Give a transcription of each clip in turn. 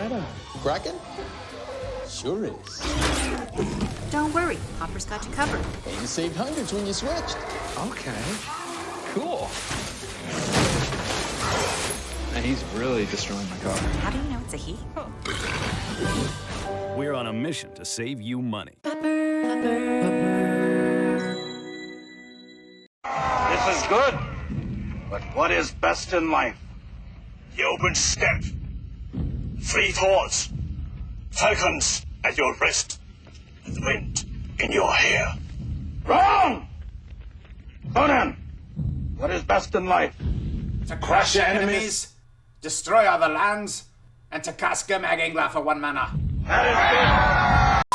Adam. Kraken? Sure is. Don't worry, Pauper's got you covered. And you saved hundreds when you switched. Okay, cool. And he's really destroying my car. How do you know it's a he? We're on a mission to save you money. This is good. But what is best in life? The open steppe. Free thoughts. Falcons at your wrist. And the wind in your hair. Wrong! Conan, what is best in life? To crush your enemies, destroy other lands, and to cast Gurmag Angler for 1 mana. That is good.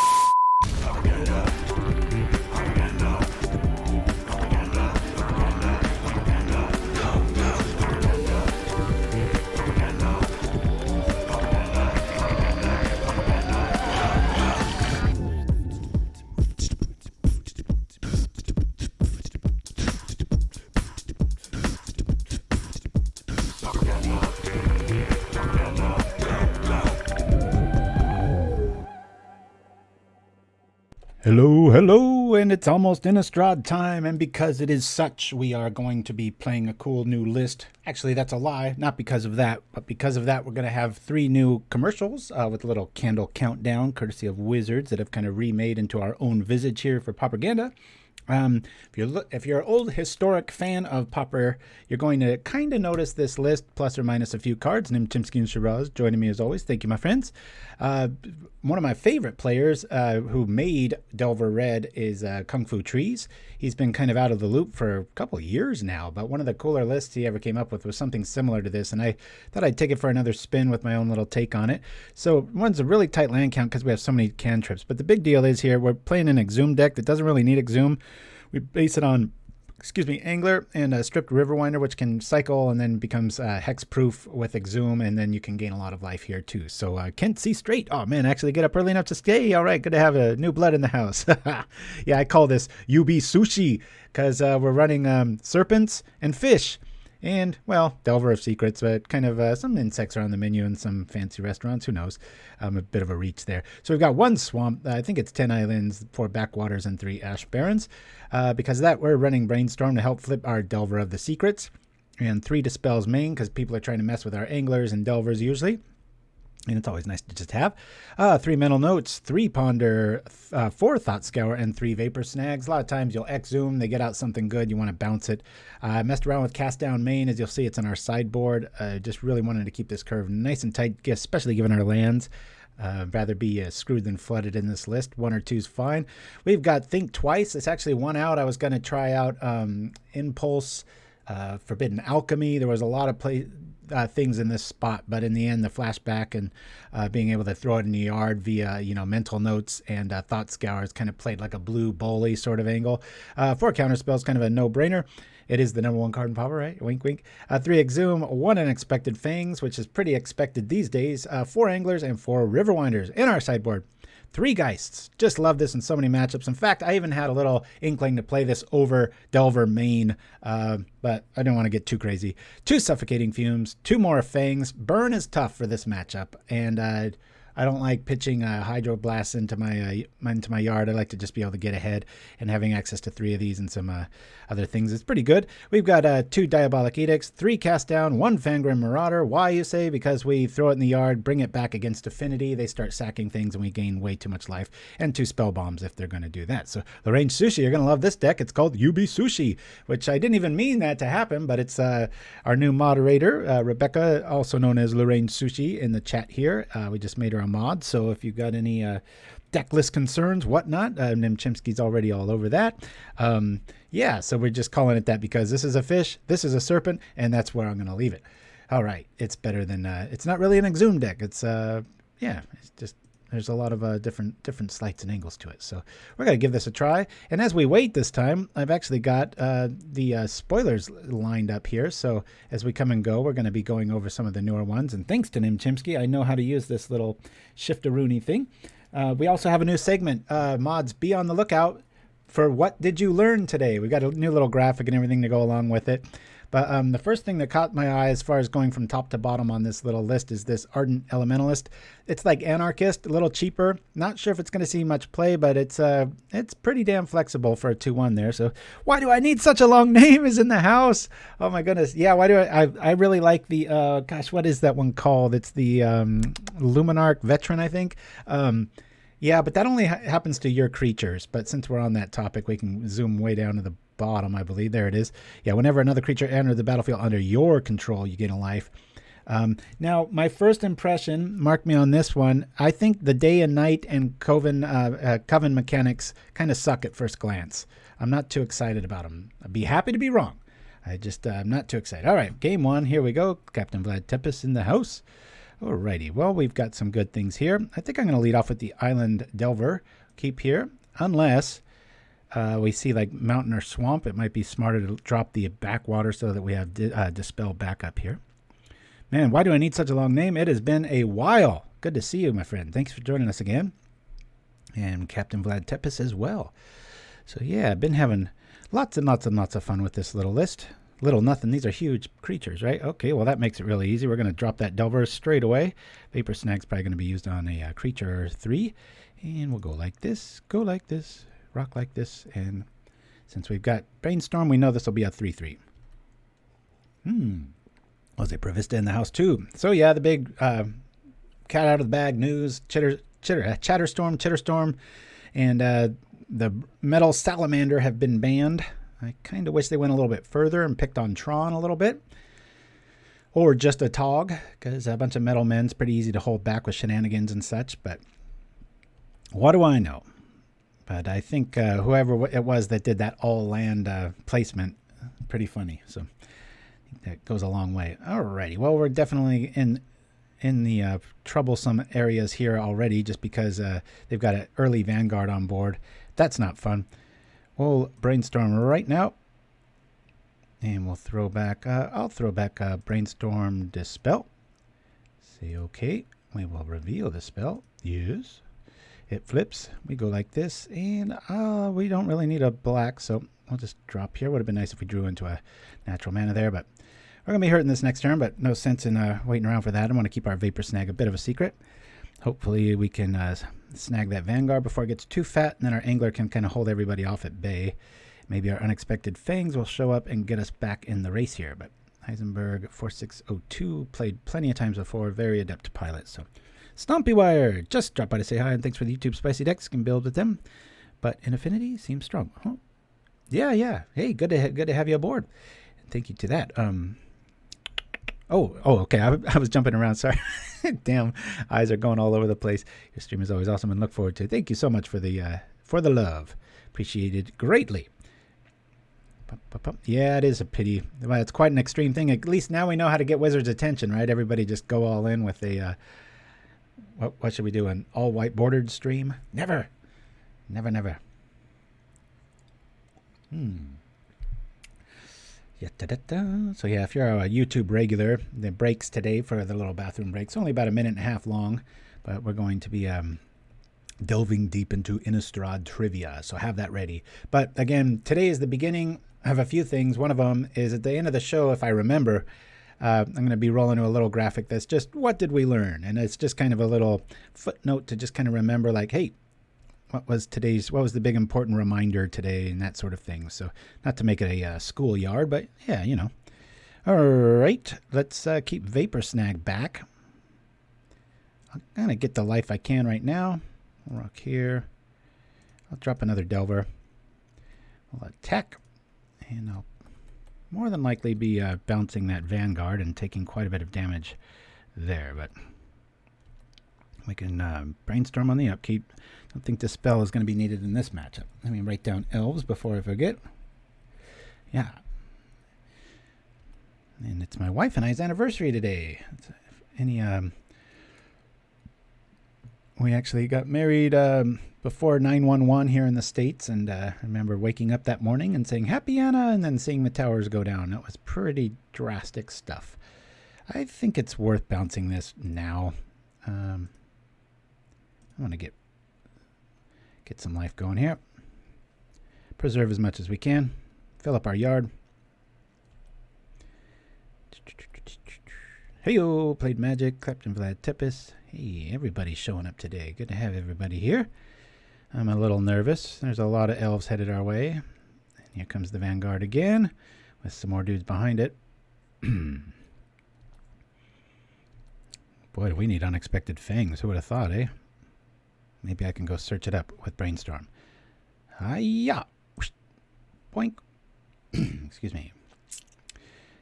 Hello, and it's almost Innistrad time, and because it is such, we are going to be playing a cool new list. Actually, that's a lie, not because of that, but because of that, we're going to have 3 new commercials with a little candle countdown, courtesy of Wizards, that have kind of remade into our own visage here for Propaganda. If you're an old historic fan of Pauper, you're going to kind of notice this list, plus or minus a few cards. Nim Chimpskey and Shiraz joining me as always. Thank you, my friends. One of my favorite players who made Delver Red is Kung Fu Trees. He's been kind of out of the loop for a couple of years now, but one of the cooler lists he ever came up with was something similar to this, and I thought I'd take it for another spin with my own little take on it. So one's a really tight land count because we have so many cantrips, but the big deal is here, we're playing an Exhume deck that doesn't really need Exhume. We base it on, Angler and a Striped Riverwinder, which can cycle and then becomes hex-proof with Exhume, and then you can gain a lot of life here too. So can't see straight. Oh man, actually get up early enough to stay. All right, good to have a new blood in the house. Yeah, I call this Yubi Sushi because we're running Serpents and Fish. And, well, Delver of Secrets, but kind of some insects are on the menu in some fancy restaurants. Who knows? A bit of a reach there. So we've got 1 swamp. I think it's 10 islands, 4 backwaters, and 3 Ash Barrens. Because of that, we're running Brainstorm to help flip our Delver of the Secrets. And 3 Dispels main, because people are trying to mess with our Anglers and Delvers usually. And it's always nice to just have. 3 Mental Notes, 3 Ponder, 4 Thought Scour, and 3 Vapor Snags. A lot of times you'll Exhume, they get out something good, you want to bounce it. I messed around with Cast Down Main, as you'll see it's on our sideboard. Just really wanted to keep this curve nice and tight, especially given our lands. Rather be screwed than flooded in this list. 1 or 2 is fine. We've got Think Twice. It's actually 1 out. I was going to try out Impulse, Forbidden Alchemy. There was a lot of things in this spot, but in the end, the flashback and being able to throw it in the yard via Mental Notes and Thought Scour is kind of played like a blue bowly sort of angle. 4 Counterspell is kind of a no-brainer. It is the #1 card in Pauper, right? Wink, wink. 3 Exhume, 1 Unexpected Fangs, which is pretty expected these days. 4 Anglers and 4 Riverwinders in our sideboard. 3 Geists. Just love this in so many matchups. In fact, I even had a little inkling to play this over Delver main, but I didn't want to get too crazy. 2 Suffocating Fumes, 2 more Fangs. Burn is tough for this matchup, and I don't like pitching Hydroblast into my yard. I like to just be able to get ahead, and having access to 3 of these and some other things is pretty good. We've got 2 Diabolic Edicts, 3 Cast Down, 1 Fangren Marauder. Why, you say? Because we throw it in the yard, bring it back against Affinity. They start sacking things, and we gain way too much life. And 2 Spellbombs if they're going to do that. So Lorraine Sushi, you're going to love this deck. It's called Yubi Sushi, which I didn't even mean that to happen, but it's our new moderator, Rebecca, also known as Lorraine Sushi, in the chat here. We just made her a mod, so if you've got any decklist concerns, whatnot, Nim Chimpskey's already all over that. Yeah, so we're just calling it that because this is a fish, this is a serpent, and that's where I'm going to leave it. All right, it's better than, it's not really an Exhume deck. It's, yeah, it's just, there's a lot of different slights and angles to it. So we're going to give this a try. And as we wait this time, I've actually got the spoilers lined up here. So as we come and go, we're going to be going over some of the newer ones. And thanks to Nim Chimpskey, I know how to use this little shift-a-rooney thing. We also have a new segment. Mods, be on the lookout for What Did You Learn Today? We've got a new little graphic and everything to go along with it. But the first thing that caught my eye as far as going from top to bottom on this little list is this Ardent Elementalist. It's like Anarchist, a little cheaper. Not sure if it's going to see much play, but it's pretty damn flexible for a 2/1 there. So why do I need such a long name is in the house? Oh my goodness. Yeah, why do I really like the, gosh, what is that one called? It's the Luminarch Veteran, I think. Yeah, but that only happens to your creatures. But since we're on that topic, we can zoom way down to the bottom, I believe. There it is. Yeah, whenever another creature enters the battlefield under your control, you gain a life. Now, my first impression, mark me on this one, I think the day and night and Coven mechanics kind of suck at first glance. I'm not too excited about them. I'd be happy to be wrong. I'm not too excited. All right, game one. Here we go. Captain Vlad Tepes in the house. Alrighty, well, we've got some good things here. I think I'm going to lead off with the Island Delver. Keep here, unless we see like mountain or swamp. It might be smarter to drop the backwater so that we have Dispel back up here. Man, why do I need such a long name? It has been a while. Good to see you, my friend. Thanks for joining us again. And Captain Vlad Tepes as well. So yeah, I've been having lots and lots and lots of fun with this little list. Little nothing. These are huge creatures, right? Okay, well, that makes it really easy. We're going to drop that Delver straight away. Vapor Snag's probably going to be used on a creature 3. And we'll go like this, rock like this. And since we've got Brainstorm, we know this will be a 3/3. Was a Provista in the house, too. So, yeah, the big cat out of the bag news, Chitterstorm, and the Metal Salamander have been banned. I kind of wish they went a little bit further and picked on Tron a little bit. Or just a Tog, because a bunch of metal men's pretty easy to hold back with shenanigans and such. But what do I know? But I think whoever it was that did that all-land placement, pretty funny. So I think that goes a long way. Alrighty, well, we're definitely in the troublesome areas here already just because they've got an early Vanguard on board. That's not fun. We'll Brainstorm right now. And we'll throw back, I'll throw back Brainstorm Dispel. Say okay. We will reveal the spell. Yes. It flips. We go like this. And we don't really need a black, so I'll just drop here. Would have been nice if we drew into a natural mana there, but we're going to be hurting this next turn, but no sense in waiting around for that. I want to keep our Vapor Snag a bit of a secret. Hopefully we can snag that Vanguard before it gets too fat, and then our Angler can kind of hold everybody off at bay. Maybe our Unexpected Fangs will show up and get us back in the race here. But Heisenberg 4602 played plenty of times before, very adept pilot. So Stompy Wire, just drop by to say hi, and thanks for the YouTube Spicy Decks. Can build with them, but in Affinity seems strong. Huh? Yeah. Hey, good to have you aboard. Thank you to that. Oh, okay. I was jumping around. Sorry. Damn, eyes are going all over the place. Your stream is always awesome and look forward to it. Thank you so much for the love. Appreciated greatly. Yeah, it is a pity. Well, it's quite an extreme thing. At least now we know how to get Wizards' attention, right? Everybody just go all in with a what should we do? An all white bordered stream? Never. So yeah, if you're a YouTube regular, the breaks today for the little bathroom breaks only about a minute and a half long, but we're going to be delving deep into Innistrad trivia, so have that ready. But again, today is the beginning of a few things. One of them is at the end of the show, if I remember, I'm going to be rolling to a little graphic that's just what did we learn, and it's just kind of a little footnote to just kind of remember, like, hey, what was the big important reminder today, and that sort of thing. So not to make it a schoolyard, but yeah, you know. All right, let's keep Vapor Snag back. I'm going to get the life I can right now. I'll rock here. I'll drop another Delver. I'll attack, and I'll more than likely be bouncing that Vanguard and taking quite a bit of damage there, but we can Brainstorm on the upkeep. I don't think Dispel is going to be needed in this matchup. Let me write down Elves before I forget. Yeah. And it's my wife and I's anniversary today. We actually got married before 9/11 here in the States, and I remember waking up that morning and saying, Happy Anna, and then seeing the towers go down. That was pretty drastic stuff. I think it's worth bouncing this now. I want to get some life going here. Preserve as much as we can. Fill up our yard. Heyo, played Magic, Clapton Vlad Tippis. Hey, everybody's showing up today. Good to have everybody here. I'm a little nervous. There's a lot of elves headed our way. And here comes the Vanguard again, with some more dudes behind it. Boy, do we need Unexpected Fangs. Who would have thought, eh? Maybe I can go search it up with Brainstorm. Hiya! Boink. Excuse me.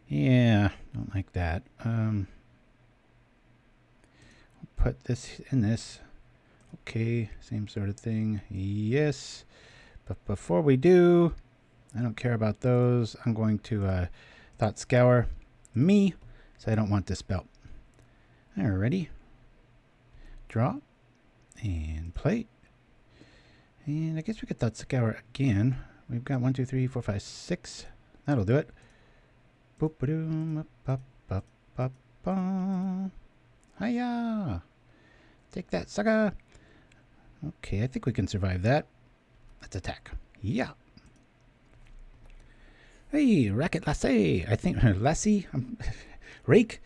Yeah, don't like that. We'll put this in this. Okay, same sort of thing. Yes. But before we do, I don't care about those. I'm going to Thought Scour me, so I don't want Dispel. Alrighty. Draw. And play. And I guess we could Thought Scour again. We've got 1, 2, 3, 4, 5, 6. That'll do it. Boop ba doom up up up up. Hiya! Take that, sucker! Okay, I think we can survive that. Let's attack. Yeah. Hey, Racket Lassie! I think Lassie? Rake?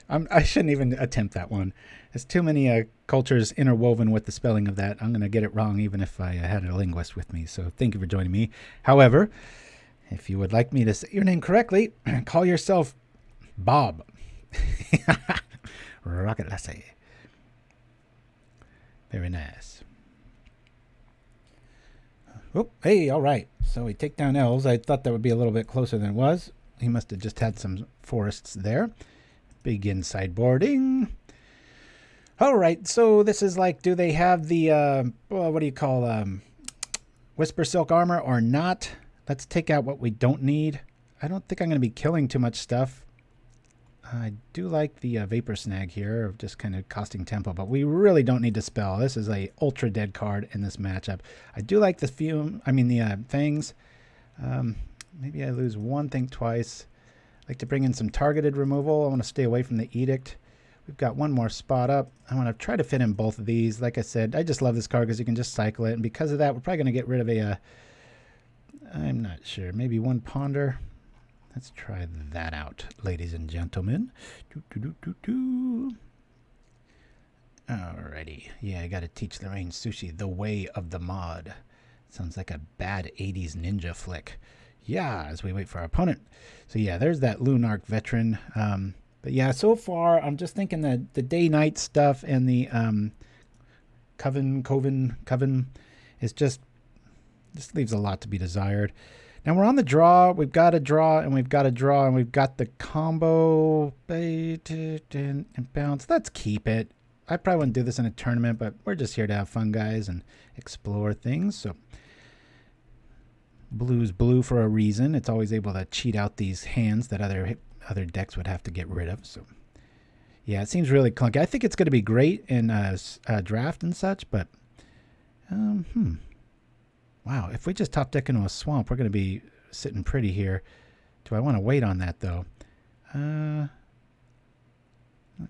I shouldn't even attempt that one. There's too many cultures interwoven with the spelling of that. I'm going to get it wrong even if I had a linguist with me. So thank you for joining me. However, if you would like me to say your name correctly, call yourself Bob. Rocket Lassie. Very nice. Oh, hey, all right. So we take down elves. I thought that would be a little bit closer than it was. He must have just had some forests there. Begin sideboarding. All right, so this is like, do they have the, well, what do you call, Whisper Silk Armor or not? Let's take out what we don't need. I don't think I'm going to be killing too much stuff. I do like the Vapor Snag here, of just kind of costing tempo, but we really don't need to spell. This is a ultra dead card in this matchup. I do like the Fangs. Maybe I lose one thing twice. I like to bring in some targeted removal. I want to stay away from the Edict. We've got one more spot up. I want to try to fit in both of these. Like I said, I just love this card because you can just cycle it. And because of that, we're probably going to get rid of a, I'm not sure, maybe one Ponder. Let's try that out, ladies and gentlemen. Alrighty. Yeah, I got to teach Lorraine Sushi the way of the mod. Sounds like a bad 80s ninja flick. Yeah, as we wait for our opponent. So yeah, there's that Lunarch veteran. But yeah, so far I'm just thinking that the day-night stuff and the Coven is just leaves a lot to be desired. Now we're on the draw. We've got a draw and we've got a draw and we've got the combo bait and bounce. Let's keep it. I probably wouldn't do this in a tournament, but we're just here to have fun, guys, and explore things. So blue's blue for a reason. It's always able to cheat out these hands that other decks would have to get rid of. So yeah, it seems really clunky. I think it's going to be great in draft and such, but wow, if we just top deck into a swamp, we're going to be sitting pretty here. Do I want to wait on that, though? Not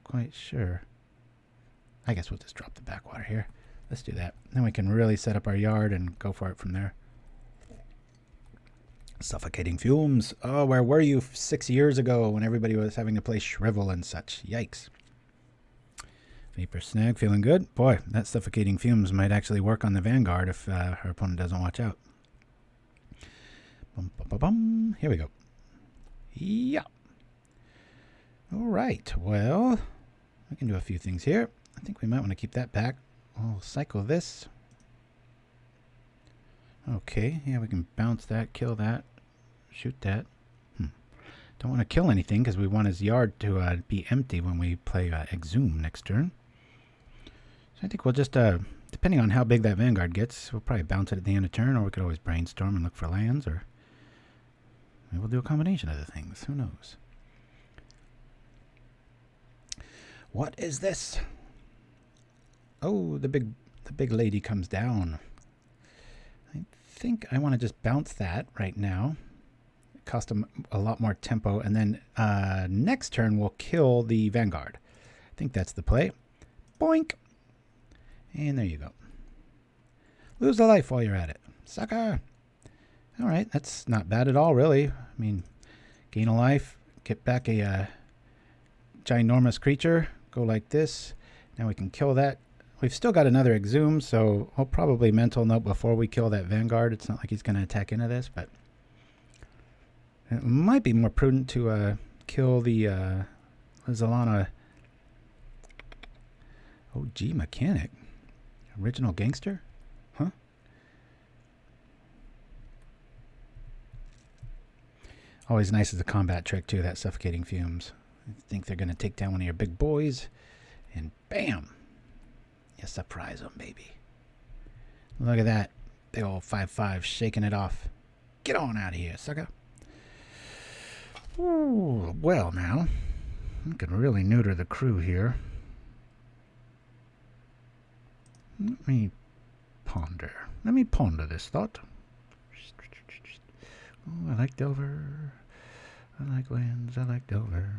quite sure. I guess we'll just drop the backwater here. Let's do that. Then we can really set up our yard and go for it from there. Suffocating Fumes. Oh, where were you 6 years ago when everybody was having to play Shrivel and such? Yikes. Vapor Snag, feeling good. Boy, that Suffocating Fumes might actually work on the Vanguard if her opponent doesn't watch out. Bum, bum, bum, bum. Here we go. Yeah. All right. Well, we can do a few things here. I think we might want to keep that back. I'll cycle this. Okay. Yeah, we can bounce that, kill that, shoot that. Don't want to kill anything because we want his yard to be empty when we play Exhume next turn. So I think we'll just, depending on how big that Vanguard gets, we'll probably bounce it at the end of turn, or we could always Brainstorm and look for lands, or maybe we'll do a combination of the things. Who knows? What is this? Oh, the big lady comes down. I think I want to just bounce that right now. It cost him a lot more tempo, and then next turn we'll kill the Vanguard. I think that's the play. Boink! And there you go. Lose a life while you're at it. Sucker! Alright, that's not bad at all, really. I mean, gain a life, get back a ginormous creature. Go like this. Now we can kill that. We've still got another Exhume, so I'll probably mental note before we kill that Vanguard. It's not like he's going to attack into this, but it might be more prudent to kill the Zalana OG Mechanic. Original Gangster? Huh? Always nice as a combat trick, too, that Suffocating Fumes. I think they're going to take down one of your big boys, and bam! You surprise them, baby. Look at that. Big old 5/5 shaking it off. Get on out of here, sucker. Ooh, well, now, I can really neuter the crew here. Let me ponder. Let me ponder this thought. Oh, I like Delver. I like lands. I like Delver.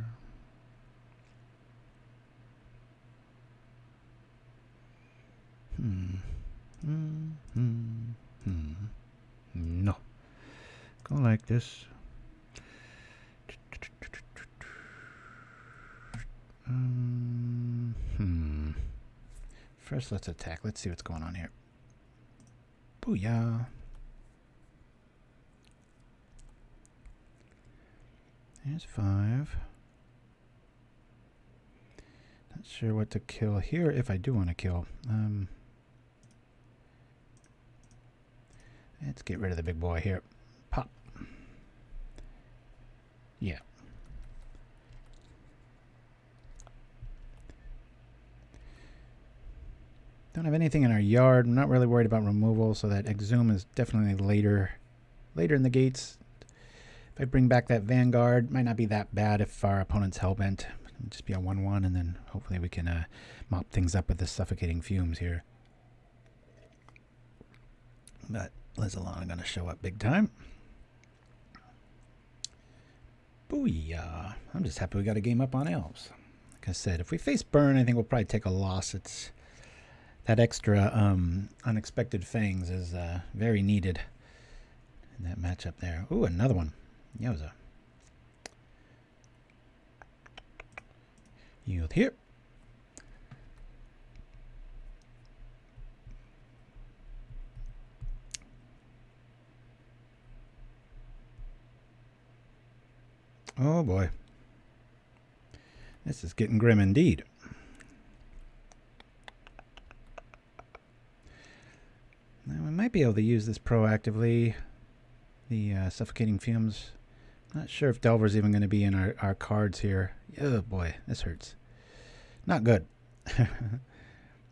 No. Go like this. First, let's attack. Let's see what's going on here. Booyah. There's 5. Not sure what to kill here if I do want to kill. Let's get rid of the big boy here. Pop. Yeah. Don't have anything in our yard. I'm not really worried about removal, so that Exhume is definitely later in the gates. If I bring back that Vanguard, might not be that bad if our opponent's hellbent. It'll just be a 1/1, and then hopefully we can mop things up with the Suffocating Fumes here. But Lizalana gonna show up big time. Booyah. I'm just happy we got a game up on Elves. Like I said, if we face Burn, I think we'll probably take a loss. It's that extra Unexpected Fangs is very needed in that matchup there. Ooh, another one. Yowza. Yield here. Oh boy. This is getting grim indeed. Now we might be able to use this proactively. The Suffocating Fumes. Not sure if Delver's even going to be in our cards here. Oh boy, this hurts. Not good.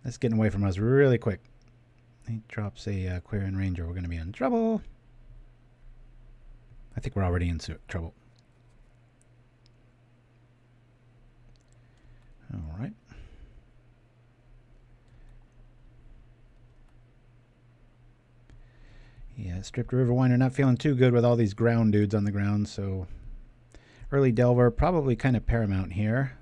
That's getting away from us really quick. He drops a Quarian Ranger. We're going to be in trouble. I think we're already in trouble. All right. Yeah, Striped Riverwinder not feeling too good with all these ground dudes on the ground, so early Delver probably kind of paramount here.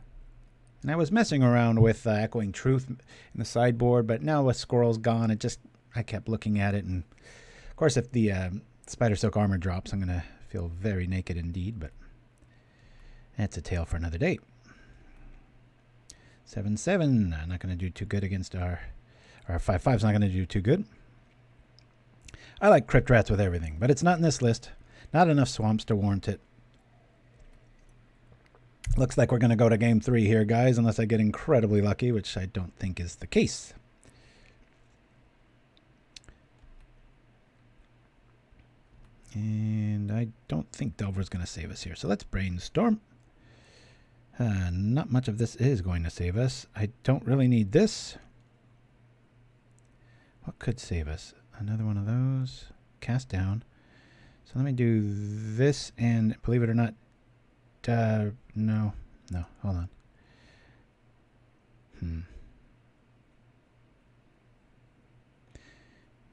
And I was messing around with Echoing Truth in the sideboard, but now with Squirrel's gone, I kept looking at it, and of course if the Spider Silk Armor drops, I'm going to feel very naked indeed, but that's a tale for another day. 7/7, not going to do too good against our 5/5's not going to do too good. I like Crypt Rats with everything, but it's not in this list. Not enough swamps to warrant it. Looks like we're going to go to game 3 here, guys, unless I get incredibly lucky, which I don't think is the case. And I don't think Delver's going to save us here, so let's Brainstorm. Not much of this is going to save us. I don't really need this. What could save us? Another one of those. Cast down. So let me do this, and believe it or not, no, hold on. Let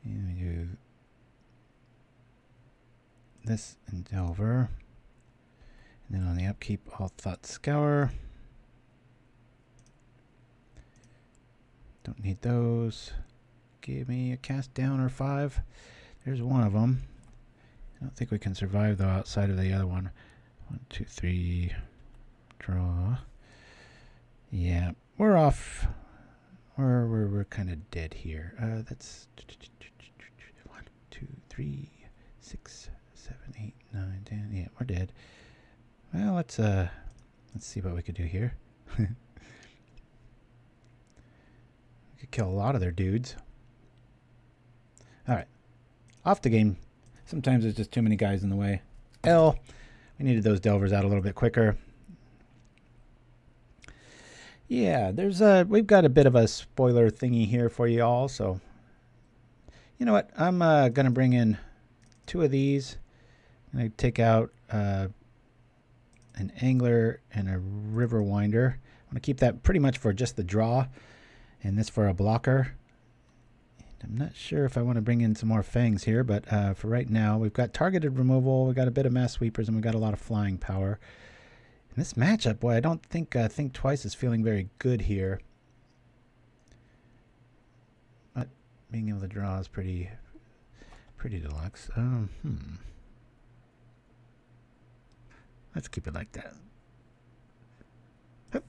me do this and Delver. And then on the upkeep, I'll Thought Scour. Don't need those. Give me a cast down or 5. There's one of them. I don't think we can survive though outside of the other one. 1, 2, 3. Draw. Yeah, we're off. We're kind of dead here. That's 1, 2, 3, 6, 7, 8, 9, 10. Yeah, we're dead. Well, let's see what we could do here. We could kill a lot of their dudes. All right, off the game. Sometimes there's just too many guys in the way. We needed those delvers out a little bit quicker. Yeah, we've got a bit of a spoiler thingy here for you all. So, you know what? I'm gonna bring in 2 of these. I'm gonna take out an angler and a riverwinder. I'm gonna keep that pretty much for just the draw, and this for a blocker. I'm not sure if I want to bring in some more fangs here, but for right now, we've got targeted removal, we've got a bit of mass sweepers, and we've got a lot of flying power. In this matchup, boy, I don't think Think Twice is feeling very good here. But being able to draw is pretty deluxe. Let's keep it like that. Hup.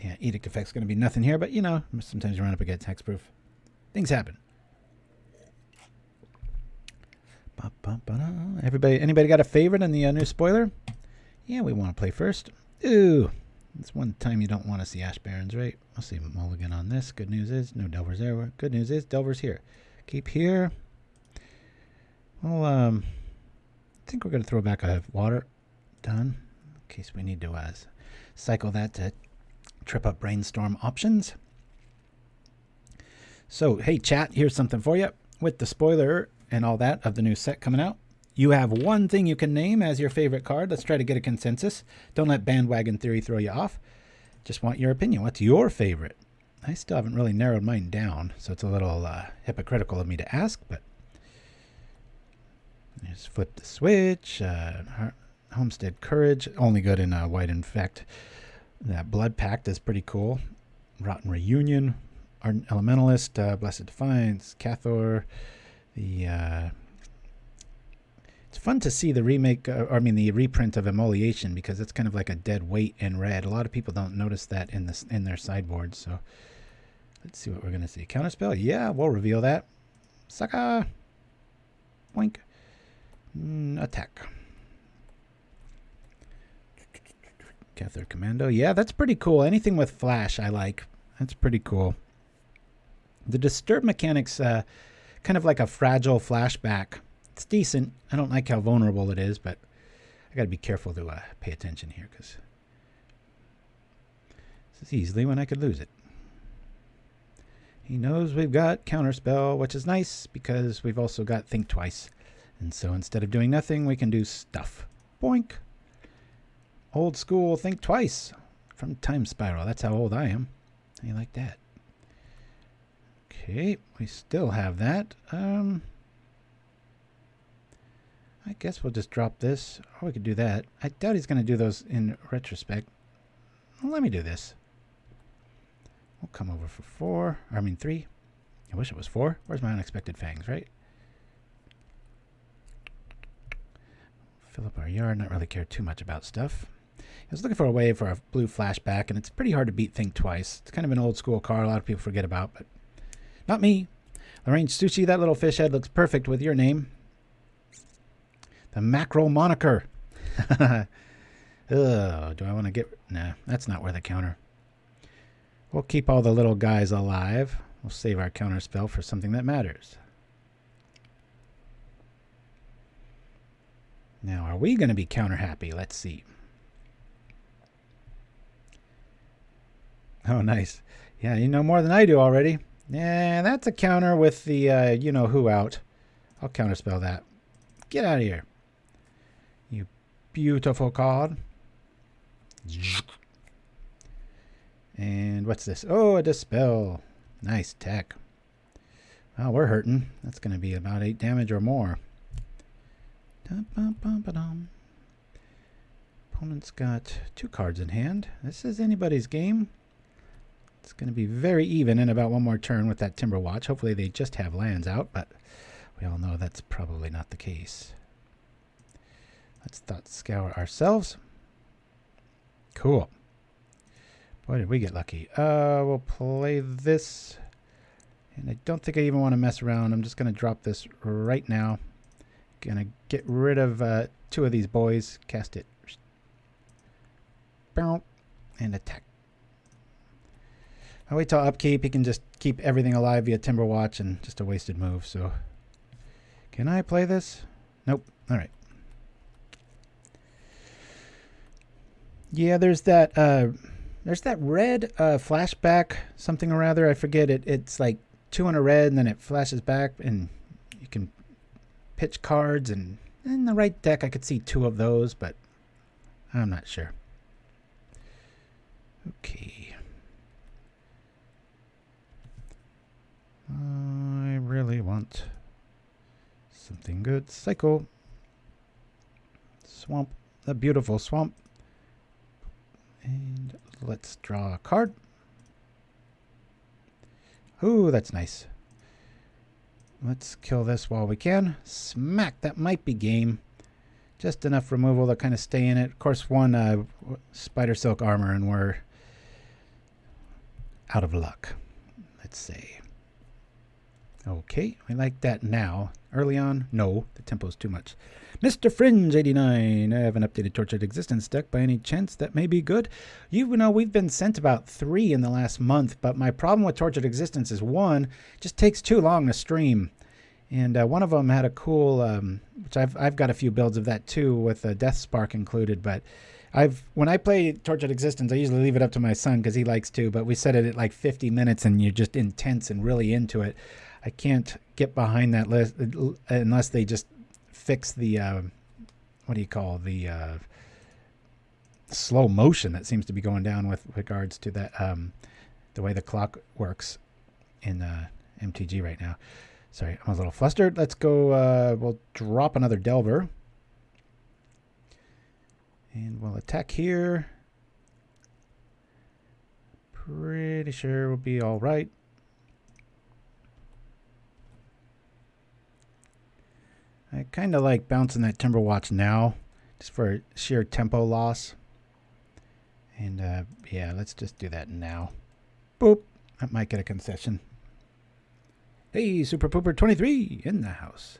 Yeah, Edict Effect's going to be nothing here, but you know, sometimes you run up against hexproof. Things happen. Anybody got a favorite in the new spoiler? Yeah, we want to play first. Ooh, it's one time you don't want to see Ash Barrens, right? I'll see mulligan on this. Good news is no delvers there. Good news is delvers here. Keep here. Well, I think we're going to throw back a water. Done. In case we need to cycle that to trip up brainstorm options. So, hey, chat, here's something for you. With the spoiler and all that of the new set coming out, you have one thing you can name as your favorite card. Let's try to get a consensus. Don't let bandwagon theory throw you off. Just want your opinion. What's your favorite? I still haven't really narrowed mine down, so it's a little hypocritical of me to ask, but just flip the switch. Homestead Courage, only good in White Infect. That Blood Pact is pretty cool. Rotten Reunion, Ardent Elementalist, Blessed Defiance, Cathor. It's fun to see the the reprint of Immolation, because it's kind of like a dead weight in red. A lot of people don't notice that in their sideboards. So let's see what we're gonna see. Counterspell, yeah, we'll reveal that. Sucker, boink, attack. Cathar Commando, yeah, that's pretty cool. Anything with flash, I like. That's pretty cool. The disturb mechanics, kind of like a fragile flashback. It's decent. I don't like how vulnerable it is, but I got to be careful to pay attention here, because this is easily when I could lose it. He knows we've got Counterspell, which is nice because we've also got Think Twice. And so instead of doing nothing, we can do stuff. Boink. Old school Think Twice from Time Spiral. That's how old I am. How you like that? Okay, we still have that. I guess we'll just drop this. Or we could do that. I doubt he's going to do those in retrospect. Well, let me do this. We'll come over for 3. I wish it was 4. Where's my Unexpected Fangs, right? Fill up our yard. Not really care too much about stuff. I was looking for a way for a blue flashback, and it's pretty hard to beat Think Twice. It's kind of an old school card a lot of people forget about, but not me. Yubi Sushi, that little fish head looks perfect with your name. The mackerel moniker. Ugh, do I want to get... Nah, that's not worth a counter. We'll keep all the little guys alive. We'll save our counter spell for something that matters. Now, are we going to be counter happy? Let's see. Oh, nice. Yeah, you know more than I do already. Yeah, that's a counter with the you-know-who out. I'll counterspell that. Get out of here. You beautiful card. And what's this? Oh, a Dispel. Nice tech. Well, we're hurting. That's going to be about 8 damage or more. Opponent's got 2 cards in hand. This is anybody's game. It's going to be very even in about one more turn with that Timber Watch. Hopefully they just have lands out, but we all know that's probably not the case. Let's Thought Scour ourselves. Cool. Boy, did we get lucky. We'll play this. And I don't think I even want to mess around. I'm just going to drop this right now. Going to get rid of 2 of these boys. Cast it. And attack. I'll wait till upkeep. He can just keep everything alive via Timberwatch and just a wasted move. So, can I play this? Nope. All right. Yeah, there's that red flashback something or other. I forget it. It's like 2 in a red, and then it flashes back, and you can pitch cards. And in the right deck, I could see 2 of those, but I'm not sure. Okay. I really want something good. Cycle. Swamp. A beautiful swamp. And let's draw a card. Ooh, that's nice. Let's kill this while we can. Smack. That might be game. Just enough removal to kind of stay in it. Of course, 1 spider silk armor, and we're out of luck. Let's say. Okay, we like that now. Early on, no, the tempo's too much. Mr. Fringe 89, I have an updated Tortured Existence deck by any chance that may be good. You know, we've been sent about 3 in the last month, but my problem with Tortured Existence is 1, it just takes too long to stream. And one of them had a cool, which I've got a few builds of that too, with a Death Spark included, but when I play Tortured Existence, I usually leave it up to my son because he likes to, but we set it at like 50 minutes and you're just intense and really into it. I can't get behind that list unless they just fix the, what do you call, the slow motion that seems to be going down with regards to that, the way the clock works in MTG right now. Sorry, I'm a little flustered. Let's go, we'll drop another Delver. And we'll attack here. Pretty sure we'll be all right. I kind of like bouncing that Timberwatch now, just for sheer tempo loss. And yeah, let's just do that now. Boop. That might get a concession. Hey, Super Pooper 23 in the house.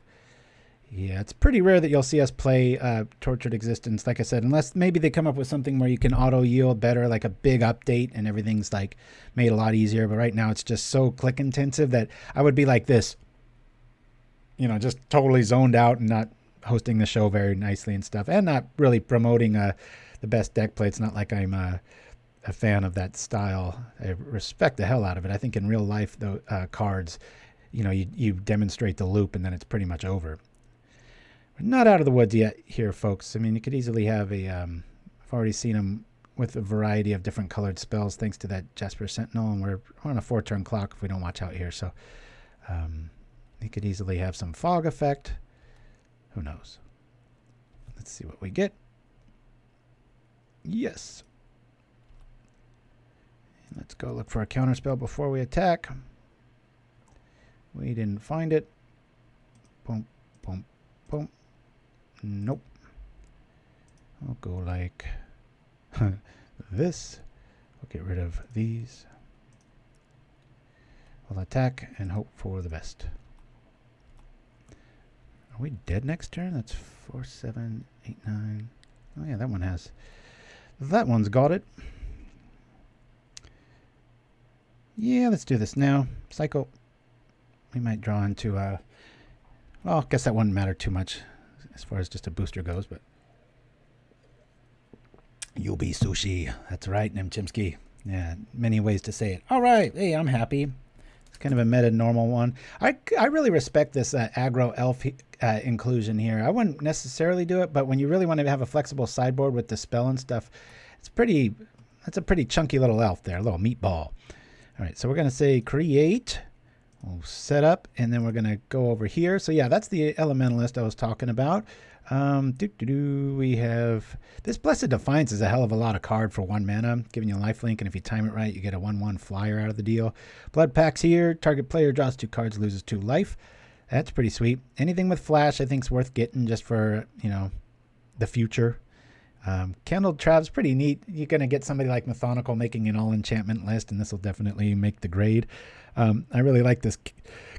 Yeah, it's pretty rare that you'll see us play Tortured Existence, like I said, unless maybe they come up with something where you can auto-yield better, like a big update and everything's like made a lot easier. But right now it's just so click intensive that I would be like this. You know, just totally zoned out and not hosting the show very nicely and stuff, and not really promoting the best deck play. It's not like I'm a fan of that style. I respect the hell out of it. I think in real life, the cards, you know, you demonstrate the loop and then it's pretty much over. We're not out of the woods yet here, folks. I mean, you could easily have a, I've already seen them with a variety of different colored spells thanks to that Jasper Sentinel, and we're on a 4-turn clock if we don't watch out here. So, you could easily have some fog effect. Who knows? Let's see what we get. Yes. And let's go look for a counterspell before we attack. We didn't find it. Boom, boom, boom. Nope. I'll go like this. We'll get rid of these. We'll attack and hope for the best. Are we dead next turn? That's 4, 7, 8, 9. Oh yeah, that one has. That one's got it. Yeah, let's do this now. Cycle. We might draw into, well, I guess that wouldn't matter too much as far as just a booster goes, but. Yubi Sushi. That's right, Nim Chimpskey. Yeah, many ways to say it. All right. Hey, I'm happy. Kind of a meta normal one. I really respect this aggro elf inclusion here. I wouldn't necessarily do it, but when you really want to have a flexible sideboard with Dispel and stuff, that's a pretty chunky little elf there, a little meatball. All right, so we're going to say create. We'll set up, and then we're going to go over here. So yeah, that's the Elementalist I was talking about. We have this Blessed Defiance is a hell of a lot of card for 1 mana, giving you lifelink, and if you time it right, you get a 1/1 flyer out of the deal. Blood Packs here. Target player draws 2 cards, loses 2 life. That's pretty sweet. Anything with flash, I think, is worth getting just for, you know, the future. Candled Trap's pretty neat. You're going to get somebody like Methonical making an all-enchantment list, and this will definitely make the grade. I really like this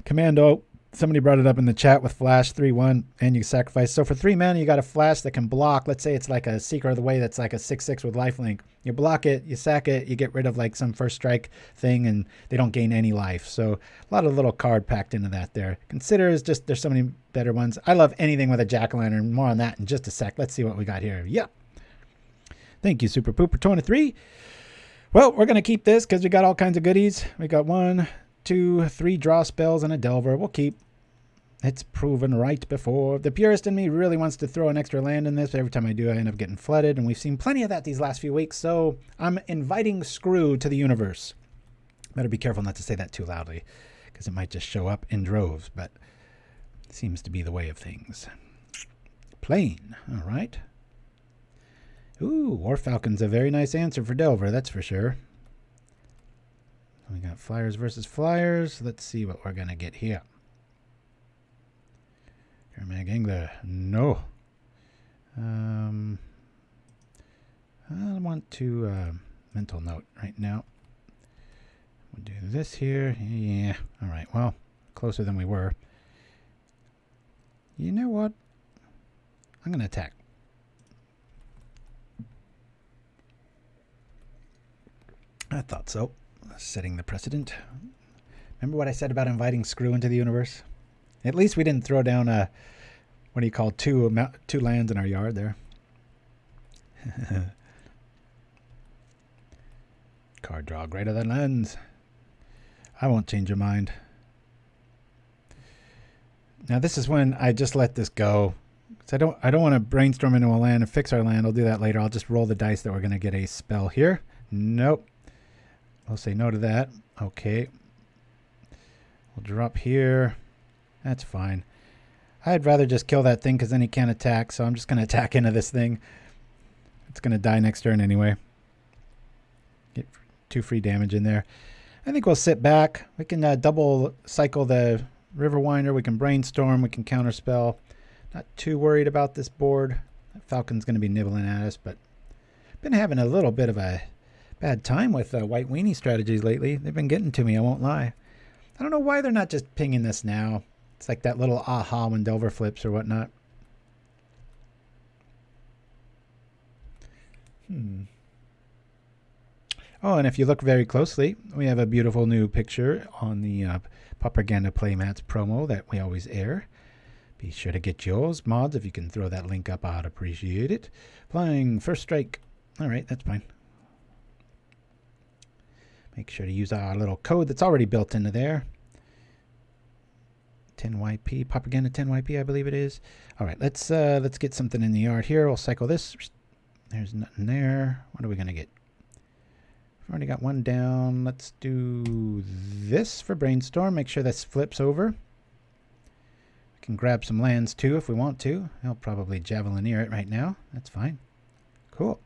commando. Somebody brought it up in the chat with flash 3/1, and you sacrifice. So for 3 mana, you got a flash that can block. Let's say it's like a Seeker of the Way that's like a 6/6 with lifelink. You block it, you sack it, you get rid of like some first strike thing, and they don't gain any life. So a lot of little card packed into that there. Consider is just there's so many better ones. I love anything with a jack-o'-lantern. More on that in just a sec. Let's see what we got here. Yep. Thank you, Super Pooper 23. Well, we're gonna keep this because we got all kinds of goodies. We got 1, 2, 3 draw spells and a Delver. We'll keep. It's proven right before. The purist in me really wants to throw an extra land in this, but every time I do, I end up getting flooded, and we've seen plenty of that these last few weeks, so I'm inviting Screw to the universe. Better be careful not to say that too loudly, because it might just show up in droves, but it seems to be the way of things. Plain, all right. Ooh, War Falcon's a very nice answer for Delver, that's for sure. We got Flyers versus Flyers. Let's see what we're going to get here. Gurmag Angler, no. I want to mental note right now. We'll do this here. Yeah. All right. Well, closer than we were. You know what? I'm going to attack. I thought so. Setting the precedent. Remember what I said about inviting Screw into the universe? At least we didn't throw down a, what do you call, two lands in our yard there. Card draw greater than lands. I won't change your mind. Now this is when I just let this go. So I don't want to brainstorm into a land and fix our land. I'll do that later. I'll just roll the dice that we're going to get a spell here. Nope. We'll say no to that. Okay. We'll drop here. That's fine. I'd rather just kill that thing because then he can't attack. So I'm just going to attack into this thing. It's going to die next turn anyway. Get 2 free damage in there. I think we'll sit back. We can double cycle the Riverwinder. We can Brainstorm. We can Counterspell. Not too worried about this board. That Falcon's going to be nibbling at us, but been having a little bit of a bad time with white weenie strategies lately. They've been getting to me, I won't lie. I don't know why they're not just pinging this now. It's like that little aha when Delver flips or whatnot. Oh, and if you look very closely, we have a beautiful new picture on the Propaganda Playmats promo that we always air. Be sure to get yours, mods. If you can throw that link up, I'd appreciate it. Flying first strike. All right, that's fine. Make sure to use our little code that's already built into there. 10YP, Propaganda 10YP, I believe it is. All right, let's get something in the yard here. We'll cycle this. There's nothing there. What are we gonna get? I've already got one down. Let's do this for Brainstorm. Make sure this flips over. We can grab some lands too if we want to. I'll probably Javelineer it right now. That's fine. Cool.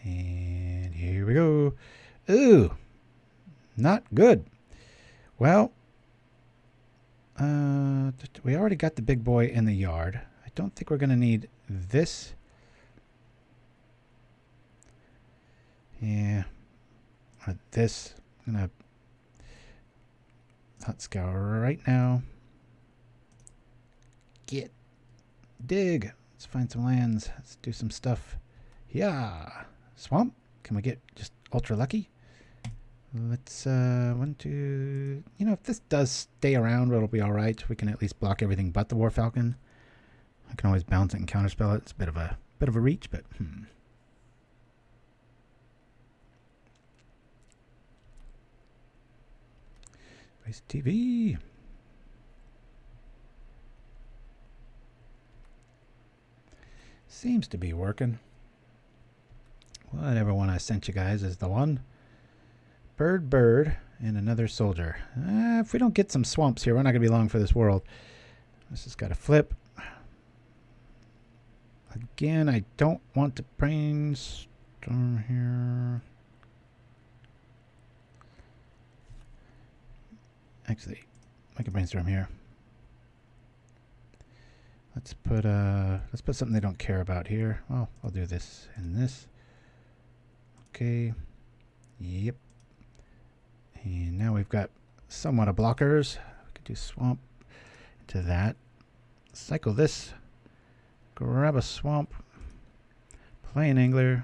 And here we go. Ooh, not good. Well, we already got the big boy in the yard. I don't think we're going to need this. Yeah. Or this. I'm going to Thought Scour right now. Dig. Let's find some lands. Let's do some stuff. Yeah. Swamp. Can we get just ultra lucky? Let's, 1, 2... You know, if this does stay around, it'll be alright. We can at least block everything but the War Falcon. I can always bounce it and counterspell it. It's a bit of a reach, but... Space TV. Seems to be working. Whatever one I sent you guys is the one. Bird, and another soldier. If we don't get some swamps here, we're not going to be long for this world. This has got to flip. Again, I don't want to brainstorm here. Actually, I can brainstorm here. Let's put something they don't care about here. Well, I'll do this and this. Okay. Yep. And now we've got somewhat of blockers. We could do swamp to that. Cycle this. Grab a swamp. Play an angler.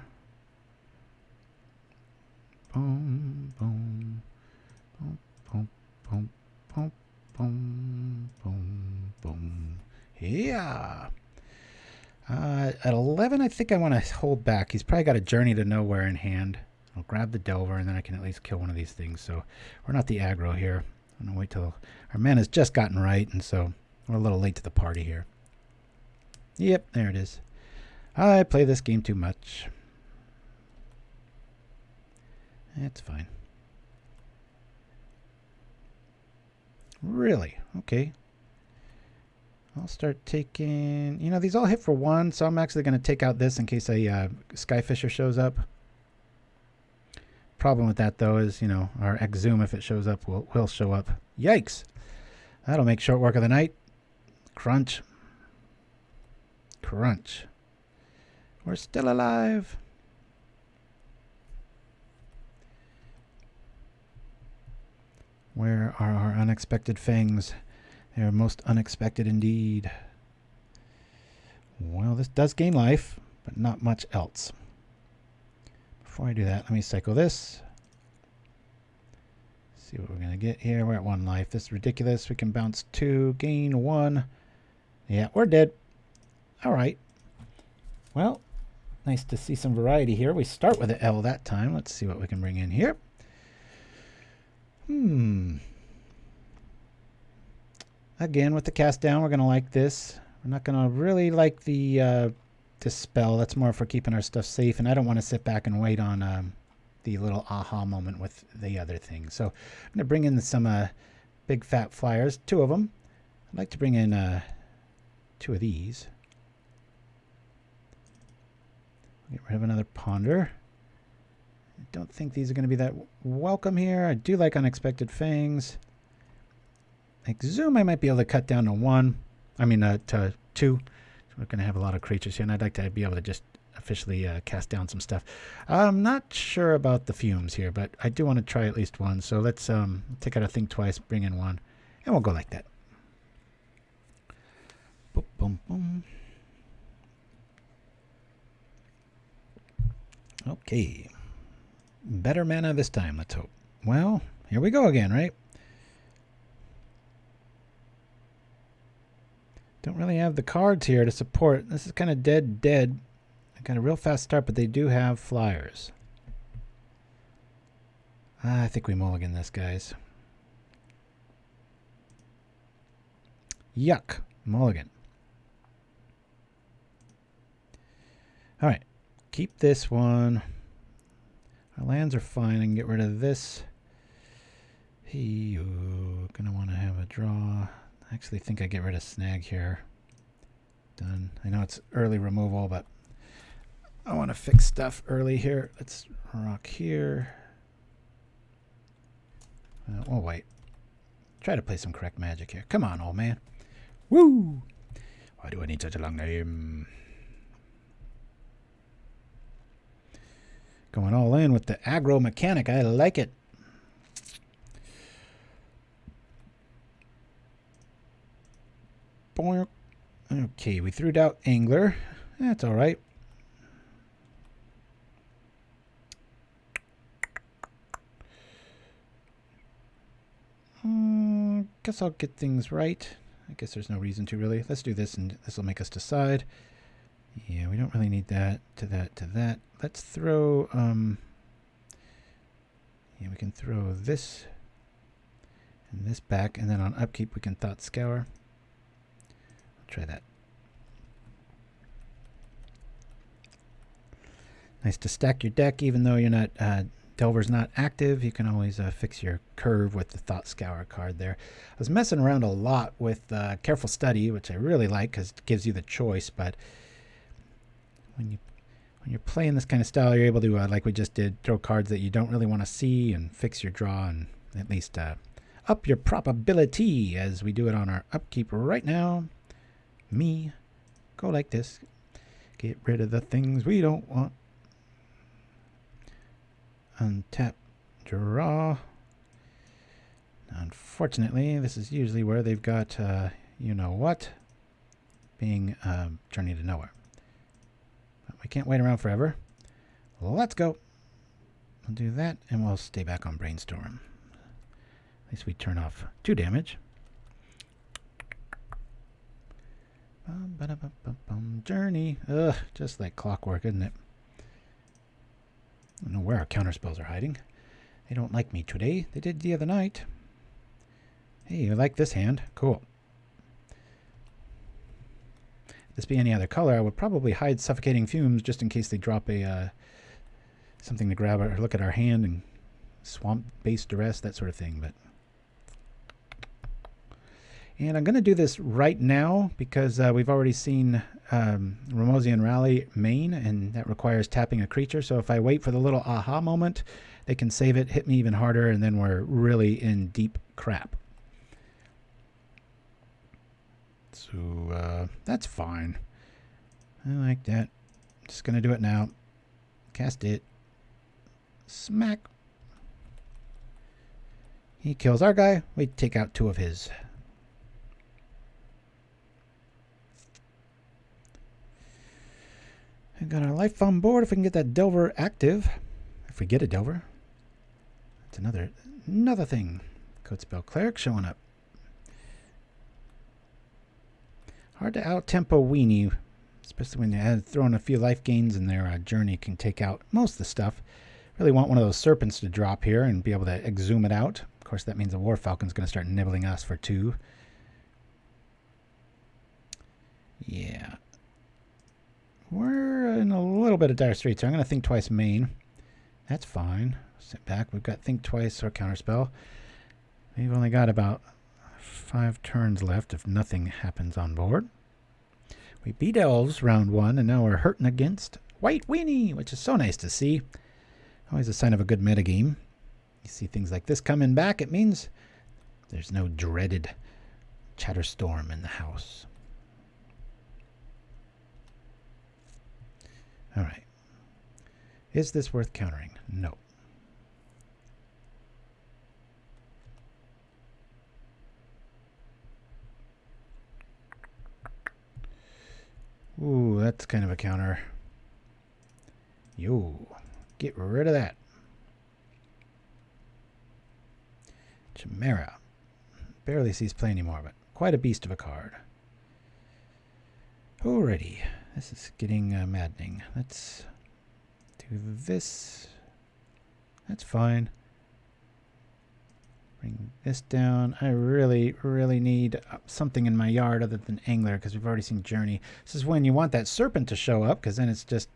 Boom, boom, boom, boom, boom, boom, boom, boom, boom. Yeah. At 11, I think I want to hold back. He's probably got a Journey to Nowhere in hand. I'll grab the Delver, and then I can at least kill one of these things. So we're not the aggro here. I'm going to wait till our mana's just gotten right, and so we're a little late to the party here. Yep, there it is. I play this game too much. That's fine. Really? Okay. I'll start taking... You know, these all hit for 1, so I'm actually going to take out this in case a Skyfisher shows up. Problem with that, though, is, you know, our Exhume, if it shows up, will show up. Yikes! That'll make short work of the night. Crunch. Crunch. We're still alive. Where are our unexpected fangs? They are most unexpected indeed. Well, this does gain life, but not much else. Before I do that, let me cycle this. See what we're going to get here. We're at 1 life. This is ridiculous. We can bounce 2, gain 1. Yeah, we're dead. All right. Well, nice to see some variety here. We start with an L that time. Let's see what we can bring in here. Again, with the cast down, we're going to like this. We're not going to really like the Dispel. That's more for keeping our stuff safe, and I don't want to sit back and wait on the little aha moment with the other thing. So I'm going to bring in some big fat flyers, 2 of them. I'd like to bring in 2 of these. Get rid of another Ponder. I don't think these are going to be that welcome here. I do like Unexpected Fangs. Exhume I might be able to cut down to 1. I mean to 2. So we're going to have a lot of creatures here, and I'd like to be able to just officially cast down some stuff. I'm not sure about the fumes here, but I do want to try at least 1. So let's take out a thing twice, bring in 1, and we'll go like that. Boom, boom, boom. Okay. Better mana this time, let's hope. Well, here we go again, right? Don't really have the cards here to support. This is kind of dead. I got a real fast start, but they do have flyers. I think we mulligan this, guys. Yuck. Mulligan. All right. Keep this one. Our lands are fine. I can get rid of this. Gonna want to have a draw. I actually think I get rid of Snag here. Done. I know it's early removal, but I want to fix stuff early here. Let's rock here. Oh, wait. Try to play some correct magic here. Come on, old man. Woo! Why do I need such a long name? Going all in with the aggro mechanic. I like it. Okay, we threw out Angler. That's all right. Guess I'll get things right. I guess there's no reason to really. Let's do this, and this will make us decide. Yeah, we don't really need that to that to that. Let's throw, yeah, we can throw this and this back, and then on upkeep we can Thought Scour. I'll try that. Nice to stack your deck, even though you're not, Delver's not active. You can always fix your curve with the Thought Scour card there. I was messing around a lot with Careful Study, which I really like because it gives you the choice, but when you're playing this kind of style, you're able to, like we just did, throw cards that you don't really want to see and fix your draw and at least up your probability as we do it on our upkeep right now. Me Go like this. Get rid of the things we don't want. Untap, draw. Unfortunately, this is usually where they've got, you know what, being Journey to Nowhere. But we can't wait around forever. Let's go. We'll do that, and we'll stay back on Brainstorm. At least we turn off 2 damage. Journey. Ugh, just like clockwork, isn't it? I don't know where our counterspells are hiding. They don't like me today. They did the other night. Hey, you like this hand? Cool. If this be any other color, I would probably hide Suffocating Fumes just in case they drop a something to grab or look at our hand and swamp-based duress, that sort of thing. But and I'm going to do this right now because we've already seen Ramosian Rally main, and that requires tapping a creature. So if I wait for the little aha moment, they can save it, hit me even harder, and then we're really in deep crap. So that's fine. I like that. Just going to do it now. Cast it. Smack. He kills our guy. We take out 2 of his. We've got our life on board. If we can get that Delver active. If we get a Delver. That's another thing. Coatspell Cleric showing up. Hard to out-tempo Weenie. Especially when you throw in a few life gains in there. Journey can take out most of the stuff. Really want one of those Serpents to drop here and be able to exhume it out. Of course, that means the War Falcon's going to start nibbling us for 2. Yeah. We're in a little bit of dire straits here. I'm going to think twice main. That's fine. Sit back. We've got think twice or counterspell. We've only got about 5 turns left if nothing happens on board. We beat elves round 1, and now we're hurting against White Weenie, which is so nice to see. Always a sign of a good metagame. You see things like this coming back, it means there's no dreaded Chatterstorm in the house. All right. Is this worth countering? No. Ooh, that's kind of a counter. Yo, get rid of that. Chimera. Barely sees play anymore, but quite a beast of a card. Alrighty. This is getting maddening. Let's do this. That's fine. Bring this down. I really, really need something in my yard other than Angler because we've already seen Journey. This is when you want that Serpent to show up because then it's just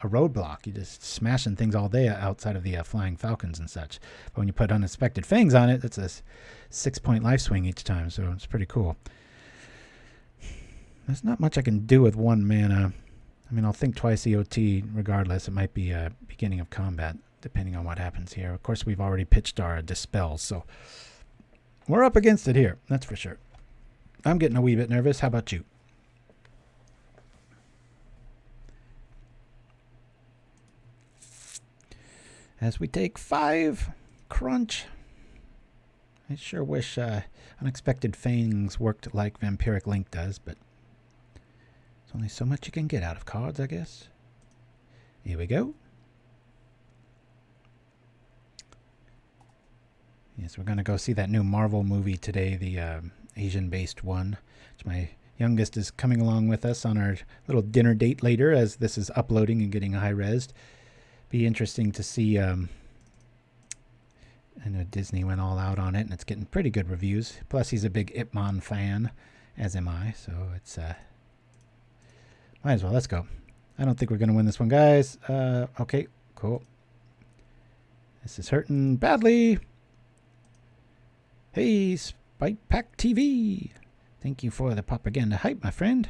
a roadblock. You're just smashing things all day outside of the Flying Falcons and such. But when you put Unexpected Fangs on it, it's a 6-point life swing each time, so it's pretty cool. There's not much I can do with 1 mana. I mean, I'll think twice EOT regardless. It might be a beginning of combat, depending on what happens here. Of course, we've already pitched our Dispel, so we're up against it here. That's for sure. I'm getting a wee bit nervous. How about you? As we take 5, crunch. I sure wish Unexpected Fangs worked like Vampiric Link does, but there's only so much you can get out of cards, I guess. Here we go. Yes, we're going to go see that new Marvel movie today, the Asian-based one. Which my youngest is coming along with us on our little dinner date later as this is uploading and getting high-resed. Be interesting to see. I know Disney went all out on it, and it's getting pretty good reviews. Plus, he's a big Ip Man fan, as am I. So it's might as well. Let's go. I don't think we're going to win this one, guys. Okay, cool. This is hurting badly. Hey, Spite Pack TV. Thank you for the propaganda hype, my friend.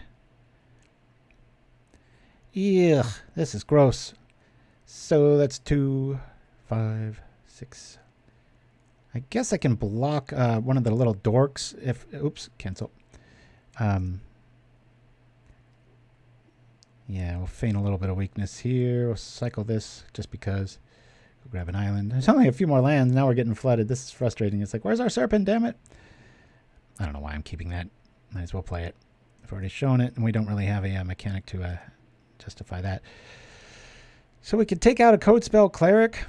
Ugh, this is gross. So that's 2, 5, 6. I guess I can block one of the little dorks if... Oops, cancel. Yeah, we'll feign a little bit of weakness here. We'll cycle this just because. We'll grab an island. There's only a few more lands. Now we're getting flooded. This is frustrating. It's like, where's our serpent, damn it? I don't know why I'm keeping that. Might as well play it. I've already shown it, and we don't really have a mechanic to justify that. So we could take out a Counterspell Cleric.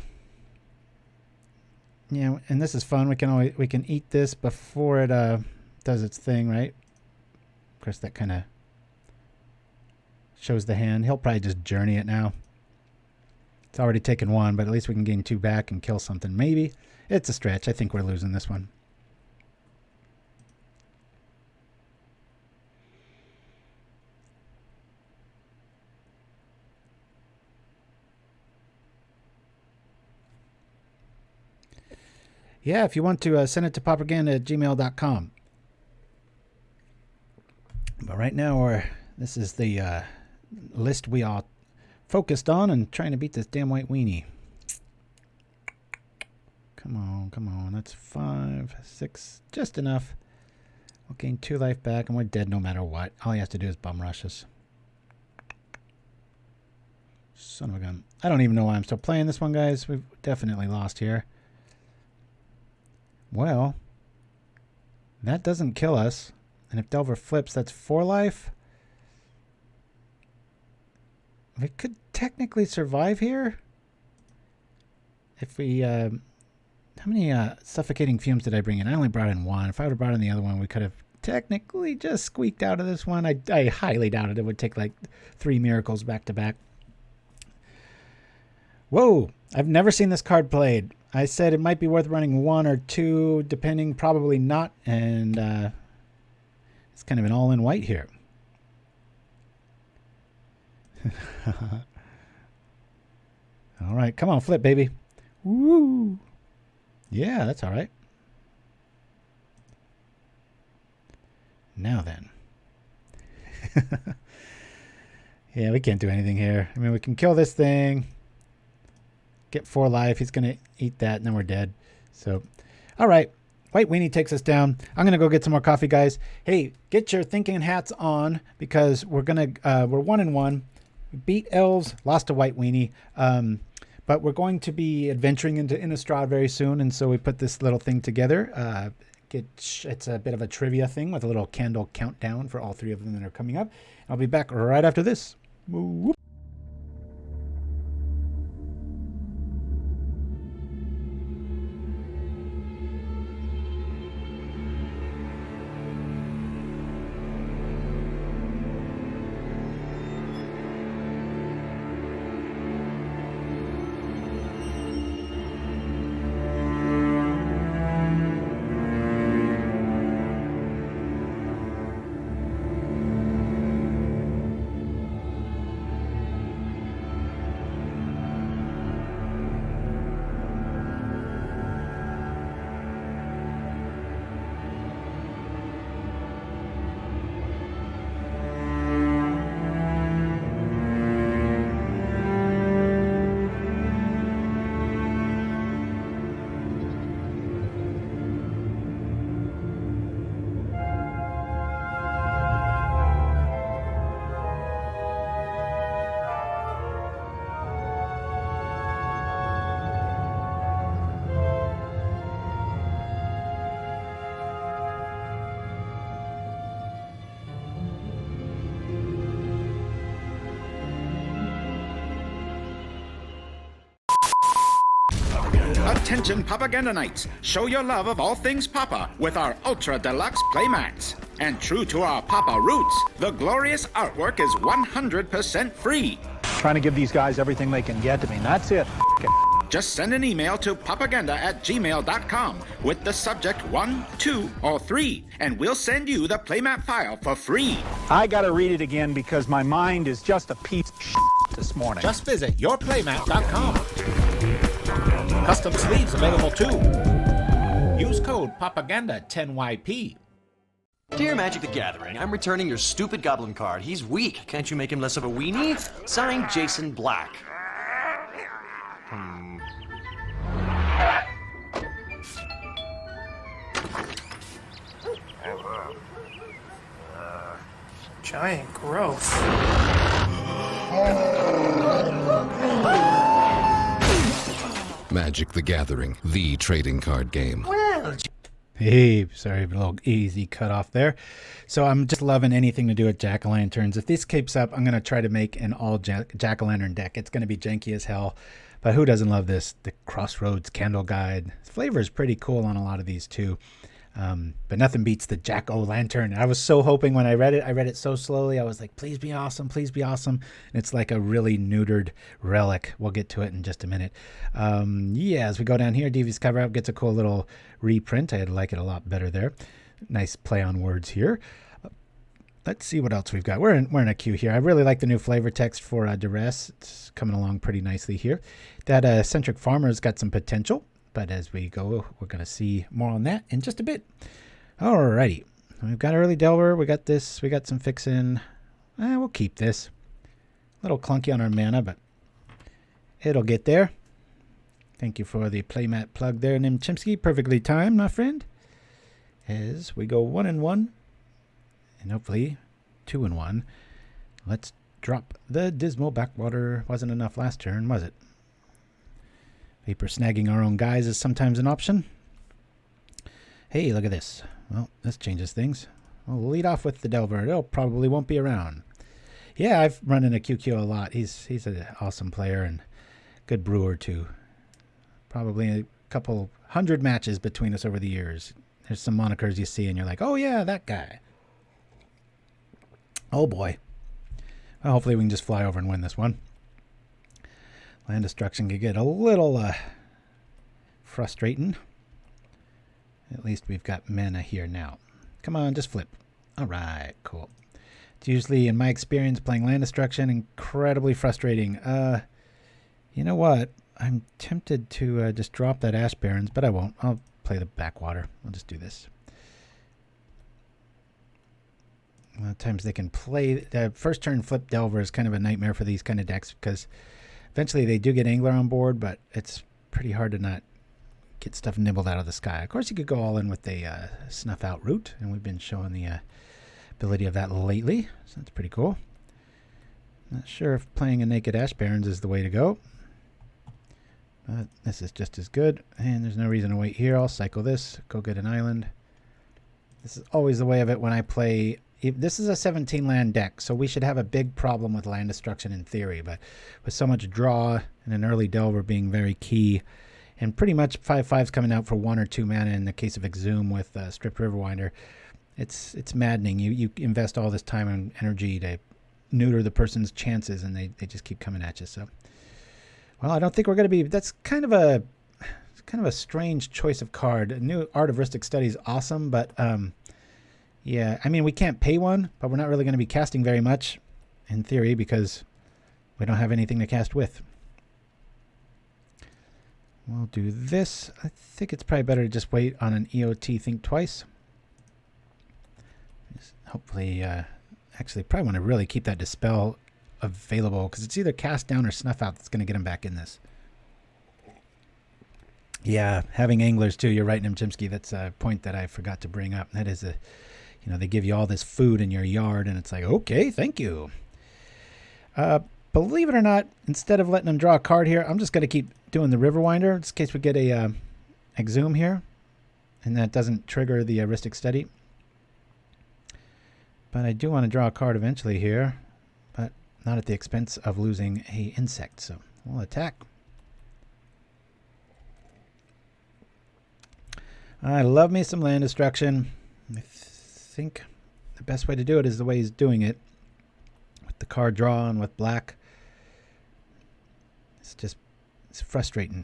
Yeah, and this is fun. We can eat this before it does its thing, right? Of course, that kind of shows the hand. He'll probably just journey it now. It's already taken one, but at least we can gain 2 back and kill something. Maybe. It's a stretch. I think we're losing this one. Yeah, if you want to send it to propaganda@gmail.com. But right now, this is the list we are focused on and trying to beat this damn white weenie. Come on, come on. That's 5, 6, just enough. We'll gain 2 life back, and we're dead no matter what. All he has to do is bum rush us. Son of a gun. I don't even know why I'm still playing this one, guys. We've definitely lost here. Well, that doesn't kill us. And if Delver flips, that's 4 life. We could technically survive here. If we, how many Suffocating Fumes did I bring in? I only brought in 1. If I would have brought in the other one, we could have technically just squeaked out of this one. I highly doubted it would take like 3 miracles back to back. Whoa, I've never seen this card played. I said it might be worth running 1 or 2, depending, probably not. And it's kind of an all-in white here. All right, come on, flip, baby. Woo! Yeah, that's all right. Now then. Yeah, we can't do anything here. I mean, we can kill this thing. Get 4 life. He's going to eat that, and then we're dead. So, all right. White Weenie takes us down. I'm going to go get some more coffee, guys. Hey, get your thinking hats on because we're going to, we're 1-1. We beat Elves, lost to White Weenie. But we're going to be adventuring into Innistrad very soon, and so we put this little thing together. It's a bit of a trivia thing with a little candle countdown for all 3 of them that are coming up. I'll be back right after this. Whoop. Attention Propaganda Nights! Show your love of all things Papa with our Ultra Deluxe Playmats. And true to our Papa roots, the glorious artwork is 100% free. Trying to give these guys everything they can get to me, and that's it. Just send an email to propaganda@gmail.com with the subject 1, 2, or 3, and we'll send you the playmat file for free. I gotta read it again because my mind is just a piece of shit this morning. Just visit yourplaymat.com. Custom sleeves available too. Use code PROPAGANDA10YP. Dear Magic the Gathering, I'm returning your stupid goblin card. He's weak. Can't you make him less of a weenie? Signed, Jason Black. giant growth. Magic the Gathering, the trading card game. Well, hey, sorry, a little easy cut off there. So I'm just loving anything to do with jack-o'-lanterns. If this keeps up, I'm going to try to make an all jack-o'-lantern deck. It's going to be janky as hell, but who doesn't love this? The Crossroads Candle Guide. The flavor is pretty cool on a lot of these too. But nothing beats the jack-o'-lantern. I was so hoping when I read it so slowly. I was like, please be awesome, please be awesome. And it's like a really neutered relic. We'll get to it in just a minute. Yeah, as we go down here, Devious Cover Up gets a cool little reprint. I like it a lot better there. Nice play on words here. Let's see what else we've got. We're in a queue here. I really like the new flavor text for Duress. It's coming along pretty nicely here. That Eccentric Farmer's got some potential. But as we go, we're going to see more on that in just a bit. Alrighty. We've got Early Delver. We got this. We got some fixin'. We'll keep this. A little clunky on our mana, but it'll get there. Thank you for the playmat plug there, Nim Chimpskey. Perfectly timed, my friend. As we go 1-1. And hopefully 2-1. Let's drop the Dismal Backwater. Wasn't enough last turn, was it? Vapor snagging our own guys is sometimes an option. Hey, look at this. Well, this changes things. We'll lead off with the Delver. It probably won't be around. Yeah, I've run into QQ a lot. He's an awesome player and good brewer too. Probably a couple hundred matches between us over the years. There's some monikers you see and you're like, oh yeah, that guy. Oh boy. Well, hopefully we can just fly over and win this one. Land destruction could get a little frustrating. At least we've got mana here now. Come on, just flip. All right, cool. It's usually, in my experience, playing land destruction, incredibly frustrating. You know what? I'm tempted to just drop that Ash Barrens, but I won't. I'll play the Backwater. I'll just do this. A lot of times they can play... The first turn flip Delver is kind of a nightmare for these kind of decks because... Eventually, they do get Angler on board, but it's pretty hard to not get stuff nibbled out of the sky. Of course, you could go all in with a Snuff Out Root, and we've been showing the ability of that lately, so that's pretty cool. Not sure if playing a Naked Ash Barrens is the way to go, but this is just as good, and there's no reason to wait here. I'll cycle this, go get an island. This is always the way of it when I play... This is a 17-land deck, so we should have a big problem with land destruction in theory, but with so much draw and an early Delver being very key, and pretty much 5/5s coming out for 1 or 2 mana in the case of Exhume with Striped Riverwinder, it's maddening. You invest all this time and energy to neuter the person's chances, and they just keep coming at you. So, well, I don't think we're going to be... That's kind of a strange choice of card. A new Art of Rhystic Study is awesome, but... Yeah, I mean, we can't pay one, but we're not really going to be casting very much, in theory, because we don't have anything to cast with. We'll do this. I think it's probably better to just wait on an EOT Think Twice. Just hopefully, actually, probably want to really keep that Dispel available, because it's either Cast Down or Snuff Out that's going to get him back in this. Yeah, having Anglers too, you're right, Nim Chimpskey. That's a point that I forgot to bring up. That is a... You know, they give you all this food in your yard, and it's like, okay, thank you. Believe it or not, instead of letting them draw a card here, I'm just going to keep doing the Riverwinder, just in case we get a Exhume here, and that doesn't trigger the Rhystic Study. But I do want to draw a card eventually here, but not at the expense of losing a insect, so we'll attack. I love me some land destruction. I think the best way to do it is the way he's doing it, with the card draw and with black. It's frustrating.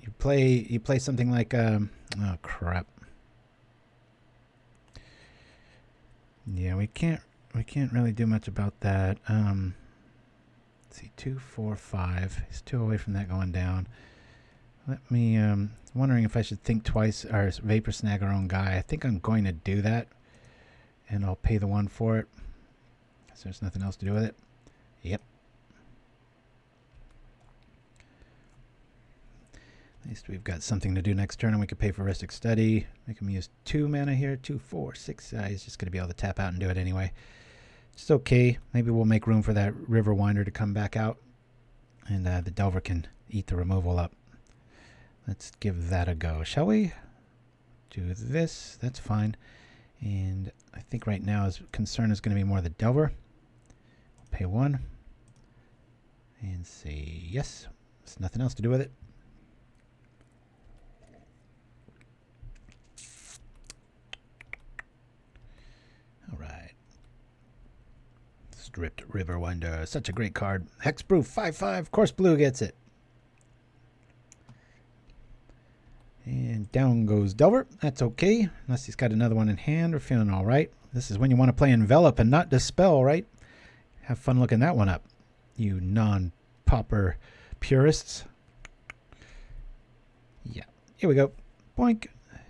You play something like oh crap. Yeah, we can't really do much about that. Let's see, 2, 4, 5. He's 2 away from that going down. Let me wondering if I should think twice or Vapor Snag our own guy. I think I'm going to do that. And I'll pay the 1 for it. So there's nothing else to do with it. Yep. At least we've got something to do next turn, and we could pay for Rhystic Study. Make him use 2 mana here. 2, 4, 6. He's just going to be able to tap out and do it anyway. It's okay. Maybe we'll make room for that Riverwinder to come back out. And the Delver can eat the removal up. Let's give that a go, shall we? Do this. That's fine. And I think right now his concern is going to be more the Delver. We'll pay 1. And say yes. There's nothing else to do with it. Alright. Striped Riverwinder. Such a great card. Hexproof 5/5. Of course blue gets it. And down goes Delver. That's okay. Unless he's got another one in hand. We're feeling alright. This is when you want to play Envelop and not Dispel, right? Have fun looking that one up. You non-pauper purists. Yeah. Here we go. Boink.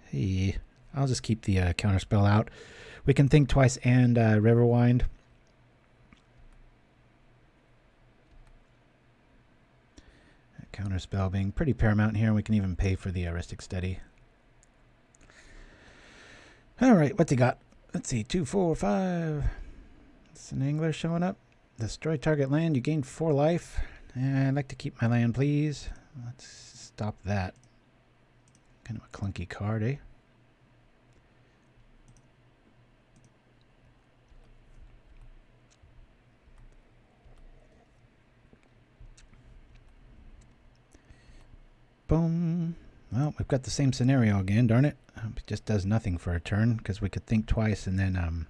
Hey. I'll just keep the Counterspell out. We can think twice and Riverwind. Counterspell being pretty paramount here. We can even pay for the Heuristic Study. Alright, what's he got? Let's see. 2, 4, 5. It's an Angler showing up. Destroy target land. You gain 4 life. I'd like to keep my land, please. Let's stop that. Kind of a clunky card, eh? Boom. Well, we've got the same scenario again, darn it. It just does nothing for a turn because we could think twice and then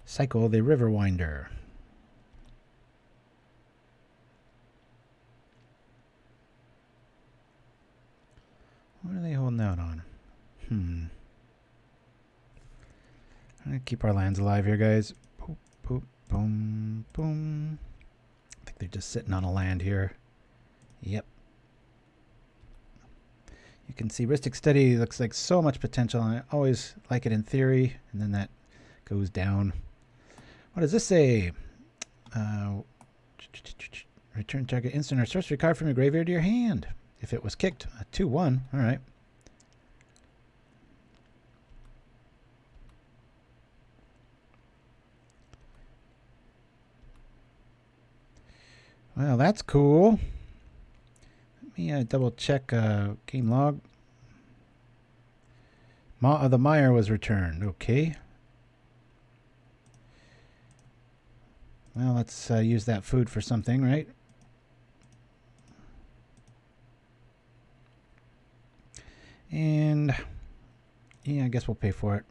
cycle the Riverwinder. What are they holding out on? I'm going to keep our lands alive here, guys. Boop, boop, boom, boom. I think they're just sitting on a land here. Yep. You can see Heuristic Study looks like so much potential, and I always like it in theory, and then that goes down. What does this say? Return target instant or sorcery card from your graveyard to your hand. If it was kicked, a 2/1. All right. Well, that's cool. Let me double check game log. Maw of the Mire was returned. Okay. Well, let's use that food for something, right? And yeah, I guess we'll pay for it.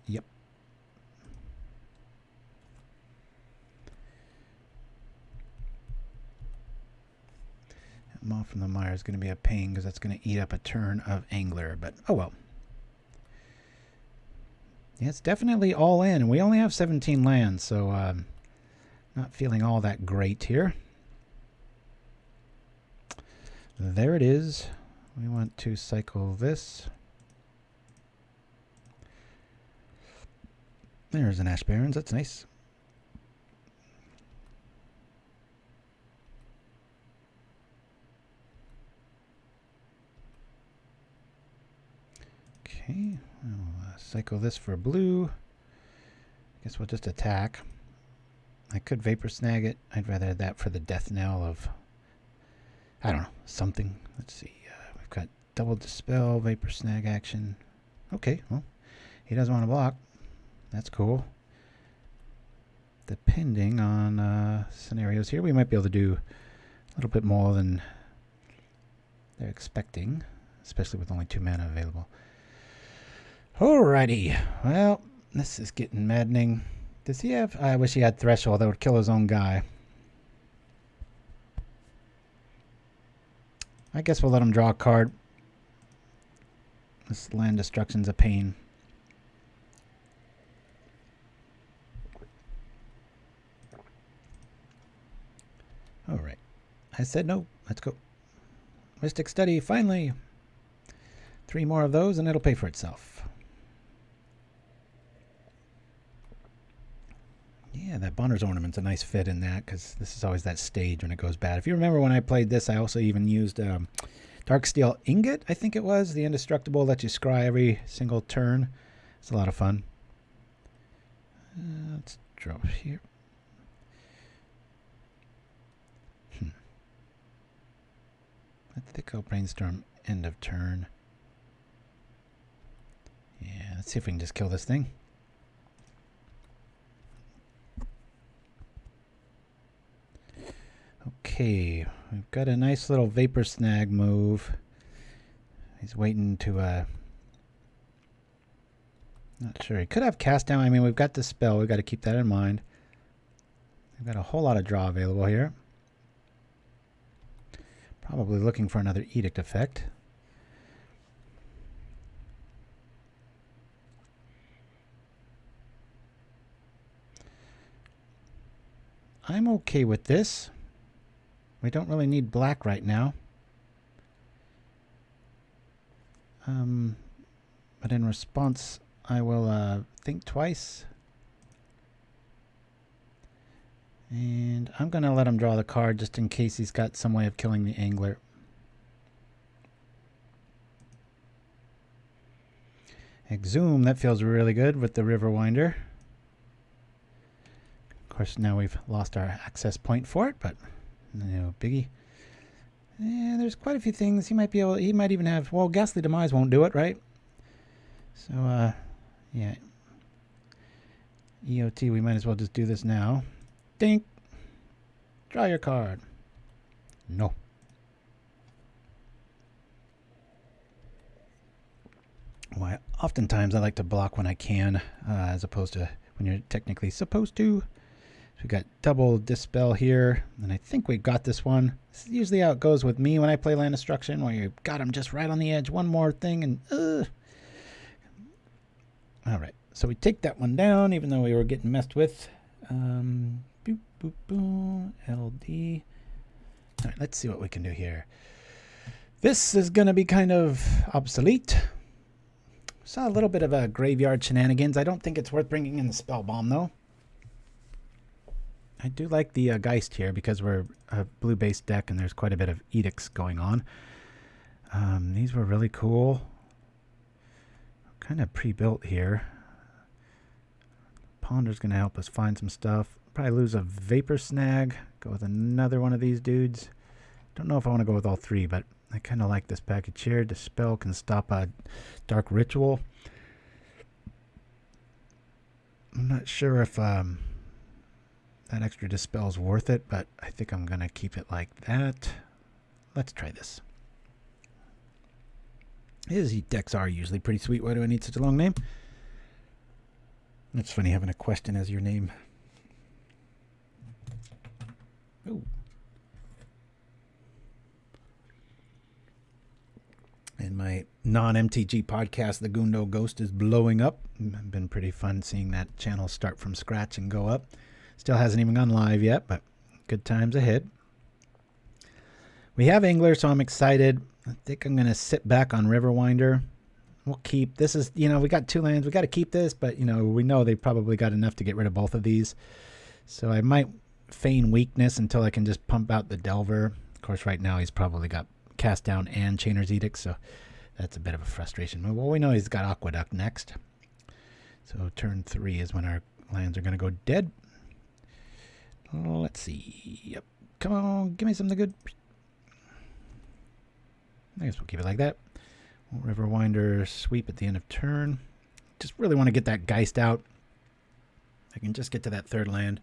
Yep. Maw from the Mire is going to be a pain because that's going to eat up a turn of Angler, but oh well. Yeah, it's definitely all in. We only have 17 lands, so not feeling all that great here. There it is. We want to cycle this. There's an Ash Barrens. That's nice. Okay. I'll cycle this for blue. Guess we'll just attack. I could Vapor Snag it. I'd rather that for the death knell of, I don't know, something. Let's see. We've got double Dispel, Vapor Snag action. Okay, well, he doesn't want to block. That's cool. Depending on scenarios here, we might be able to do a little bit more than they're expecting, especially with only 2 mana available. Alrighty. Well, this is getting maddening. Does he have... I wish he had Threshold. That would kill his own guy. I guess we'll let him draw a card. This land destruction's a pain. Alright. I said no. Let's go. Heuristic Study, finally. 3 more of those and it'll pay for itself. Yeah, that Bonner's Ornament's a nice fit in that because this is always that stage when it goes bad. If you remember when I played this, I also even used Darksteel Ingot, I think it was. The Indestructible lets you scry every single turn. It's a lot of fun. Let's drop here. I think I'll brainstorm end of turn. Yeah, let's see if we can just kill this thing. Okay, we've got a nice little Vapor Snag move. He's waiting to, not sure. He could have cast down. I mean, we've got the spell. We've got to keep that in mind. We've got a whole lot of draw available here. Probably looking for another Edict effect. I'm okay with this. We don't really need black right now. But in response, I will think twice. And I'm going to let him draw the card just in case he's got some way of killing the angler. Exhume, that feels really good with the Riverwinder. Of course, now we've lost our access point for it, but no biggie. Yeah, there's quite a few things he might be able. He might even have. Well, Ghastly Demise won't do it, right? So, yeah. EOT, we might as well just do this now. Dink. Draw your card. No. Well, oftentimes I like to block when I can, as opposed to when you're technically supposed to. So we got double Dispel here, and I think we got this one. This is usually how it goes with me when I play Land Destruction, where you got them just right on the edge. One more thing, and all right. So we take that one down, even though we were getting messed with. Boop, boop, boop, LD. All right, let's see what we can do here. This is going to be kind of obsolete. Saw a little bit of a graveyard shenanigans. I don't think it's worth bringing in the Spellbomb, though. I do like the Geist here because we're a blue-based deck and there's quite a bit of edicts going on. These were really cool. Kind of pre-built here. Ponder's going to help us find some stuff. Probably lose a Vapor Snag. Go with another one of these dudes. Don't know if I want to go with all three, but I kind of like this package here. Dispel can stop a Dark Ritual. I'm not sure if that extra Dispel is worth it, but I think I'm going to keep it like that. Let's try this. His decks are usually pretty sweet. Why do I need such a long name? It's funny having a question as your name. Ooh. In my non-MTG podcast, the Gundo Ghost is blowing up. It's been pretty fun seeing that channel start from scratch and go up. Still hasn't even gone live yet, but good times ahead. We have Angler, so I'm excited. I think I'm going to sit back on Riverwinder. We'll keep, this is, you know, we got two lands. We got to keep this, but, you know, we know they probably got enough to get rid of both of these. So I might feign weakness until I can just pump out the Delver. Of course, right now he's probably got Cast Down and Chainer's Edict, so that's a bit of a frustration. Well, we know he's got Aqueduct next. So turn 3 is when our lands are going to go dead. Let's see. Yep. Come on, give me something good. I guess we'll keep it like that. Riverwinder sweep at the end of turn. Just really want to get that Geist out. I can just get to that third land.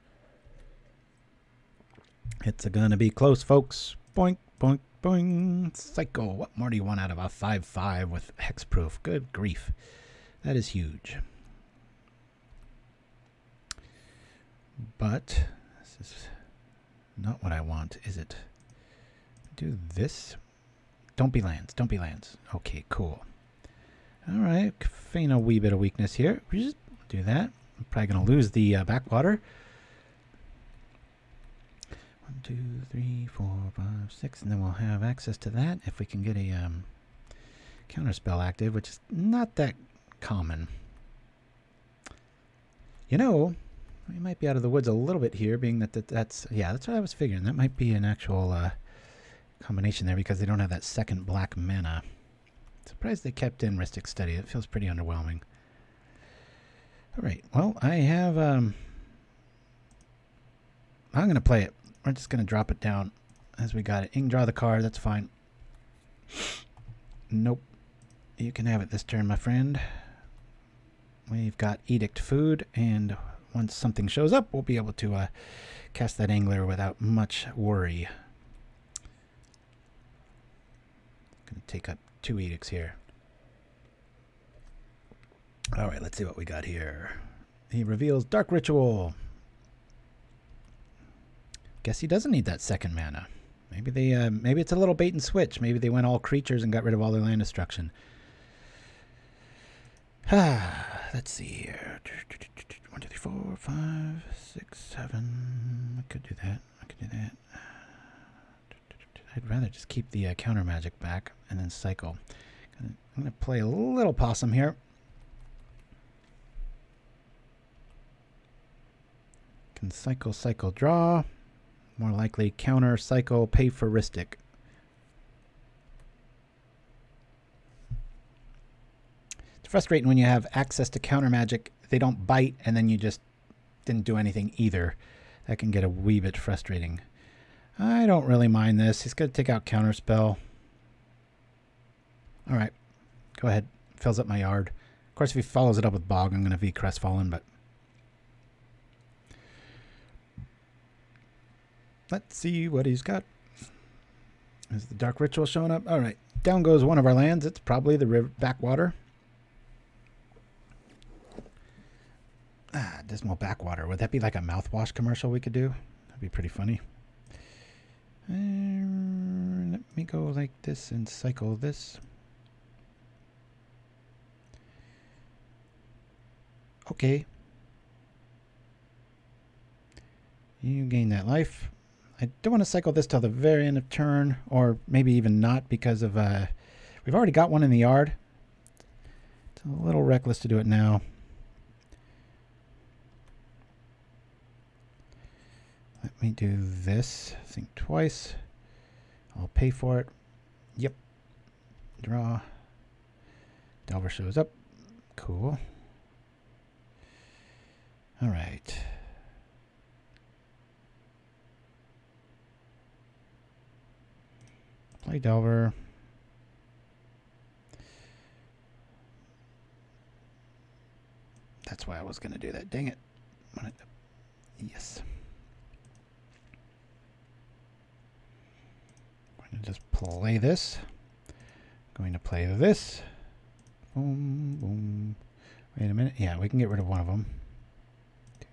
It's gonna be close, folks. Boink, boink, boink. Psycho. What more do you want out of a 5/5 with hexproof? Good grief. That is huge. But this is not what I want, is it? Do this. Don't be lands. Don't be lands. Okay, cool. All right. Feign a wee bit of weakness here. We just do that. I'm probably going to lose the backwater. 1, 2, 3, 4, 5, 6. And then we'll have access to that if we can get a counterspell active, which is not that common. You know, we might be out of the woods a little bit here, being that that's what I was figuring. That might be an actual combination there because they don't have that second black mana. Surprised they kept in Rhystic Study. It feels pretty underwhelming. All right. Well, I have. I'm going to play it. We're just going to drop it down as we got it. You can draw the card. That's fine. Nope. You can have it this turn, my friend. We've got Edict Food, and once something shows up, we'll be able to cast that Angler without much worry. Going to take up 2 Edicts here. All right, let's see what we got here. He reveals Dark Ritual. Guess he doesn't need that second mana. Maybe they, maybe it's a little bait and switch. Maybe they went all creatures and got rid of all their land destruction. Let's see here. 1, 2, 3, 4, 5, 6, 7. I could do that. I could do that. I'd rather just keep the counter magic back and then cycle. I'm going to play a little possum here. Can cycle, cycle, draw. More likely counter, cycle, pay for Ristic. It's frustrating when you have access to counter magic. They don't bite, and then you just didn't do anything either. That can get a wee bit frustrating. I don't really mind this. He's going to take out Counterspell. All right. Go ahead. Fills up my yard. Of course, if he follows it up with Bog, I'm going to be crestfallen, but... let's see what he's got. Is the Dark Ritual showing up? All right. Down goes one of our lands. It's probably the Backwater. Dismal Backwater. Would that be like a mouthwash commercial we could do? That'd be pretty funny. Let me go like this and cycle this. Okay. You gain that life. I don't want to cycle this till the very end of turn, or maybe even not, because of we've already got one in the yard. It's a little reckless to do it now. Let me do this. Think twice. I'll pay for it. Yep. Draw. Delver shows up. Cool. All right. Play Delver. That's why I was going to do that. Dang it. Yes. I'm going to just play this. Going to play this. Boom, boom. Wait a minute. Yeah, we can get rid of one of them. 2,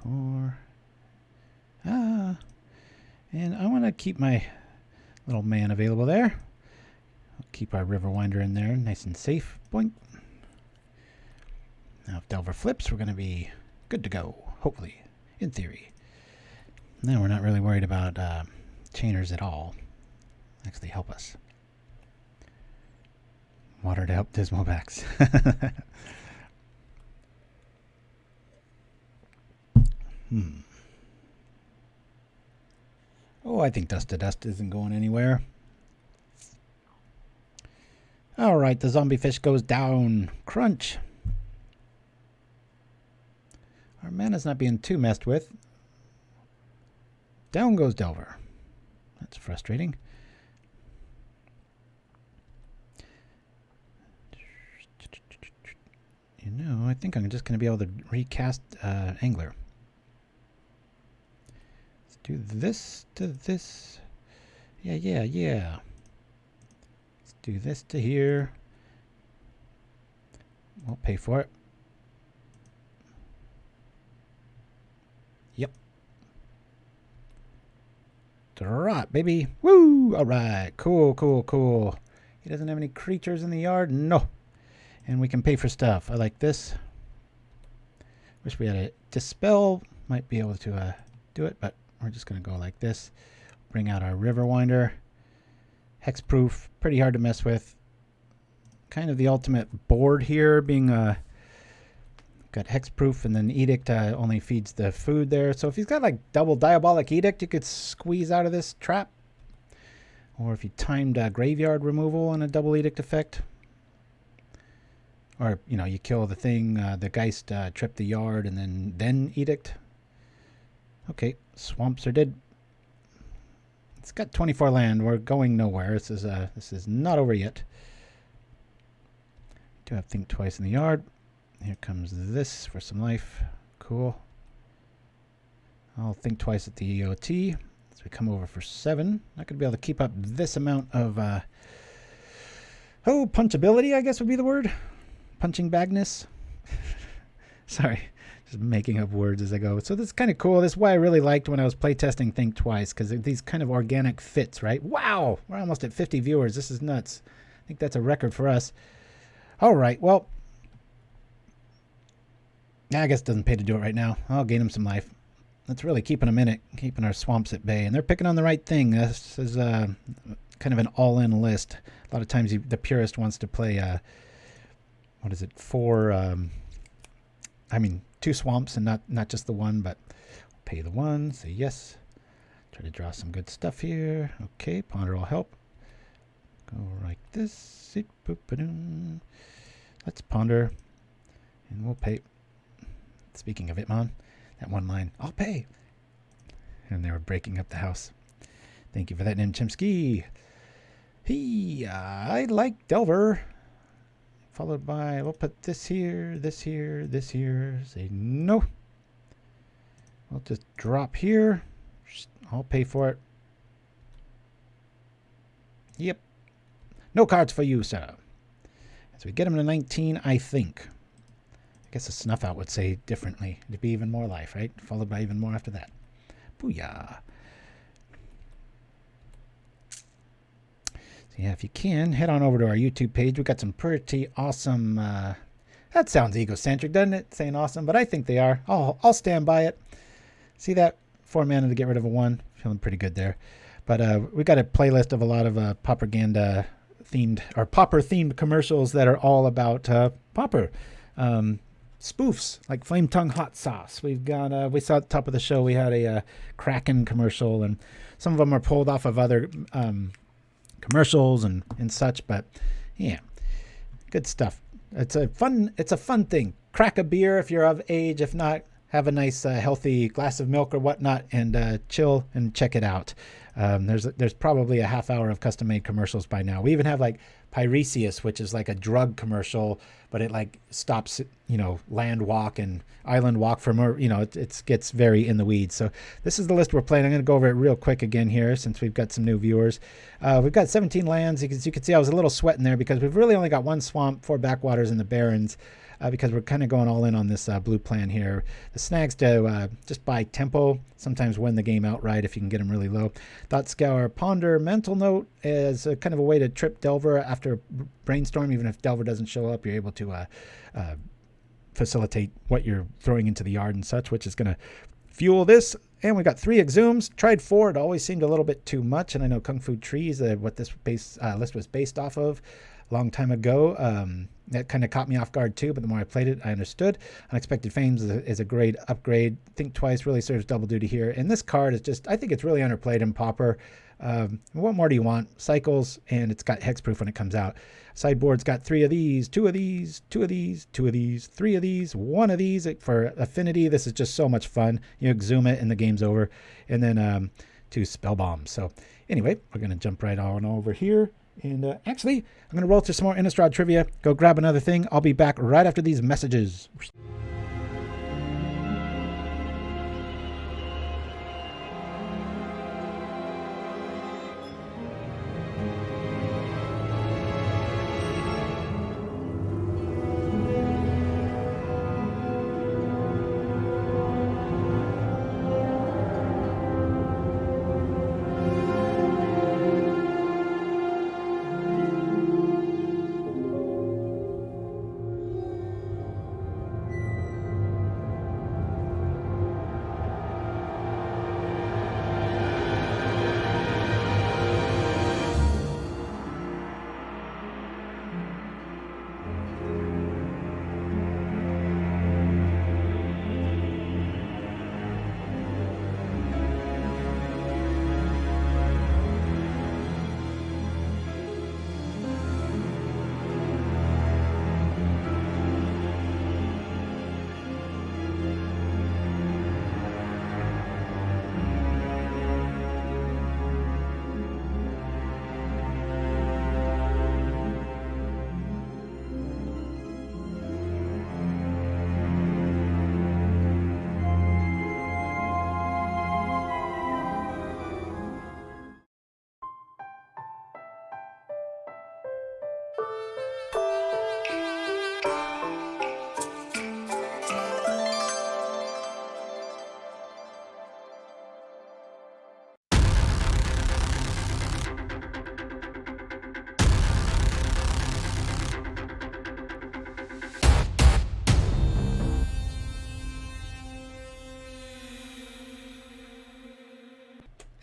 3, 4. And I want to keep my little man available there. I'll keep our Riverwinder in there, nice and safe. Boink. Now if Delver flips, we're going to be good to go, hopefully, in theory. Now we're not really worried about chainers at all. Actually help us. Water to help Dismal Backs. Oh, I think Dust to Dust isn't going anywhere. All right, the zombie fish goes down. Crunch. Our mana's not being too messed with. Down goes Delver. That's frustrating. You know, I think I'm just going to be able to recast Angler. Do this to this. Yeah. Let's do this to here. We'll pay for it. Yep. Draw it, baby. Woo! All right. Cool. He doesn't have any creatures in the yard? No. And we can pay for stuff. I like this. Wish we had a Dispel. Might be able to do it, but we're just going to go like this. Bring out our Riverwinder. Hexproof. Pretty hard to mess with. Kind of the ultimate board here, being got Hexproof, and then Edict only feeds the food there. So if he's got like double Diabolic Edict, you could squeeze out of this trap. Or if you timed Graveyard removal on a double Edict effect. or you kill the thing, the Geist, trip the yard, and then Edict. Okay, swamps are dead. It's got 24 land. We're going nowhere. This is not over yet. Do have think twice in the yard. Here comes this for some life. Cool. I'll think twice at the EOT as we come over for 7. Not going to be able to keep up this amount of punchability, I guess would be the word. Punching bagness. Sorry. Just making up words as I go. So this is kind of cool. This is why I really liked when I was playtesting Think Twice, because these kind of organic fits, right? Wow! We're almost at 50 viewers. This is nuts. I think that's a record for us. All right, well, I guess it doesn't pay to do it right now. I'll gain them some life. Let's really keep them in it, keeping our swamps at bay. And they're picking on the right thing. This is kind of an all-in list. A lot of times the purist wants to play, 2 swamps and not just the one, but pay the 1, say yes. Try to draw some good stuff here. Okay, ponder will help. Go like this. Let's ponder, and we'll pay. Speaking of Itmon, that one line, I'll pay. And they were breaking up the house. Thank you for that, Nim Chimpskey. I like Delver. Followed by, we'll put this here, this here, this here. Say no. We'll just drop here. I'll pay for it. Yep. No cards for you, sir. So we get him to 19, I think. I guess a snuff out would say differently. It'd be even more life, right? Followed by even more after that. Booyah. Yeah, if you can, head on over to our YouTube page. We've got some pretty awesome... that sounds egocentric, doesn't it? Saying awesome, but I think they are. I'll stand by it. See that? 4 mana to get rid of a 1. Feeling pretty good there. But we got a playlist of a lot of propaganda-themed, or Pauper-themed commercials that are all about Pauper. Spoofs, like Flame Tongue Hot Sauce. We've got, we saw at the top of the show, we had a Kraken commercial, and some of them are pulled off of other... commercials and such, but yeah, good stuff. It's a fun thing. Crack a beer if you're of age. If not, have a nice healthy glass of milk or whatnot, and chill and check it out. There's probably a half hour of custom made commercials by now. We even have like Pyresius, which is like a drug commercial, but it like stops land walk and island walk for more. It gets very in the weeds. So this is the list we're playing. I'm going to go over it real quick again here since we've got some new viewers. We've got 17 lands. As you can see, I was a little sweating there because we've really only got 1 swamp, 4 backwaters, and the Barrens. Because we're kind of going all in on this blue plan here. The snags to just buy tempo, sometimes win the game outright if you can get them really low. Thought Scour, Ponder, Mental Note is kind of a way to trip Delver after Brainstorm. Even if Delver doesn't show up, you're able to facilitate what you're throwing into the yard and such, which is going to fuel this. And we got 3 Exhumes. Tried 4. It always seemed a little bit too much. And I know Kung Fu Trees, what this list was based off of a long time ago. That kind of caught me off guard too, but the more I played it, I understood. Unexpected Fangs is a great upgrade. Think Twice really serves double duty here. And this card is just, I think it's really underplayed in Pauper. What more do you want? Cycles, and it's got hexproof when it comes out. Sideboard's got 3 of these, 2 of these, 2 of these, 2 of these, 3 of these, 1 of these for affinity. This is just so much fun. You exhume it and the game's over. And then 2 spell bombs. So anyway, we're going to jump right on over here. And actually, I'm going to roll through some more Innistrad trivia, go grab another thing. I'll be back right after these messages.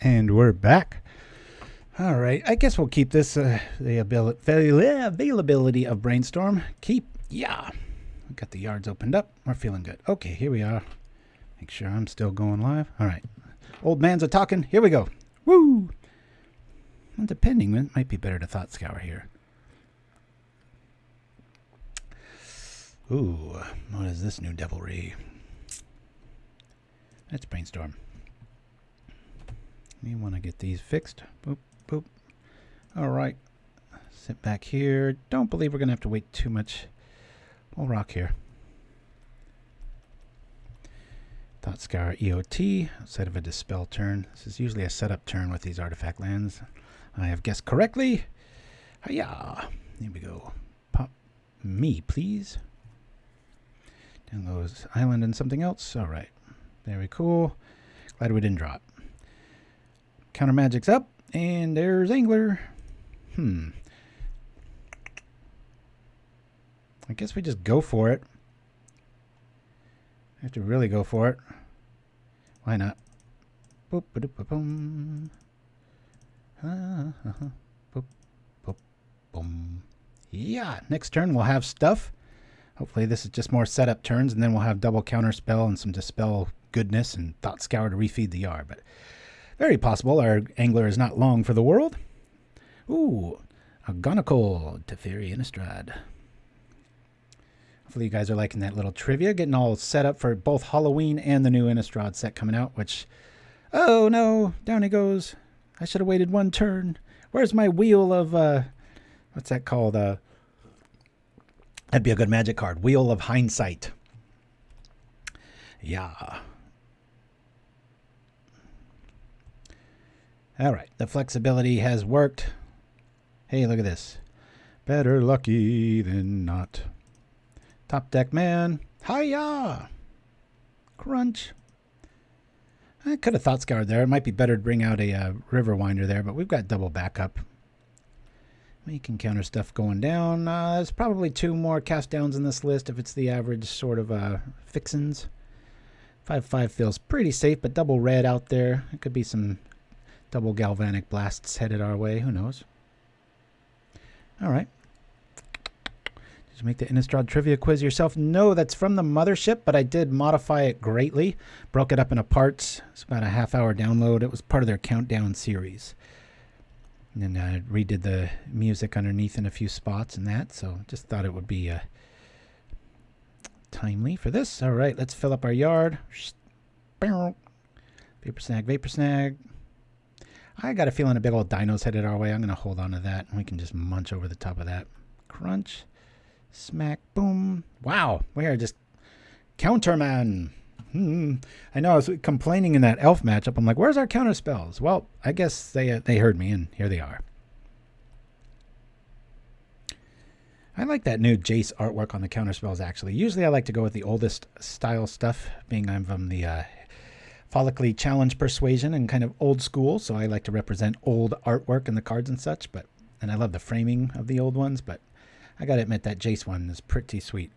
And we're back. All right, I guess we'll keep this the availability of Brainstorm. Yeah. We got the yards opened up. We're feeling good. Okay, here we are. Make sure I'm still going live. All right. Old man's a talking. Here we go. Woo! Well, depending, it might be better to Thought Scour here. Ooh, what is this new devilry? Let's Brainstorm. We want to get these fixed. Boop, boop. All right. Sit back here. Don't believe we're going to have to wait too much. We'll rock here. Thought Scour EOT outside of a Dispel turn. This is usually a setup turn with these artifact lands. I have guessed correctly. Hiya. Here we go. Pop me, please. Down goes Island and something else. All right. Very cool. Glad we didn't drop. Counter Magic's up, and there's Angler. I guess we just go for it. I have to really go for it. Why not? Boop, ba-doop, ba-boom. Boop, boop, boom. Yeah, next turn we'll have stuff. Hopefully this is just more setup turns, and then we'll have double Counterspell and some Dispel goodness and Thought Scour to refeed the yard. But very possible our Angler is not long for the world. Ooh, a Gonical Teferi Innistrad. Hopefully you guys are liking that little trivia, getting all set up for both Halloween and the new Innistrad set coming out, which, oh no, down it goes. I should have waited one turn. Where's my wheel of, what's that called? That'd be a good Magic card. Wheel of Hindsight. Yeah. All right, the flexibility has worked. Hey, look at this. Better lucky than not. Top deck man. Hiya! Crunch. I could have Thought Scour there. It might be better to bring out a Riverwinder there, but we've got double backup. We can counter stuff going down. There's probably 2 more cast downs in this list if it's the average sort of fixins. 5/5 feels pretty safe, but double red out there. It could be some double Galvanic Blasts headed our way. Who knows? All right. Did you make the Innistrad trivia quiz yourself? No, that's from the mothership, but I did modify it greatly. Broke it up into parts. It's about a half-hour download. It was part of their countdown series. And then I redid the music underneath in a few spots and that, so just thought it would be timely for this. All right, let's fill up our yard. Vapor Snag, Vapor Snag. I got a feeling a big old dino's headed our way. I'm going to hold on to that, and we can just munch over the top of that. Crunch. Smack. Boom. Wow. We are just Counterman. I know I was complaining in that elf matchup. I'm like, where's our counter spells? Well, I guess they heard me, and here they are. I like that new Jace artwork on the counter spells, actually. Usually I like to go with the oldest style stuff, being I'm from the Follically Challenge Persuasion and kind of old school, so I like to represent old artwork in the cards and such, and I love the framing of the old ones, but I gotta admit that Jace one is pretty sweet.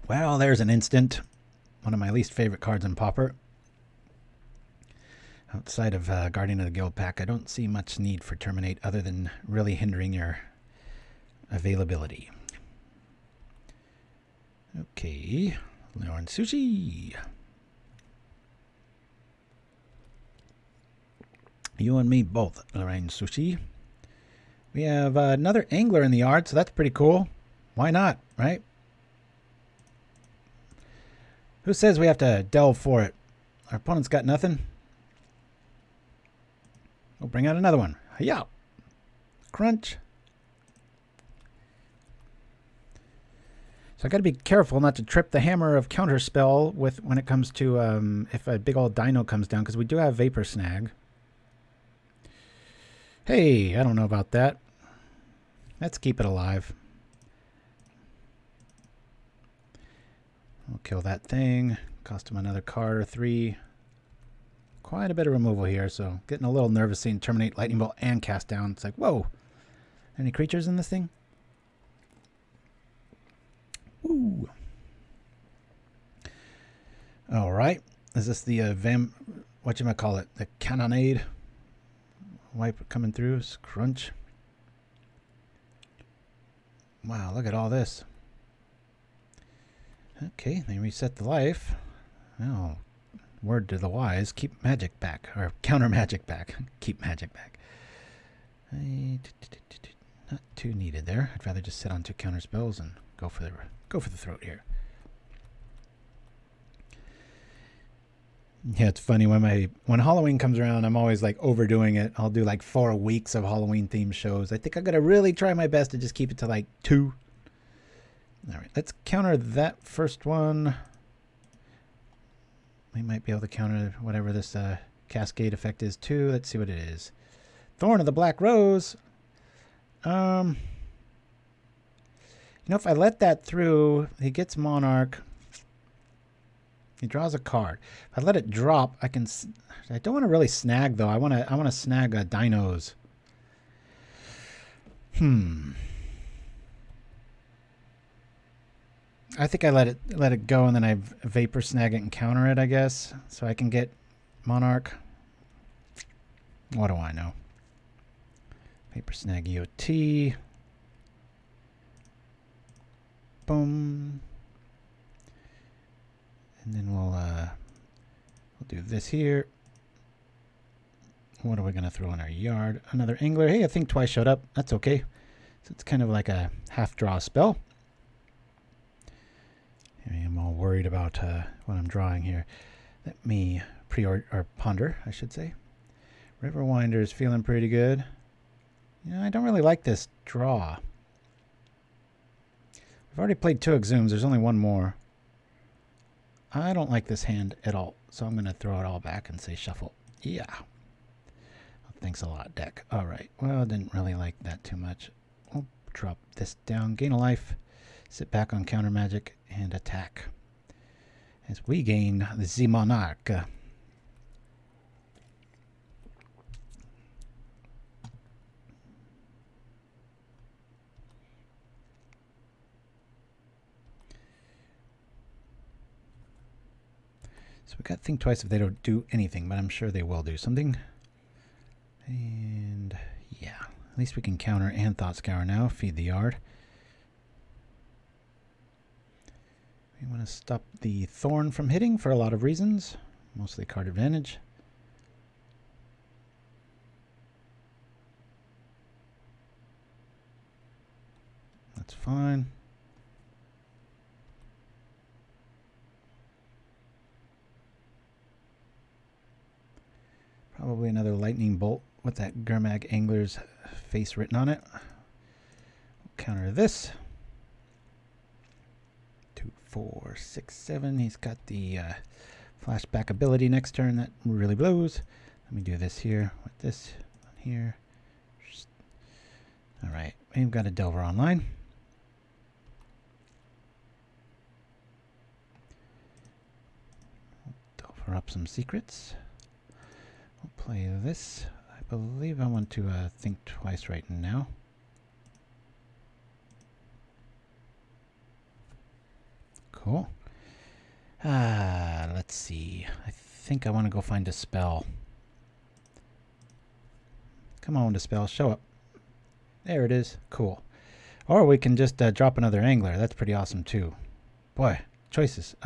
Well, there's an instant. One of my least favorite cards in Pauper. Outside of Guardian of the Guild pack, I don't see much need for Terminate other than really hindering your availability. Okay, Lorne Sushi. You and me both, Lorraine Sushi. We have another Angler in the yard, so that's pretty cool. Why not, right? Who says we have to delve for it? Our opponent's got nothing. We'll bring out another one. Yeah. Crunch. So I got to be careful not to trip the hammer of Counterspell with when it comes to if a big old dino comes down, because we do have Vapor Snag. Hey, I don't know about that. Let's keep it alive. We'll kill that thing. Cost him another card or 3. Quite a bit of removal here, so getting a little nervous seeing Terminate, Lightning Bolt, and Cast Down. It's like, whoa. Any creatures in this thing? Ooh. All right. Is this the whatchamacallit? The Cannonade? Wipe coming through. Crunch. Wow, look at all this. Okay, they reset the life. Oh, word to the wise, keep magic back, or counter magic back. Keep magic back. Not too needed there. I'd rather just sit on 2 counter spells and go for the throat here. Yeah, it's funny when Halloween comes around, I'm always like overdoing it. I'll do like 4 weeks of Halloween themed shows. I think I'm gonna really try my best to just keep it to like 2. All right, let's counter that first one. We might be able to counter whatever this cascade effect is too. Let's see what it is. Thorn of the Black Rose. You know, if I let that through, he gets Monarch. He draws a card. If I let it drop, I can. I don't want to really snag though. I want to snag dinos. I think I let it go, and then I Vapor Snag it and counter it, I guess, so I can get Monarch. What do I know? Vapor Snag EOT. Boom. And then we'll do this here. What are we gonna throw in our yard? Another Angler. Hey, I think twice showed up. That's okay. So it's kind of like a half draw spell. I'm all worried about what I'm drawing here. Let me ponder, I should say. Riverwinder is feeling pretty good. You know, I don't really like this draw. I've already played 2 Exhumes. There's only 1 more. I don't like this hand at all, so I'm going to throw it all back and say shuffle. Yeah. Well, thanks a lot, deck. All right. Well, I didn't really like that too much. We'll drop this down, gain a life, sit back on counter magic, and attack. As we gain the Monarch. So we got to think twice if they don't do anything, but I'm sure they will do something. And yeah, at least we can counter and Thought Scour now. Feed the yard. We want to stop the Thorn from hitting for a lot of reasons, mostly card advantage. That's fine. Probably another lightning bolt with that Gurmag Angler's face written on it. We'll counter this. 2, 4, 6, 7. He's got the flashback ability next turn that really blows. Let me do this here with this on here. All right, we've got a Delver online. Delver up some secrets. We'll play this. I believe I want to think twice right now. Cool. Let's see. I think I want to go find Dispel. Come on, Dispel. Show up. There it is. Cool. Or we can just drop another Angler. That's pretty awesome too. Boy, choices.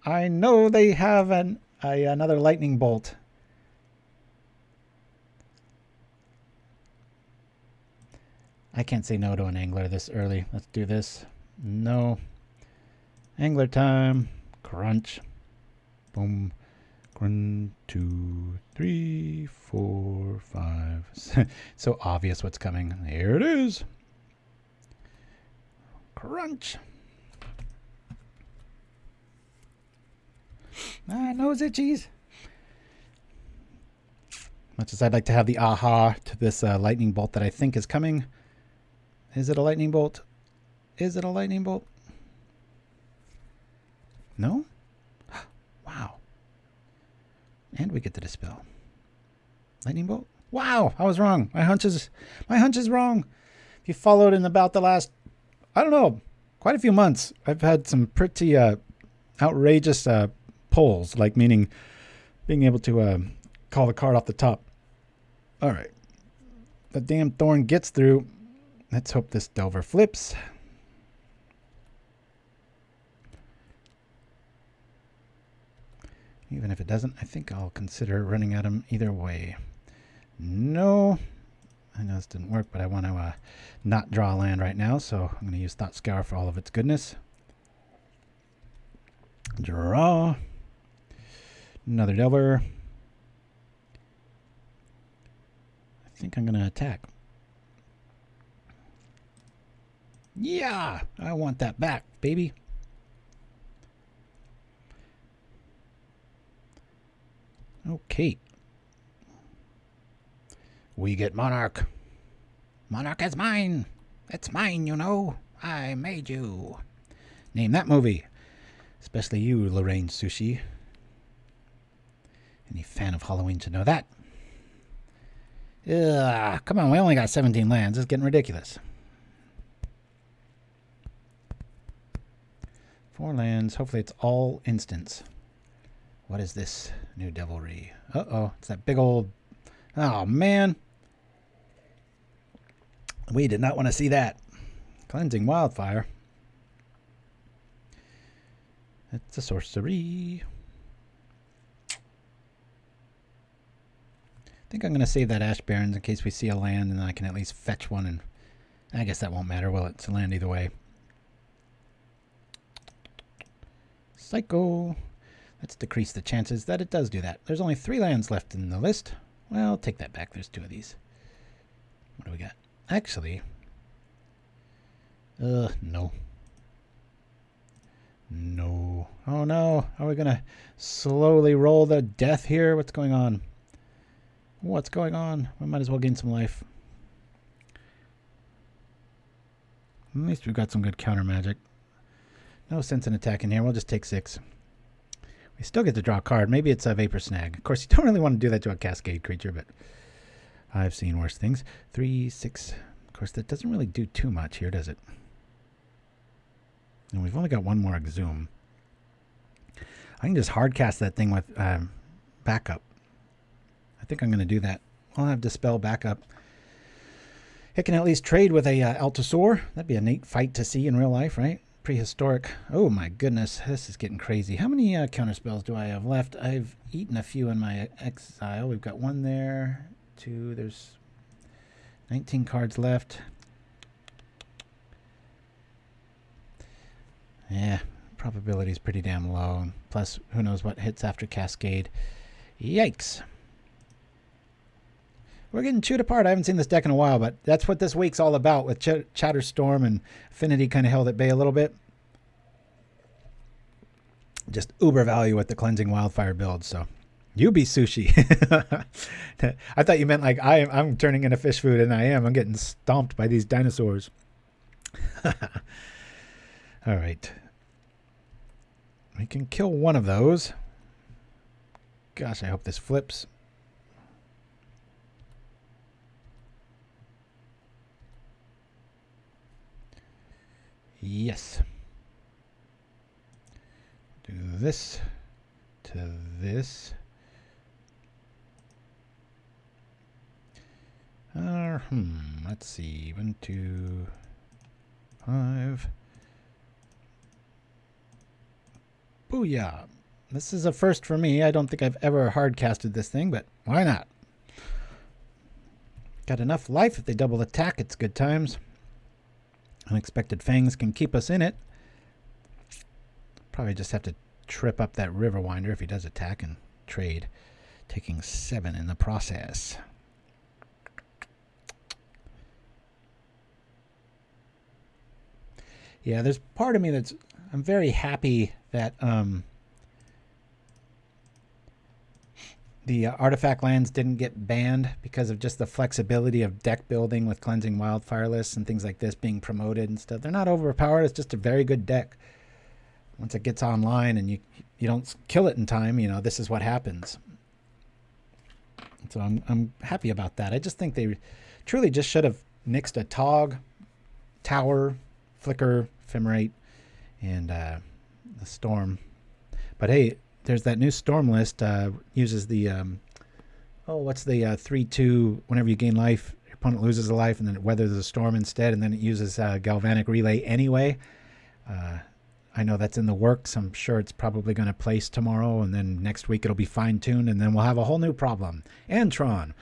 I know they have another lightning bolt. I can't say no to an Angler this early. Let's do this. No. Angler time. Crunch. Boom. 1, 2, 3, 4, 5. So obvious what's coming. Here it is. Crunch. Nose itchies. Much as I'd like to have the aha to this lightning bolt that I think is coming. Is it a lightning bolt? Is it a lightning bolt? No? Wow. And we get the Dispel. Lightning bolt? Wow, I was wrong. My hunch is wrong. If you followed in about the last, I don't know, quite a few months, I've had some pretty outrageous polls, like meaning being able to call the card off the top. All right. The damn thorn gets through. Let's hope this Delver flips. Even if it doesn't, I think I'll consider running at him either way. No. I know this didn't work, but I want to not draw a land right now, so I'm going to use Thought Scour for all of its goodness. Draw. Another Delver. I think I'm going to attack. Yeah! I want that back, baby. Okay. We get Monarch. Monarch is mine. It's mine, you know. I made you. Name that movie. Especially you, Lorraine Sushi. Any fan of Halloween should know that. Ugh, come on, we only got 17 lands. It's getting ridiculous. 4 lands. Hopefully it's all instants. What is this new devilry? Uh-oh. It's that big old... Oh, man. We did not want to see that. Cleansing Wildfire. It's a sorcery. I think I'm going to save that Ash Barrens in case we see a land, and then I can at least fetch one. And I guess that won't matter. Well, it's a land either way. Psycho. Let's decrease the chances that it does do that. There's only 3 lands left in the list. Well, take that back. There's 2 of these. What do we got? Actually, no. No. Oh, no. Are we going to slowly roll the death here? What's going on? What's going on? We might as well gain some life. At least we've got some good counter magic. No sense in attacking here. We'll just take 6. We still get to draw a card. Maybe it's a Vapor Snag. Of course, you don't really want to do that to a Cascade creature, but I've seen worse things. 3, 6. Of course, that doesn't really do too much here, does it? And we've only got 1 more Exhume. I can just hard cast that thing with backup. I think I'm going to do that. I'll have Dispel backup. It can at least trade with a Altosaur. That'd be a neat fight to see in real life, right? Prehistoric. Oh my goodness, this is getting crazy. How many counterspells do I have left? I've eaten a few in my exile. We've got 1 there, 2. There's 19 cards left. Yeah, probability is pretty damn low. Plus, who knows what hits after Cascade. Yikes. We're getting chewed apart. I haven't seen this deck in a while, but that's what this week's all about, with Chatterstorm and Affinity kind of held at bay a little bit. Just uber value with the Cleansing Wildfire build, so. Yubi Sushi. I thought you meant like I'm turning into fish food, and I am. I'm getting stomped by these dinosaurs. All right. We can kill one of those. Gosh, I hope this flips. Yes. Do this to this. Let's see. 1, 2, 5. Booyah. This is a first for me. I don't think I've ever hard casted this thing, but why not? Got enough life. If they double attack, it's good times. Unexpected Fangs can keep us in it. Probably just have to trip up that Riverwinder if he does attack and trade, taking 7 in the process. Yeah, there's part of me that's... I'm very happy that The artifact lands didn't get banned because of just the flexibility of deck building with cleansing wildfire lists and things like this being promoted and stuff. They're not overpowered. It's just a very good deck. Once it gets online and you don't kill it in time, you know, this is what happens. So I'm happy about that. I just think they truly just should have nixed a Tog, Tower, Flicker, Ephemerate, and the Storm. But hey, there's that new Storm list, uses the, what's the 3-2, whenever you gain life, your opponent loses a life, and then it weathers the storm instead, and then it uses Galvanic Relay anyway. I know that's in the works. I'm sure it's probably going to place tomorrow, and then next week it'll be fine-tuned, and then we'll have a whole new problem. Antron.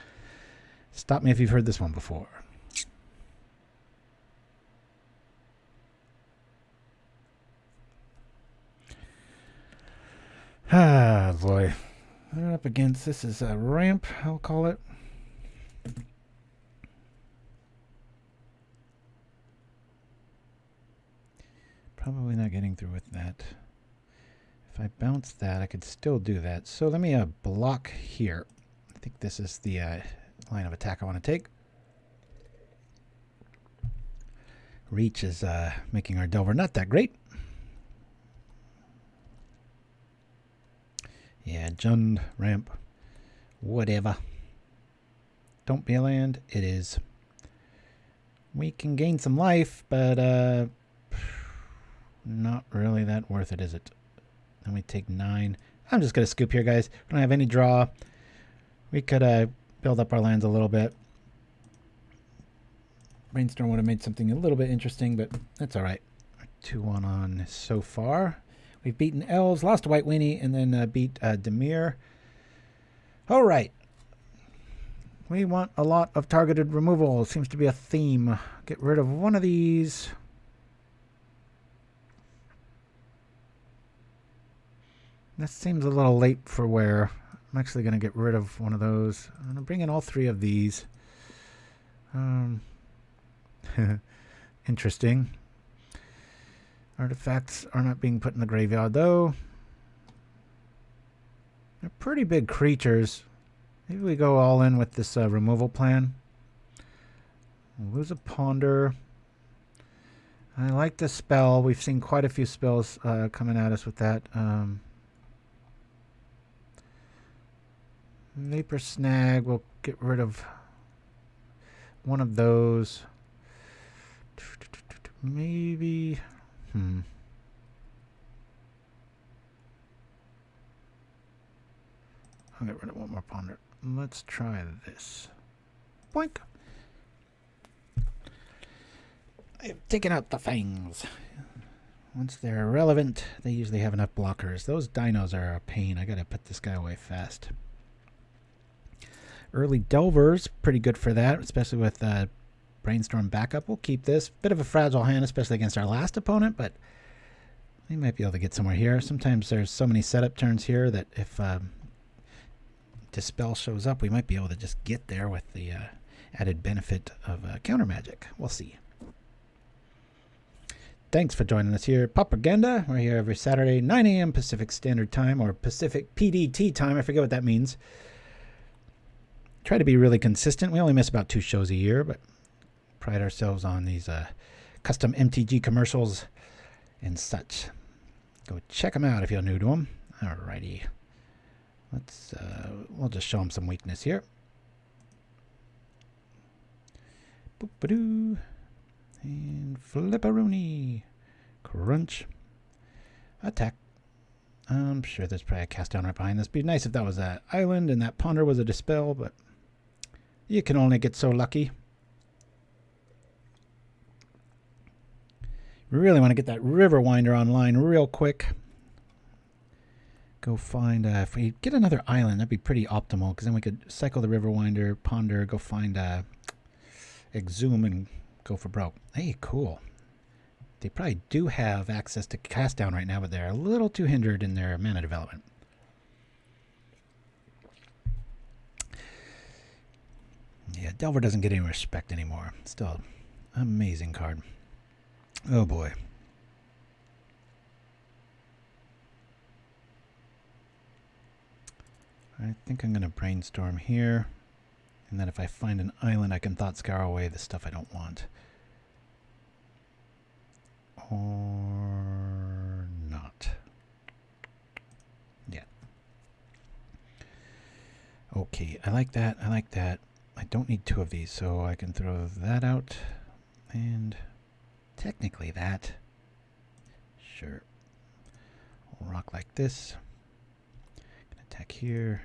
Stop me if you've heard this one before. Ah, boy. We're up against, this is a ramp, I'll call it. Probably not getting through with that. If I bounce that, I could still do that. So let me block here. I think this is the line of attack I want to take. Reach is making our Delver not that great. Yeah, Jund, ramp, whatever. Don't be a land. It is. We can gain some life, but not really that worth it, is it? Then we take 9. I'm just going to scoop here, guys. We don't have any draw. We could build up our lands a little bit. Brainstorm would have made something a little bit interesting, but that's all right. 2-1 on so far. We've beaten Elves, lost to White Weenie, and then beat Demir. All right. We want a lot of targeted removal. Seems to be a theme. Get rid of one of these. This seems a little late for wear. I'm actually going to get rid of one of those. I'm going to bring in all 3 of these. Interesting. Artifacts are not being put in the graveyard, though. They're pretty big creatures. Maybe we go all in with this removal plan. We'll lose a Ponder. I like the spell. We've seen quite a few spells coming at us with that. Vapor Snag. We'll get rid of one of those. Maybe... I'll get rid of one more Ponder. Let's try this. Boink. I've taken out the Fangs. Once they're irrelevant, they usually have enough blockers. Those dinos are a pain. I gotta put this guy away fast. Early Delvers, pretty good for that, especially with Brainstorm backup. We'll keep this. Bit of a fragile hand, especially against our last opponent, but we might be able to get somewhere here. Sometimes there's so many setup turns here that if Dispel shows up, we might be able to just get there with the added benefit of counter magic. We'll see. Thanks for joining us here. Propaganda. We're here every Saturday, 9 a.m. Pacific Standard Time, or Pacific PDT time. I forget what that means. Try to be really consistent. We only miss about 2 shows a year, but pride ourselves on these custom MTG commercials and such. Go check them out if you're new to them. Alrighty. Let's, we'll just show them some weakness here. Boop-a-doo. And flipperoonie. Crunch. Attack. I'm sure there's probably a cast down right behind this. It'd be nice if that was an island and that Ponder was a Dispel, but you can only get so lucky. We really want to get that Riverwinder online real quick. Go find, if we get another island, that'd be pretty optimal, because then we could cycle the Riverwinder, Ponder, go find Exhume, and go for broke. Hey, cool. They probably do have access to cast down right now, but they're a little too hindered in their mana development. Yeah, Delver doesn't get any respect anymore. Still, amazing card. Oh boy. I think I'm going to Brainstorm here. And then if I find an island, I can Thought Scour away the stuff I don't want. Or not. Yeah. Okay, I like that. I like that. I don't need two of these, so I can throw that out. And technically that. Sure. We'll rock like this. Gonna attack here.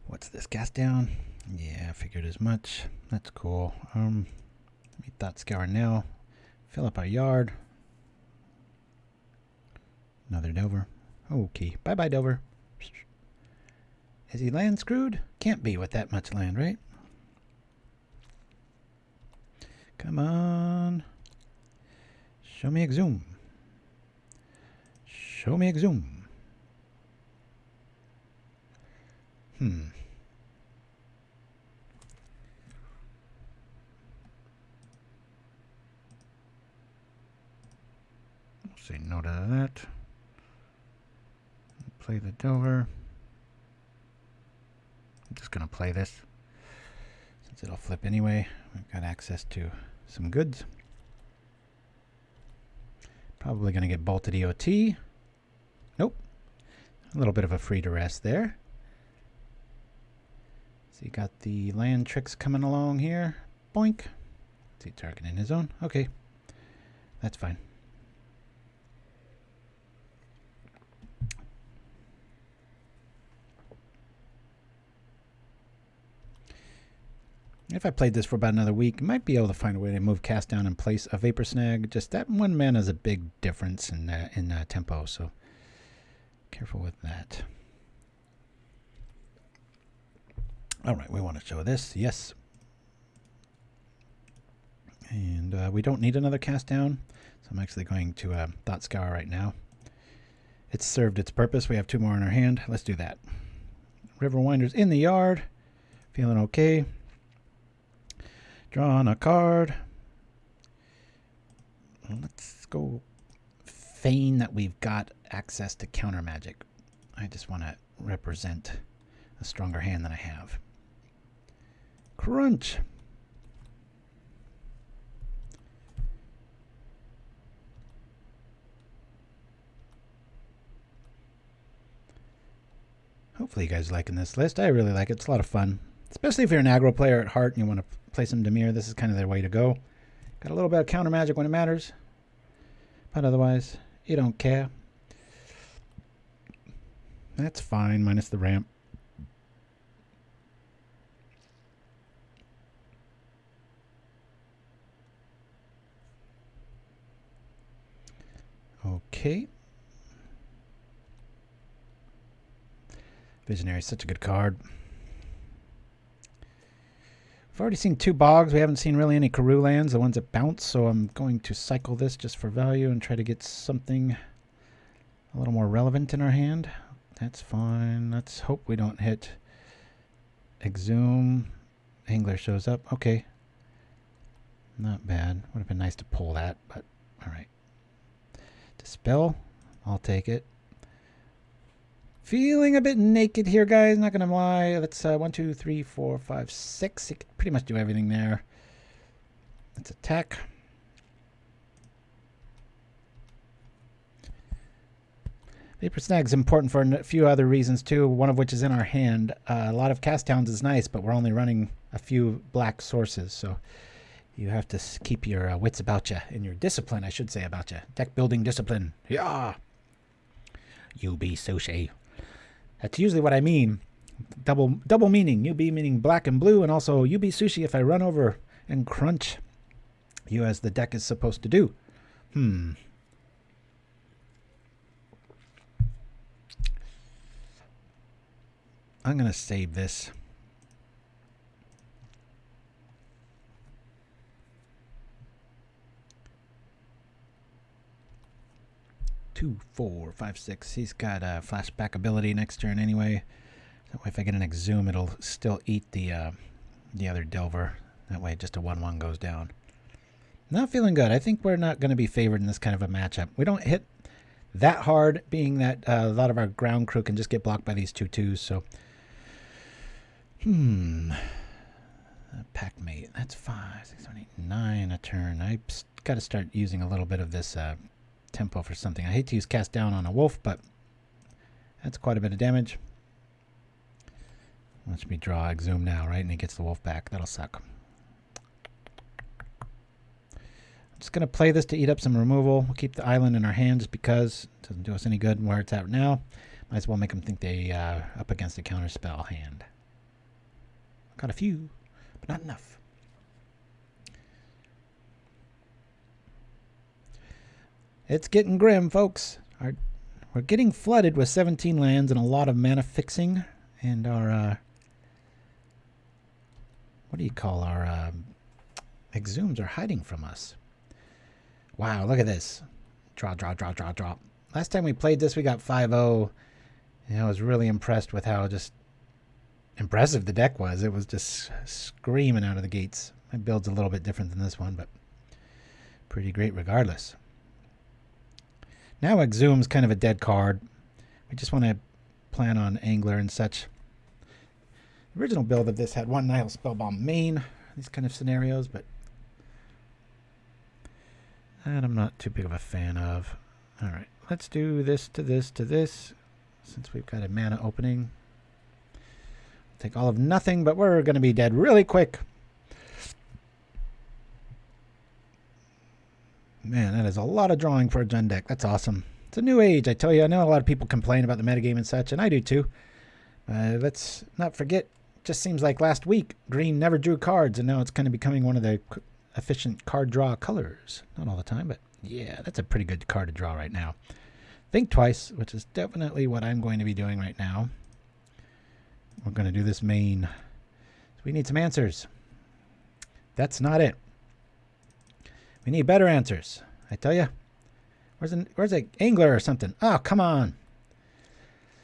What's this? Cast down? Yeah, I figured as much. That's cool. Let me Thought Scour now. Fill up our yard. Another Dover. Okay. Bye-bye, Dover. Is he land screwed? Can't be with that much land, right? Come on. Show me Exhume. Show me Exhume. Say no to that. Play the Dover. I'm just going to play this. Since it'll flip anyway. We've got access to some goods. Probably going to get bolted EOT. Nope. A little bit of a free to rest there. So you got the land tricks coming along here. Boink. See, targeting his own. Okay. That's fine. If I played this for about another week, I might be able to find a way to move cast down and place a Vapor Snag. Just that one mana is a big difference in tempo, so careful with that. All right, we want to show this. Yes. And we don't need another cast down, so I'm actually going to Thought Scour right now. It's served its purpose. We have two more in our hand. Let's do that. Riverwinder's in the yard. Feeling okay. Drawing a card. Let's go feign that we've got access to counter magic. I just want to represent a stronger hand than I have. Crunch. Hopefully you guys are liking this list. I really like it. It's a lot of fun. Especially if you're an aggro player at heart and you want to play some Dimir. This is kind of their way to go. Got a little bit of counter magic when it matters. But otherwise, you don't care. That's fine, minus the ramp. Okay. Visionary is such a good card. We've already seen two bogs. We haven't seen really any Karoo lands, the ones that bounce, so I'm going to cycle this just for value and try to get something a little more relevant in our hand. That's fine. Let's hope we don't hit Exhume. Angler shows up. Okay. Not bad. Would have been nice to pull that, but alright. Dispel. I'll take it. Feeling a bit naked here, guys. Not gonna lie. That's 1, 2, 3, 4, 5, 6. You can pretty much do everything there. Let's attack. Vapor Snag is important for a few other reasons too. One of which is in our hand. A lot of cast downs is nice, but we're only running a few black sources, so you have to keep your wits about you and your discipline, I should say, about you. Deck building discipline. Yeah. Yubi Sushi. That's usually what I mean. Double meaning. Yubi meaning black and blue, and also Yubi Sushi if I run over and crunch you as the deck is supposed to do. I'm going to save this. Two, 4, 5, 6. He's got a flashback ability next turn anyway. So That way if I get an Exhume, it'll still eat the other Delver. That way just a 1/1 goes down. Not feeling good. I think we're not going to be favored in this kind of a matchup. We don't hit that hard, being that a lot of our ground crew can just get blocked by these 2/2s. So, pack mate. That's 5, 6, 7, 8, 9 a turn. I got to start using a little bit of this tempo for something. I hate to use cast down on a wolf, but that's quite a bit of damage. Watch me draw Exhume now, right? And he gets the wolf back. That'll suck. I'm just going to play this to eat up some removal. We'll keep the island in our hand just because it doesn't do us any good where it's at now. Might as well make them think they up against a counterspell hand. Got a few, but not enough. It's getting grim, folks. We're getting flooded with 17 lands and a lot of mana fixing. And our, what do you call our Exhumes are hiding from us. Wow, look at this. Draw, draw, draw, draw, draw. Last time we played this, we got 5-0. And I was really impressed with how just impressive the deck was. It was just screaming out of the gates. My build's a little bit different than this one, but pretty great regardless. Now Exhume's kind of a dead card. We just want to plan on Angler and such. The original build of this had one Nihil Spellbomb main, these kind of scenarios, but that I'm not too big of a fan of. Alright, let's do this to this to this, since we've got a mana opening. Take all of nothing, but we're going to be dead really quick. Man, that is a lot of drawing for a Gen deck. That's awesome. It's a new age, I tell you. I know a lot of people complain about the metagame and such, and I do too. Let's not forget, just seems like last week, green never drew cards, and now it's kind of becoming one of the efficient card draw colors. Not all the time, but yeah, that's a pretty good card to draw right now. Think twice, which is definitely what I'm going to be doing right now. We're going to do this main. So we need some answers. That's not it. We need better answers. I tell you. Where's a Angler or something? Oh, come on.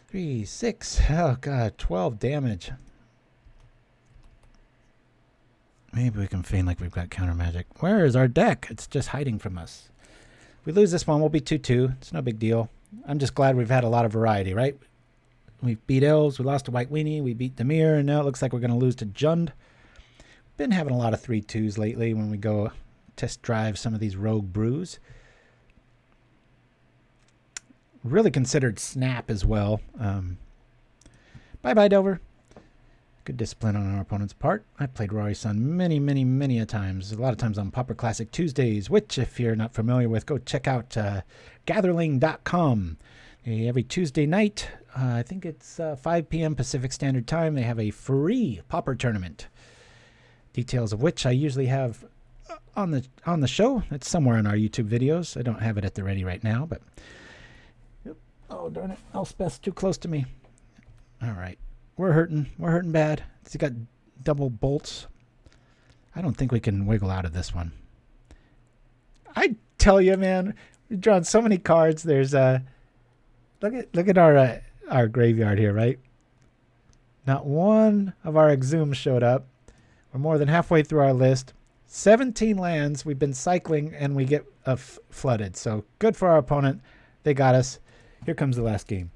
3, 6. Oh, God. 12 damage. Maybe we can feign like we've got counter magic. Where is our deck? It's just hiding from us. If we lose this one, we'll be 2-2. It's no big deal. I'm just glad we've had a lot of variety, right? We beat Elves. We lost to White Weenie. We beat Demir. And now it looks like we're going to lose to Jund. Been having a lot of 3-2s lately when we go test drive some of these rogue brews. Really considered Snap as well. Bye-bye, Delver. Good discipline on our opponent's part. I played Rory Sun many a times. A lot of times on Pauper Classic Tuesdays, which, if you're not familiar with, go check out gatherling.com. Every Tuesday night, I think it's 5 p.m. Pacific Standard Time, they have a free Pauper tournament. Details of which I usually have on the show. It's somewhere in our YouTube videos. I don't have it at the ready right now, but oh darn it, Elspeth's too close to me. All right, we're hurting bad. It's got double bolts. I don't think we can wiggle out of this one. I tell you, man, we've drawn so many cards. There's look at our graveyard here, right? Not one of our Exhumes showed up. We're more than halfway through our list. 17 lands we've been cycling, and we get flooded. So good for our opponent. They got us. Here comes the last game.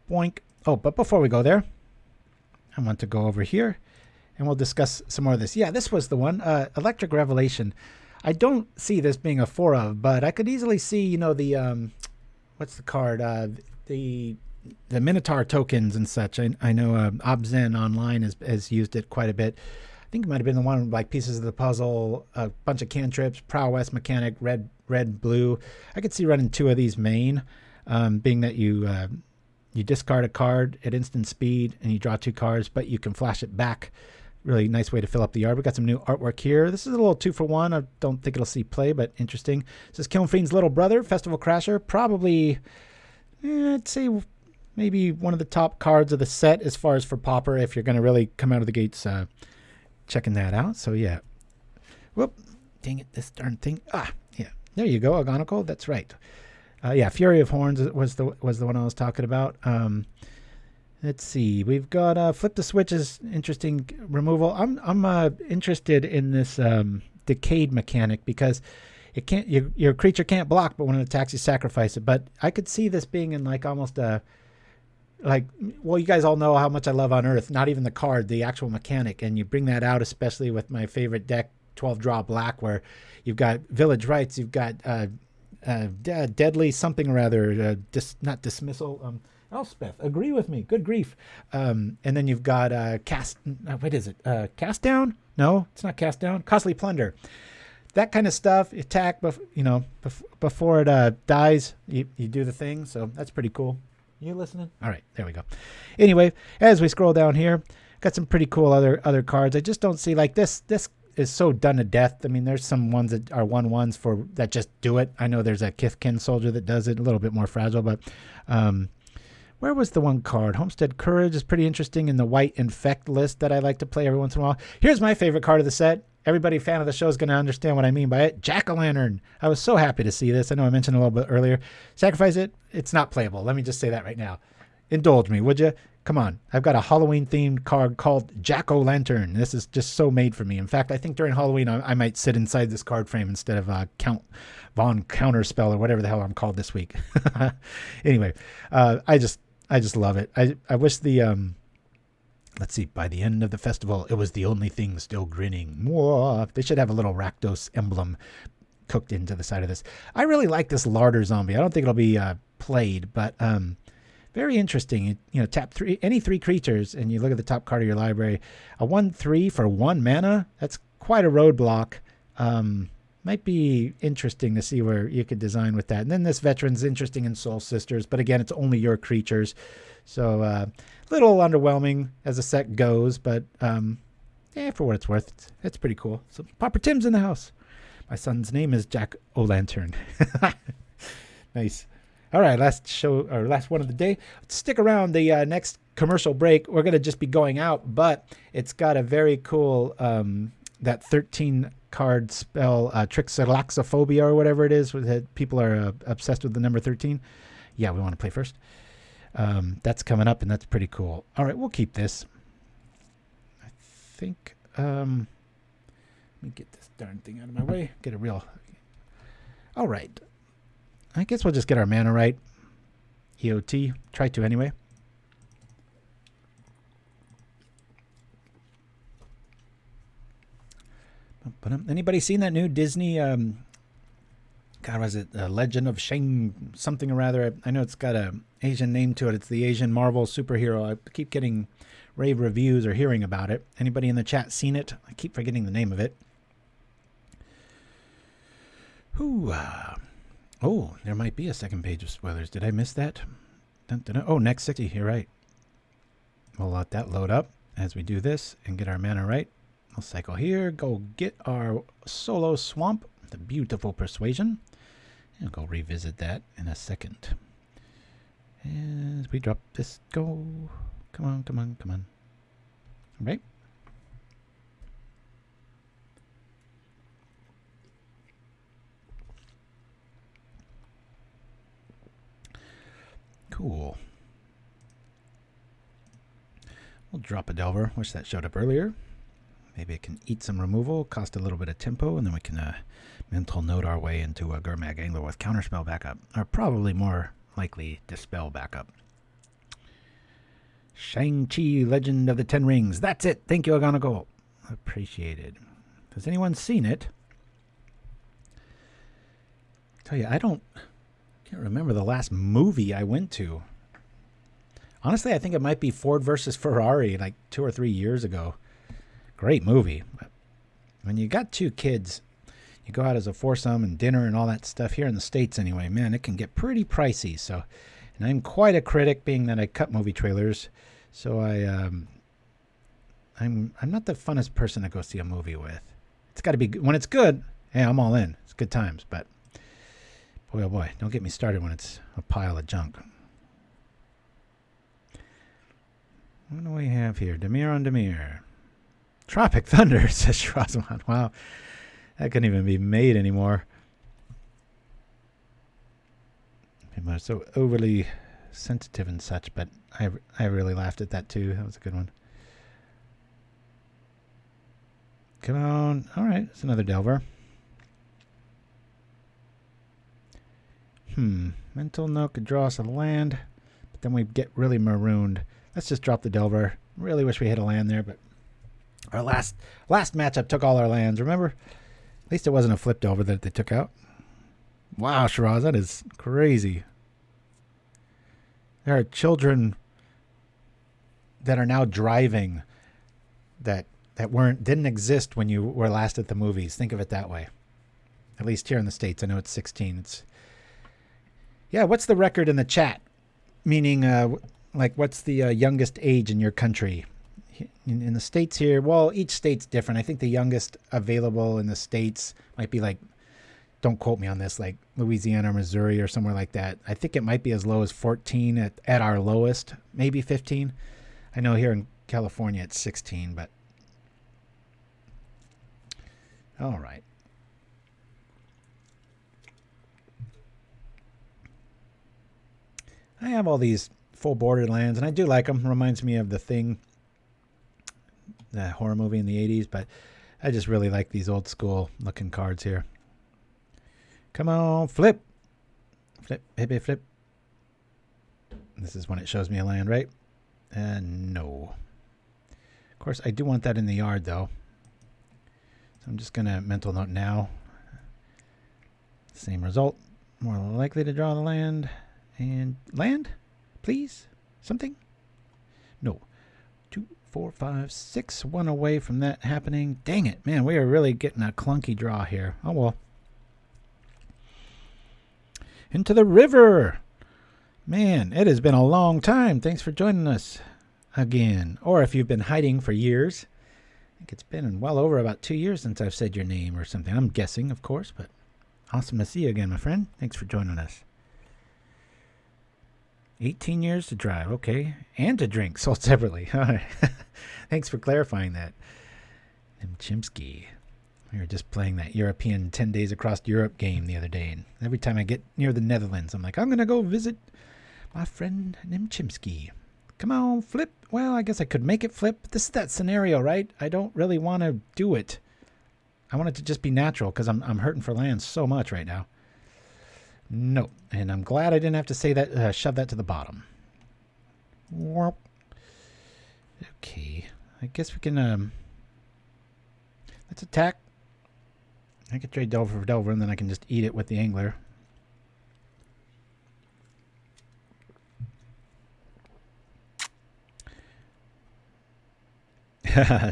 Boink. Oh, but before we go there, I want to go over here, and we'll discuss some more of this. Yeah, this was the one. Electric Revelation. I don't see this being a 4 of, but I could easily see, you know, the what's the card? The Minotaur tokens and such. I know Obzen online has used it quite a bit. I think it might have been the one like pieces of the puzzle, a bunch of cantrips, prowess mechanic, red, blue. I could see running 2 of these main, being that you discard a card at instant speed and you draw 2 cards, but you can flash it back. Really nice way to fill up the yard. We got some new artwork here. This is a little 2-for-1. I don't think it'll see play, but interesting. This is Kiln Fiend's little brother, Festival Crasher. Probably, I'd say maybe one of the top cards of the set as far as for Pauper, if you're going to really come out of the gates checking that out. So yeah. Whoop. Dang it, this darn thing. Ah, yeah. There you go, Agonical. That's right. Yeah, Fury of Horns was the one I was talking about. Let's see. We've got Flip the Switch is interesting removal. I'm interested in this Decayed mechanic because it can't your creature can't block, but when it attacks you sacrifice it. But I could see this being in like almost a well, you guys all know how much I love Unearth, not even the card, the actual mechanic, and you bring that out especially with my favorite deck, 12 draw black, where you've got Village Rites, you've got Deadly something or other, not Dismissal, Elspeth, agree with me, good grief. And then you've got what is it? Cast Down? No, it's not Cast Down. Costly Plunder. That kind of stuff, attack, before it dies, you do the thing, so that's pretty cool. You listening? All right, there we go. Anyway, as we scroll down here, got some pretty cool other cards. I just don't see, like, this is so done to death. I mean, there's some ones that are 1/1s for that just do it. I know there's a Kithkin Soldier that does it, a little bit more fragile, but where was the one card? Homestead Courage is pretty interesting in the white infect list that I like to play every once in a while. Here's my favorite card of the set. Everybody fan of the show is going to understand what I mean by it. Jack-o'-lantern. I was so happy to see this. I know I mentioned a little bit earlier. Sacrifice it. It's not playable. Let me just say that right now. Indulge me, would you? Come on. I've got a Halloween-themed card called Jack-o'-lantern. This is just so made for me. In fact, I think during Halloween, I might sit inside this card frame instead of Count Von Counterspell or whatever the hell I'm called this week. Anyway, I just love it. I wish the... let's see, by the end of the festival, it was the only thing still grinning. Mwah. They should have a little Rakdos emblem cooked into the side of this. I really like this Larder Zombie. I don't think it'll be played, but very interesting. You tap any three creatures, and you look at the top card of your library. A 1/3 for 1 mana. That's quite a roadblock. Might be interesting to see where you could design with that. And then this Veteran's interesting in Soul Sisters, but again, it's only your creatures. So a little underwhelming as the set goes, but for what it's worth, it's pretty cool. So Pauper Tim's in the house. My son's name is Jack-o'-lantern. Nice. All right, last one of the day. Stick around the next commercial break. We're going to just be going out, but it's got a very cool, that 13 card spell, Trixalaxophobia or whatever it is. People are obsessed with the number 13. Yeah, we want to play first. That's coming up, and that's pretty cool. All right, we'll keep this. I think, let me get this darn thing out of my way. Get a real... All right. I guess we'll just get our mana right. EOT. Try to anyway. Anybody seen that new Disney... God, was it Legend of Shang something or rather? I know it's got a Asian name to it. It's the Asian Marvel superhero. I keep getting rave reviews or hearing about it. Anybody in the chat seen it? I keep forgetting the name of it. Oh, there might be a second page of spoilers. Did I miss that? Dun, dun, dun. Oh, next 60. You're right. We'll let that load up as we do this and get our mana right. We'll cycle here. Go get our solo swamp. The beautiful Persuasion. And go revisit that in a second. As we drop this, go. Come on, come on, come on. All right. Cool. We'll drop a Delver. Wish that showed up earlier. Maybe it can eat some removal, cost a little bit of tempo, and then we can mental note our way into a Gurmag Angler with Counterspell backup. Or probably more likely Dispel backup. Shang-Chi, Legend of the Ten Rings. That's it. Thank you, Agonagol. Appreciated. Has anyone seen it? I tell you, I can't remember the last movie I went to. Honestly, I think it might be Ford versus Ferrari like 2 or 3 years ago. Great movie. But when you got 2 kids, you go out as a foursome and dinner and all that stuff here in the States anyway, man, it can get pretty pricey. So, and I'm quite a critic, being that I cut movie trailers. So I'm not the funnest person to go see a movie with. It's got to be, when it's good, hey, I'm all in. It's good times. But boy, oh boy, don't get me started when it's a pile of junk. What do we have here? Demir on Demir. Tropic Thunder, says Shrazman. Wow. That couldn't even be made anymore. People are so overly sensitive and such, but I really laughed at that too. That was a good one. Come on. All right, it's another Delver. Mental note could draw us a land, but then we get really marooned. Let's just drop the Delver. Really wish we hit a land there, but our last matchup took all our lands, remember? At least it wasn't a flip Delver that they took out. Wow, Shiraz, that is crazy. There are children that are now driving that didn't exist when you were last at the movies. Think of it that way. At least here in the States, I know it's 16. Yeah, what's the record in the chat? Meaning, like, what's the youngest age in your country? In the States here, well, each state's different. I think the youngest available in the States might be like, don't quote me on this, like Louisiana or Missouri or somewhere like that. I think it might be as low as 14 at our lowest, maybe 15. I know here in California it's 16, but all right. I have all these full bordered lands, and I do like them. Reminds me of The Thing, the horror movie in the 80s, but I just really like these old school looking cards here. Come on, flip. Flip, baby, flip. This is when it shows me a land, right? No. Of course, I do want that in the yard, though. So I'm just going to mental note now. Same result. More likely to draw the land. And land, please? Something? No. 2, 4, 5, 6. One away from that happening. Dang it, man. We are really getting a clunky draw here. Oh, well. Into the river. Man, it has been a long time. Thanks for joining us again. Or if you've been hiding for years. I think it's been well over about 2 years since I've said your name or something. I'm guessing, of course, but awesome to see you again, my friend. Thanks for joining us. 18 years to drive, okay. And to drink, sold separately. All right. Thanks for clarifying that. Nim Chimpskey. We were just playing that European 10 Days Across Europe game the other day, and every time I get near the Netherlands, I'm like, I'm going to go visit my friend Nim Chimpskey. Come on, flip. Well, I guess I could make it flip. This is that scenario, right? I don't really want to do it. I want it to just be natural because I'm hurting for land so much right now. No, and I'm glad I didn't have to say that, shove that to the bottom. Okay, I guess we can, let's attack. I could trade Delver for Delver, and then I can just eat it with the Angler.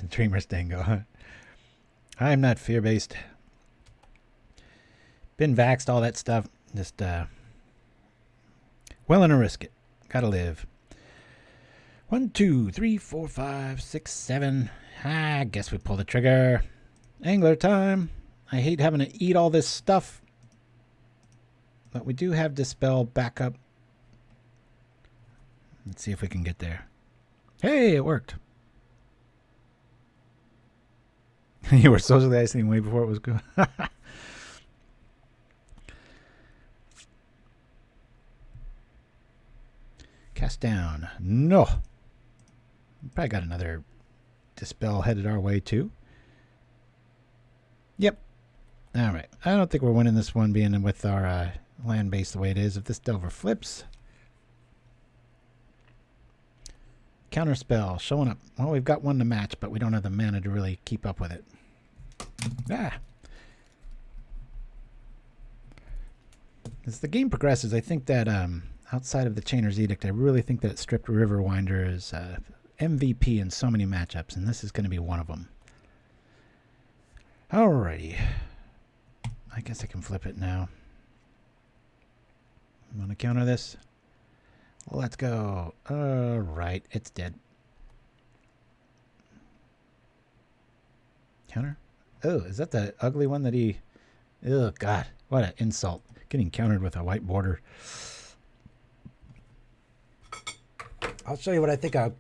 Dreamer's Dango. I'm not fear-based. Been vaxxed, all that stuff. Just, willing to risk it. Gotta live. 1, 2, 3, 4, 5, 6, 7. I guess we pull the trigger. Angler time. I hate having to eat all this stuff. But we do have Dispel backup. Let's see if we can get there. Hey, it worked. You were socializing way before it was good. Cast down. No. Probably got another Dispel headed our way too. Yep. All right. I don't think we're winning this one being with our land base the way it is. If this Delver flips. Counterspell showing up. Well, we've got one to match, but we don't have the mana to really keep up with it. Ah. As the game progresses, I think that outside of the Chainer's Edict, I really think that Striped Riverwinder is MVP in so many matchups, and this is going to be one of them. Alrighty. I guess I can flip it now. I'm going to counter this. Let's go. Alright, it's dead. Counter? Oh, is that the ugly one that he... Oh, God. What an insult. Getting countered with a white border. I'll show you what I think of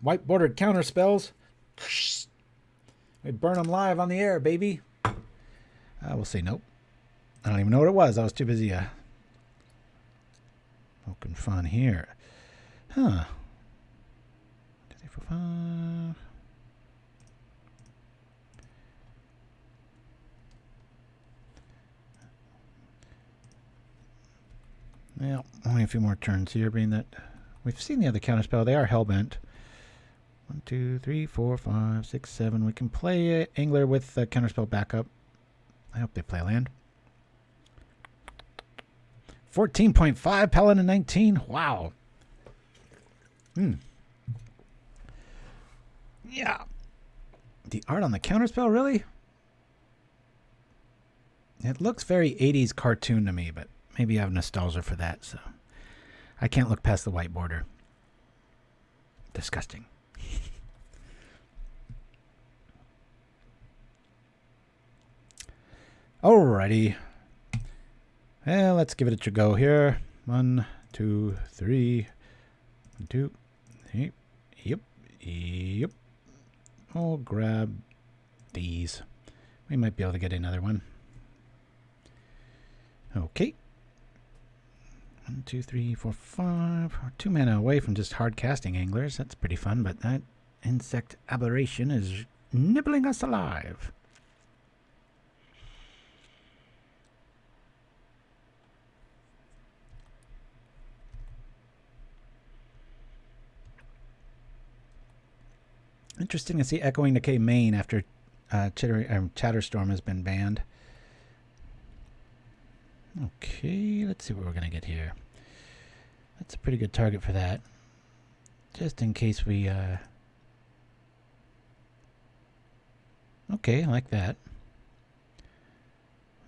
white bordered counter spells. We burn them live on the air, baby. I will say nope. I don't even know what it was. I was too busy Looking fun here. Huh. 2, 3, 4, 5. Well, only a few more turns here, being that we've seen the other counterspell. They are hellbent. 1, 2, 3, 4, 5, 6, 7. We can play Angler with counterspell backup. I hope they play land. 14.5, Paladin 19. Wow. Yeah. The art on the counterspell, really? It looks very 80s cartoon to me, but maybe I have nostalgia for that, so I can't look past the white border. Disgusting. Alrighty. Well, let's give it a go here. 1, 2, 3. 1, 2, 3. Yep. I'll grab these. We might be able to get another one. Okay. 1, 2, 3, 4, 5. We're 2 mana away from just hard casting anglers. That's pretty fun, but that insect aberration is nibbling us alive. Interesting to see Echoing Decay main after Chatterstorm has been banned. Okay, let's see what we're going to get here. That's a pretty good target for that. Just in case we... Okay, I like that.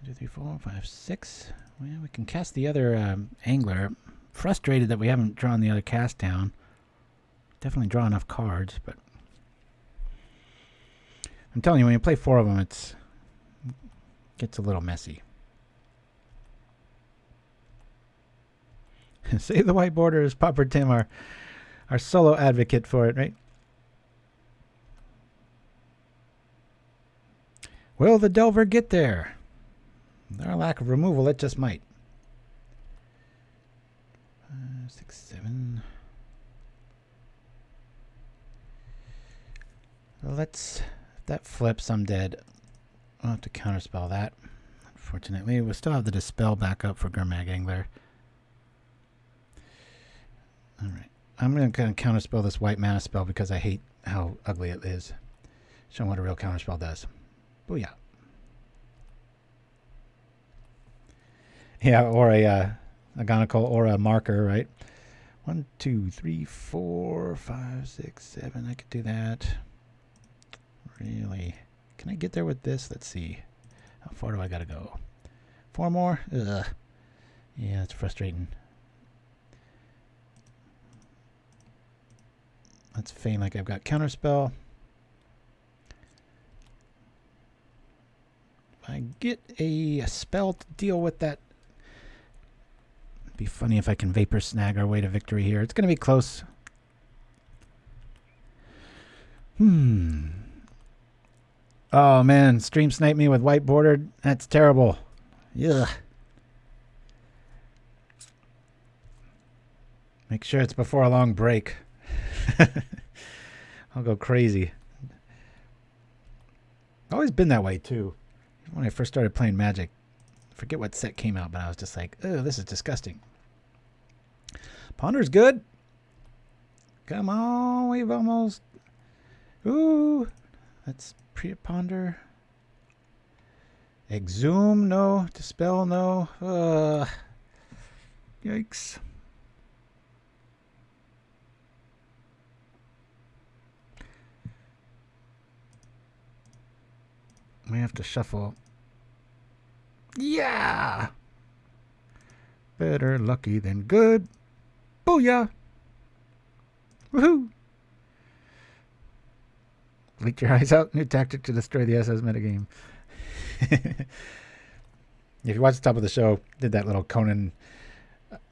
1, 2, 3, 4, 5, 6. Well, we can cast the other Angler. Frustrated that we haven't drawn the other cast down. Definitely draw enough cards, but... I'm telling you, when you play 4 of them, it gets a little messy. Save the white borders, Pauper Tim, our solo advocate for it, right? Will the Delver get there? With our lack of removal, it just might. 5, 6, 7. Let's... If that flips, I'm dead. I'll have to counterspell that. Unfortunately, we'll still have the Dispel back up for Gurmag Angler. Alright. I'm going to counterspell this white mana spell because I hate how ugly it is. Show what a real counterspell does. Booyah. Yeah, or a Agonical or a marker, right? 1, 2, 3, 4, 5, 6, 7. I could do that. Really? Can I get there with this? Let's see. How far do I gotta go? 4 more? Ugh. Yeah, it's frustrating. Let's feign like I've got counterspell. If I get a spell to deal with that, it'd be funny if I can Vapor Snag our way to victory here. It's gonna be close. Oh man, stream snipe me with white bordered. That's terrible. Ugh. Make sure it's before a long break. I'll go crazy. Always been that way too. When I first started playing Magic, I forget what set came out, but I was just like, oh, this is disgusting. Ponder's good. Come on, we've almost... Ooh, let's ponder. Exhume, no. Dispel, no. Yikes. We have to shuffle. Yeah! Better lucky than good. Booyah! Woohoo! Bleach your eyes out. New tactic to destroy the SS metagame. If you watch the top of the show, did that little Conan,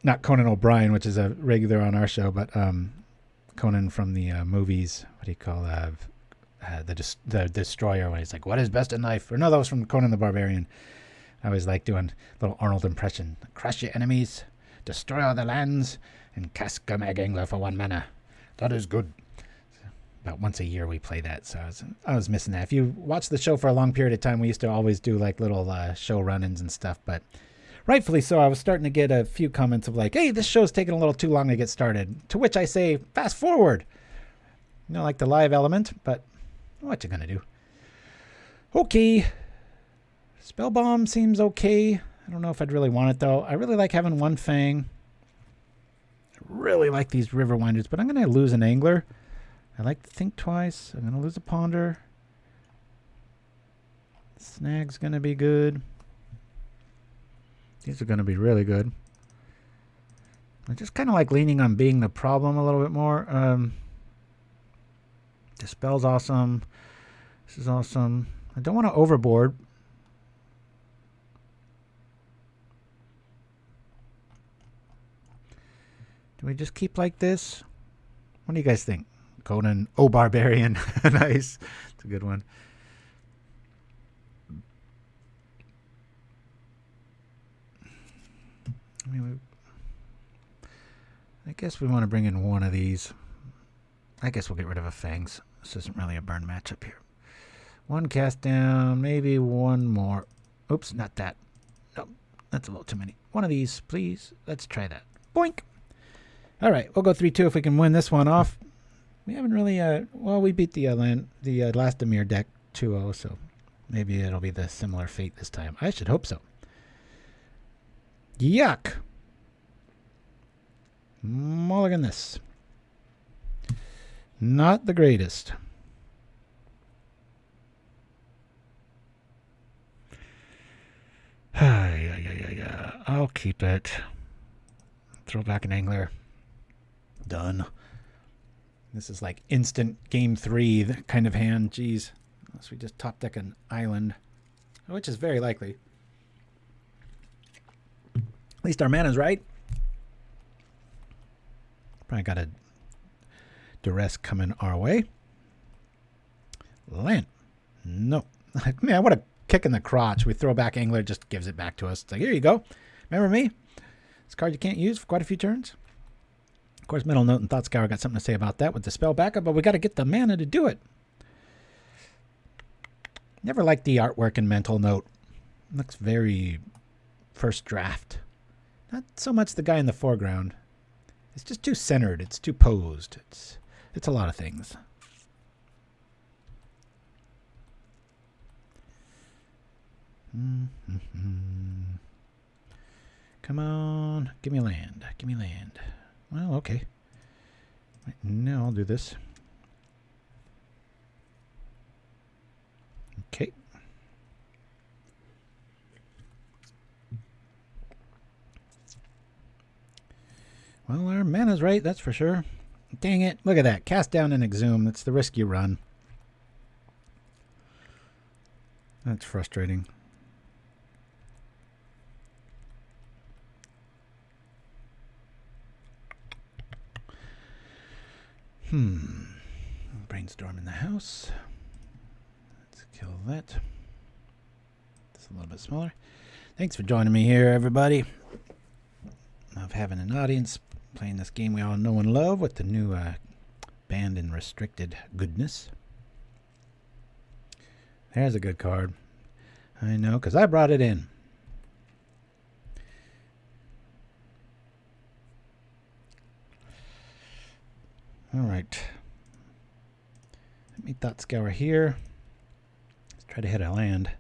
not Conan O'Brien, which is a regular on our show, but Conan from the movies. What do you call the Destroyer? When he's like, "What is best in life?" Or no, that was from Conan the Barbarian. I always like doing a little Arnold impression. Crush your enemies destroy all the lands, and cast Gurmag Angler for 1 mana. That is good. About once a year we play that, so I was missing that. If you watch the show for a long period of time, we used to always do like little show run-ins and stuff, but rightfully so, I was starting to get a few comments of like, hey, this show's taking a little too long to get started. To which I say, fast forward. You know, like the live element, but what you gonna do? Okay. Spellbomb seems okay. I don't know if I'd really want it, though. I really like having 1 Fang. I really like these Riverwinders, but I'm going to lose an Angler. I like to think twice. I'm going to lose a Ponder. Snag's going to be good. These are going to be really good. I just kind of like leaning on being the problem a little bit more. Dispel's awesome. This is awesome. I don't want to overboard. Do we just keep like this? What do you guys think? Conan, Barbarian. Nice. It's a good one. I guess we want to bring in one of these. I guess we'll get rid of a Fangs. This isn't really a burn matchup here. 1 cast down, maybe 1 more. Oops, not that. Nope, that's a little too many. 1 of these, please. Let's try that. Boink. All right, we'll go 3-2 if we can win this one off. We haven't really, well, we beat the last Dimir deck 2-0, so maybe it'll be the similar fate this time. I should hope so. Yuck. Mulligan this. Not the greatest. Yeah. I'll keep it. Throw back an Angler. Done. This is like instant game 3 kind of hand. Jeez. Unless we just top deck an island, which is very likely. At least our mana's right. Probably got a duress coming our way. Land. No. Man, what a kick in the crotch. We throw back Angler, just gives it back to us. It's like, here you go. Remember me? This card you can't use for quite a few turns. Of course, Middle Note and Thought Scour got something to say about that with the spell backup, but we got to get the mana to do it. Never liked the artwork in Mental Note. It looks very first draft. Not so much the guy in the foreground. It's just too centered. It's too posed. It's a lot of things. Come on. Give me land. Give me land. Well, okay. Right, now I'll do this. Okay. Well, our mana's right, that's for sure. Dang it. Look at that. Cast down and Exhume. That's the risk you run. That's frustrating. Brainstorm in the house. Let's kill that. It's a little bit smaller. Thanks for joining me here, everybody. Love having an audience playing this game we all know and love with the new banned and restricted goodness. There's a good card. I know, because I brought it in. All right. Let me Thought Scour here. Let's try to hit a land.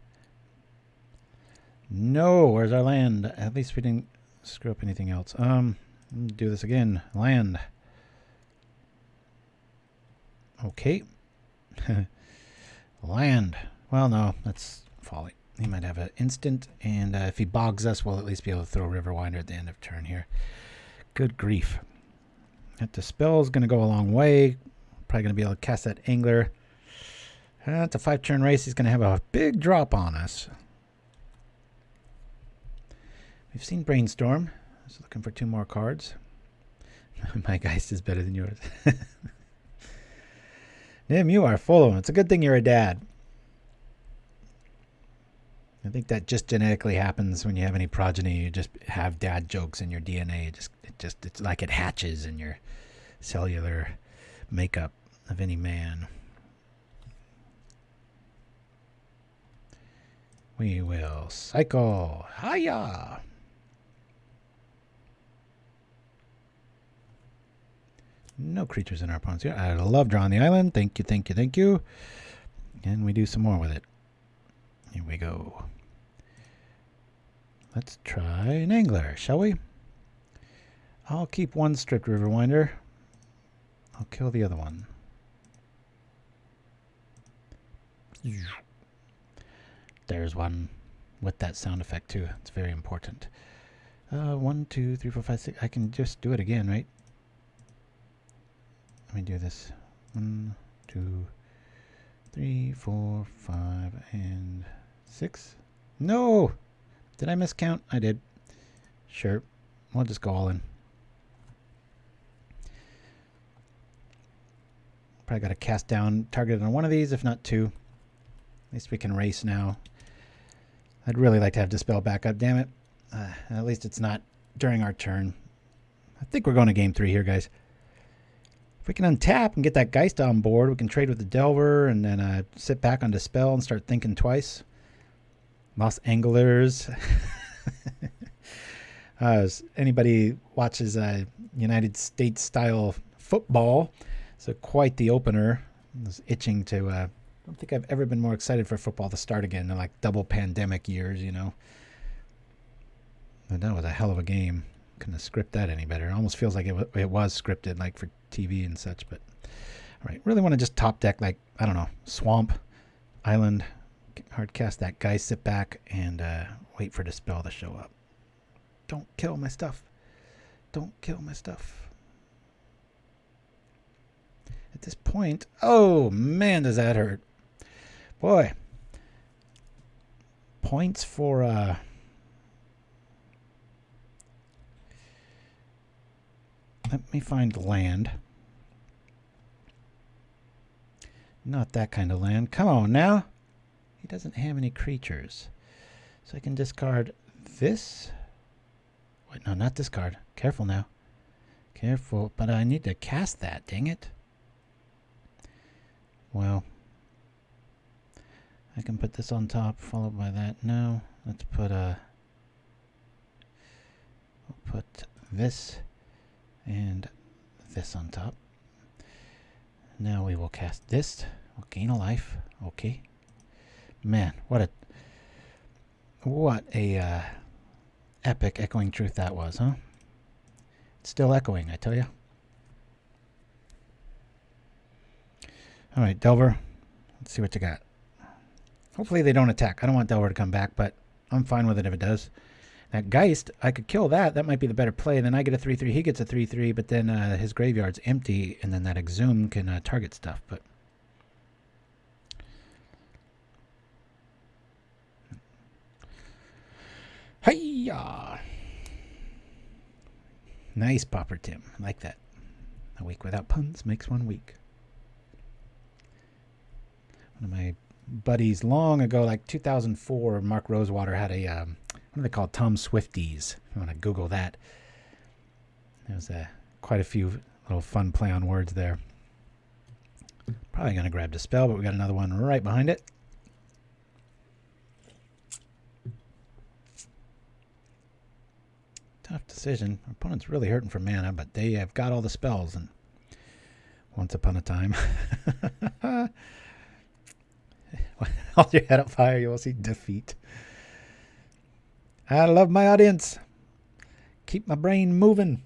No, where's our land? At least we didn't screw up anything else. Do this again. Land. Okay. Land. Well, no, that's folly. He might have an instant, and if he bogs us, we'll at least be able to throw Riverwinder at the end of turn here. Good grief. That Dispel is going to go a long way. Probably going to be able to cast that Angler. It's a 5-turn race. He's going to have a big drop on us. We've seen Brainstorm. I was looking for 2 more cards. My Geist is better than yours. Nim, you are full of them. It's a good thing you're a dad. I think that just genetically happens when you have any progeny. You just have dad jokes in your DNA. It's like it hatches in your cellular makeup of any man. We will cycle. Hiya! No creatures in our opponent's here. I love drawing the island. Thank you, thank you, thank you. And we do some more with it. Here we go. Let's try an angler, shall we? I'll keep one Striped Riverwinder. I'll kill the other one. There's one with that sound effect too. It's very important. 1, 2, 3, 4, 5, 6. I can just do it again, right? Let me do this. 1, 2, 3, 4, 5, and 6. No! Did I miscount? I did. Sure. We'll just go all in. Probably got to cast down targeted on one of these, if not two. At least we can race now. I'd really like to have Dispel back up, damn it. At least it's not during our turn. I think we're going to game 3 here, guys. If we can untap and get that Geist on board, we can trade with the Delver and then sit back on Dispel and start thinking twice. Lost Anglers. Anybody watches United States style football, so quite the opener. I was itching to. I don't think I've ever been more excited for football to start again in like double pandemic years, you know. But that was a hell of a game. Couldn't have scripted that any better. It almost feels like it was scripted, like for TV and such. But all right, really want to just top deck like I don't know, Swamp, Island. Hard cast that guy, sit back and wait for Dispel to show up. Don't kill my stuff. Don't kill my stuff. At this point, oh man, does that hurt. Boy. Points for let me find land. Not that kind of land. Come on now. He doesn't have any creatures. So I can discard this. Wait, no, not this card. Careful now. Careful. But I need to cast that, dang it. Well. I can put this on top, followed by that. No. Let's put we'll put this and this on top. Now we will cast this. We'll gain a life. Okay. Man, what a epic echoing truth that was, huh? It's still echoing, I tell you. All right, Delver. Let's see what you got. Hopefully they don't attack. I don't want Delver to come back, but I'm fine with it if it does. That Geist, I could kill that. That might be the better play. Then I get a 3/3. He gets a 3/3, but then his graveyard's empty, and then that Exhume can target stuff. But Hiya! Nice Pauper, Tim. I like that. A week without puns makes one week. One of my buddies long ago, like 2004, Mark Rosewater had a, what are they called? Tom Swifties. If you want to Google that. There's quite a few little fun play on words there. Probably going to grab Dispel, but we got another one right behind it. Tough decision. Our opponent's really hurting for mana, but they have got all the spells. And once upon a time, hold your head up higher, you will see defeat. I love my audience. Keep my brain moving.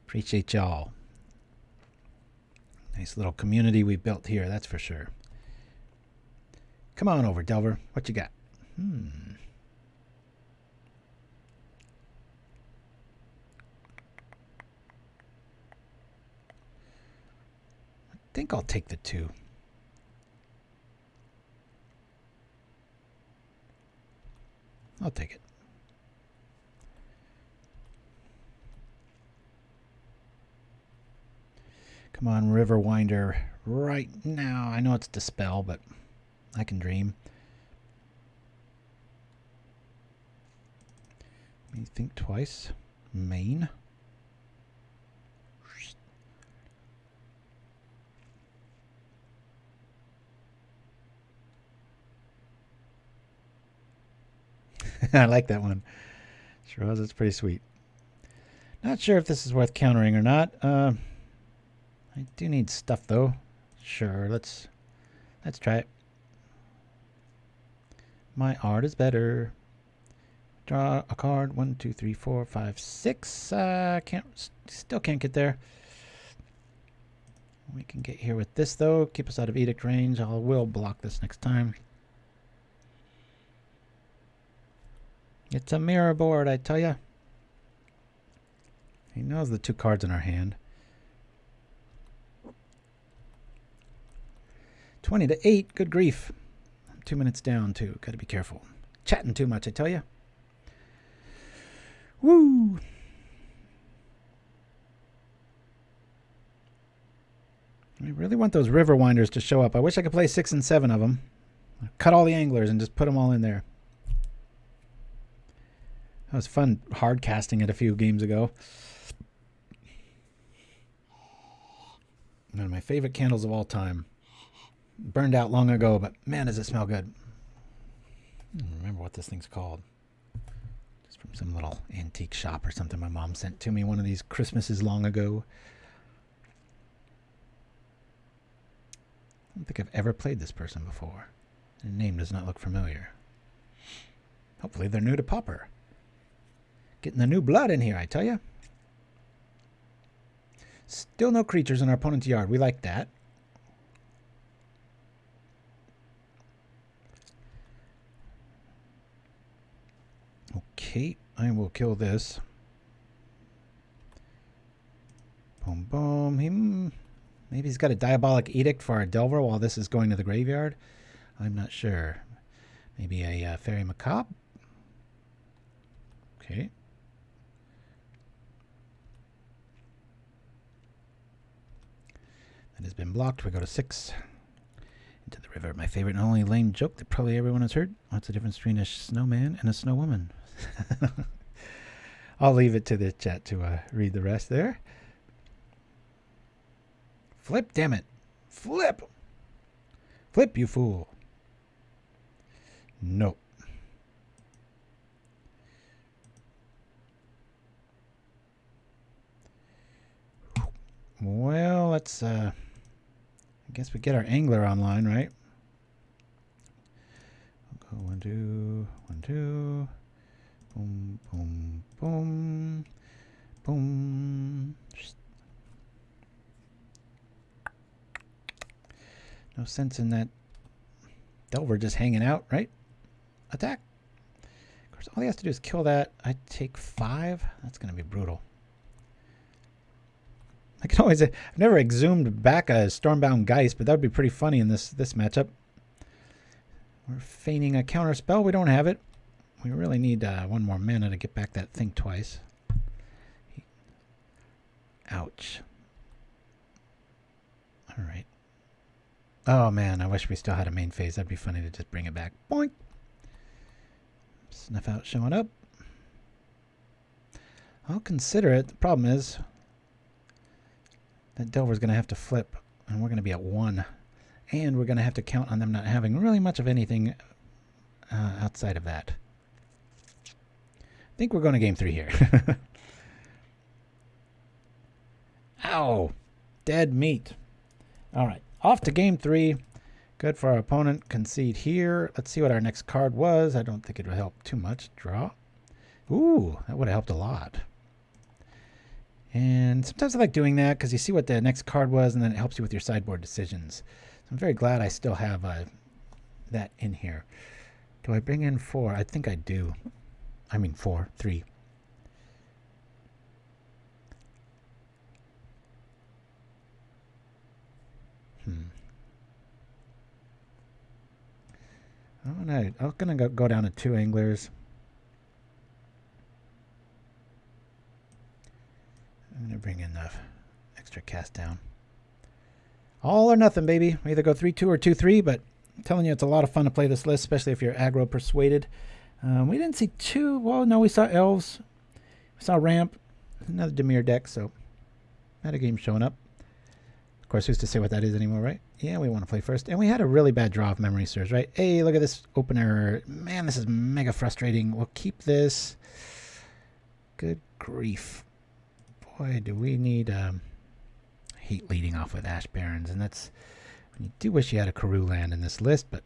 Appreciate y'all. Nice little community we built here, that's for sure. Come on over, Delver. What you got? I think I'll take the 2. I'll take it. Come on, Riverwinder. Right now. I know it's Dispel, but I can dream. Let me think twice. Main. I like that one. Sure was. It's pretty sweet. Not sure if this is worth countering or not. I do need stuff though. Sure, let's try it. My art is better. Draw a card. 1, 2, 3, 4, 5, 6. Still can't get there. We can get here with this though. Keep us out of edict range. I will block this next time. It's a mirror board, I tell ya. He knows the 2 cards in our hand. 20 to 8. Good grief. I'm 2 minutes down too. Got to be careful. Chatting too much, I tell ya. Woo! I really want those Riverwinders to show up. I wish I could play 6 and 7 of them. Cut all the anglers and just put them all in there. That was fun hard casting it a few games ago. One of my favorite candles of all time. Burned out long ago, but man, does it smell good. I don't remember what this thing's called. Just from some little antique shop or something my mom sent to me one of these Christmases long ago. I don't think I've ever played this person before. Their name does not look familiar. Hopefully they're new to Pauper. Getting the new blood in here, I tell ya. Still no creatures in our opponent's yard. We like that. Okay, I will kill this. Boom, boom. Maybe he's got a Diabolic Edict for our Delver while this is going to the graveyard. I'm not sure. Maybe a Fairy Macabre. Okay. That has been blocked. We go to 6. Into the river. My favorite and only lame joke that probably everyone has heard. What's the difference between a snowman and a snowwoman? I'll leave it to the chat to read the rest there. Flip, damn it. Flip. Flip, you fool. Nope. Well, let's, I guess we get our angler online, right? We'll go 1, 2, 1, 2. Boom, boom, boom. Boom. No sense in that Delver just hanging out, right? Attack. Of course, all he has to do is kill that. I take 5. That's going to be brutal. I can always... I've never exhumed back a Stormbound Geist, but that would be pretty funny in this matchup. We're feigning a counterspell. We don't have it. We really need 1 more mana to get back that Think Twice. Ouch. All right. Oh, man, I wish we still had a main phase. That'd be funny to just bring it back. Boink! Snuff out showing up. I'll consider it. The problem is that Delver's going to have to flip, and we're going to be at 1. And we're going to have to count on them not having really much of anything outside of that. I think we're going to game 3 here. Ow! Dead meat. All right. Off to game 3. Good for our opponent. Concede here. Let's see what our next card was. I don't think it would help too much. Draw. Ooh, that would have helped a lot. And sometimes I like doing that because you see what the next card was and then it helps you with your sideboard decisions. So I'm very glad I still have that in here. Do I bring in 4? I think I do. I mean 4, 3. I'm gonna go down to 2 anglers. I'm gonna bring in the extra cast down. All or nothing, baby. We either go 3-2 or 2-3, but I'm telling you, it's a lot of fun to play this list, especially if you're aggro persuaded. We didn't see two. Well, no, we saw elves. We saw ramp. Another Dimir deck, so metagame showing up. Of course, who's to say what that is anymore, right? Yeah, we want to play first. And we had a really bad draw if memory serves, right? Hey, look at this opener. Man, this is mega frustrating. We'll keep this. Good grief. Boy, do we need hate leading off with Ash Barrens. And that's... You do wish you had a Karoo land in this list, but...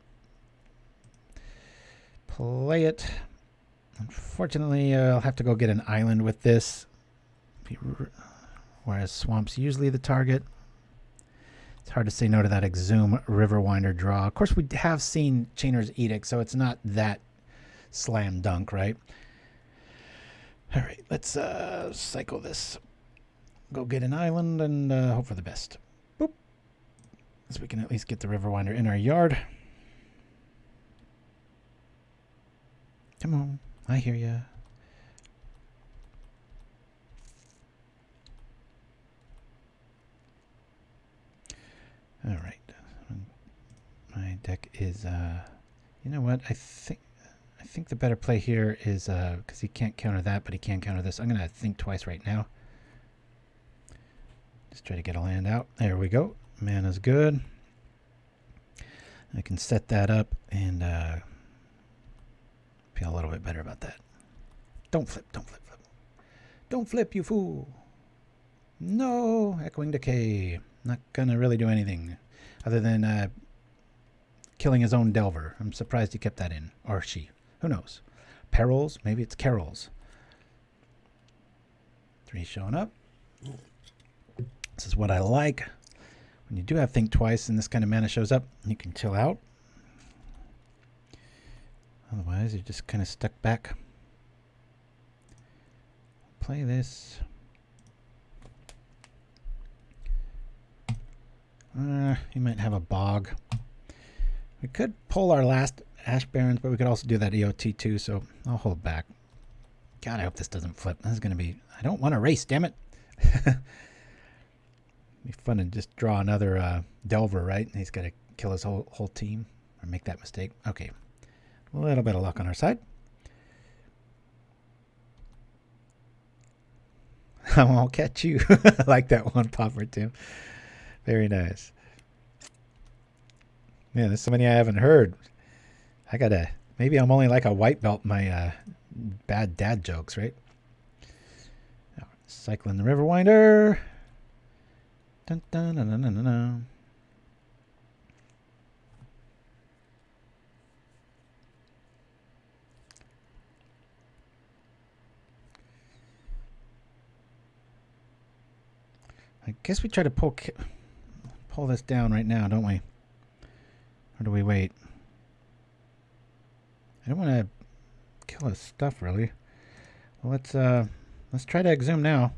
Play it. Unfortunately, I'll have to go get an island with this. Whereas Swamp's usually the target. It's hard to say no to that Exhume Riverwinder draw. Of course, we have seen Chainer's Edict, so it's not that slam dunk, right? All right, let's cycle this. Go get an island and hope for the best. Boop. So we can at least get the Riverwinder in our yard. Come on, I hear ya. All right, my deck is, you know what? I think the better play here is, because he can't counter that, but he can counter this. I'm gonna think twice right now. Just try to get a land out. There we go. Mana's good. I can set that up and feel a little bit better about that. Don't flip, don't flip, flip. Don't flip, you fool. No, Echoing Decay. Not gonna really do anything other than killing his own Delver. I'm surprised he kept that in. Or she. Who knows? Perils? Maybe it's Carols. 3 showing up. This is what I like. When you do have Think Twice and this kind of mana shows up, you can chill out. Otherwise, you're just kind of stuck back. Play this. You might have a bog. We could pull our last Ash Barrens, but we could also do that EOT too, so I'll hold back. God, I hope this doesn't flip. This is going to be... I don't want to race, damn it. Be fun to just draw another Delver, right? And he's got to kill his whole team or make that mistake. Okay. A little bit of luck on our side. I won't catch you. I like that one, Pauper, Tim. Very nice. Man, there's so many I haven't heard. I gotta... Maybe I'm only like a white belt in my bad dad jokes, right? Cycling the Riverwinder. Dun, dun, dun, dun, dun, dun, dun. I guess we try to pull this down right now, don't we? Or do we wait? I don't want to kill his stuff, really. Well, let's try to Exhume now.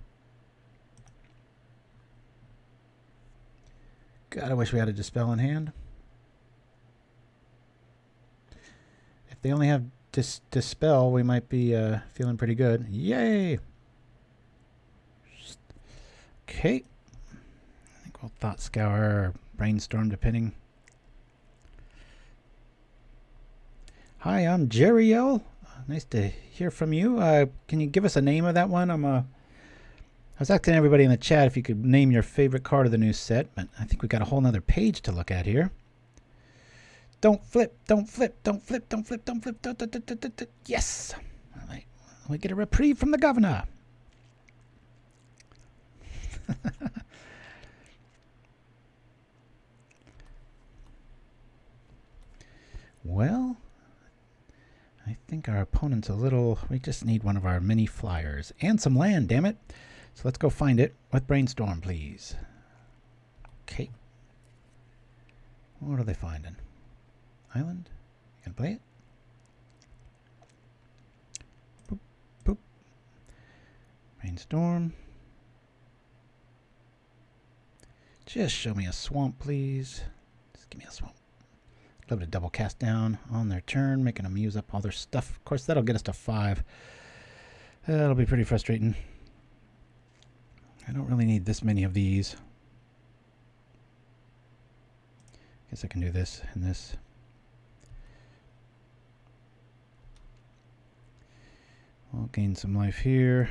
God, I wish we had a Dispel in hand. If they only have Dispel, we might be feeling pretty good. Yay! Okay. I think we'll Thought Scour or Brainstorm, depending. Hi, I'm Jaredgel. Nice to hear from you. Can you give us a name of that one? I was asking everybody in the chat if you could name your favorite card of the new set, but I think we got a whole nother page to look at here. Don't flip, don't flip, don't flip, don't flip, don't flip. Yes! All right. We get a reprieve from the governor. Well, I think our opponent's a little... We just need one of our mini flyers. And some land, damn it. So let's go find it with Brainstorm, please. Okay. What are they finding? Island? You can play it? Boop, boop. Brainstorm. Just show me a swamp, please. Just give me a swamp. Love to double cast down on their turn, making them use up all their stuff. Of course, that'll get us to 5. That'll be pretty frustrating. I don't really need this many of these. Guess I can do this and this. I'll gain some life here.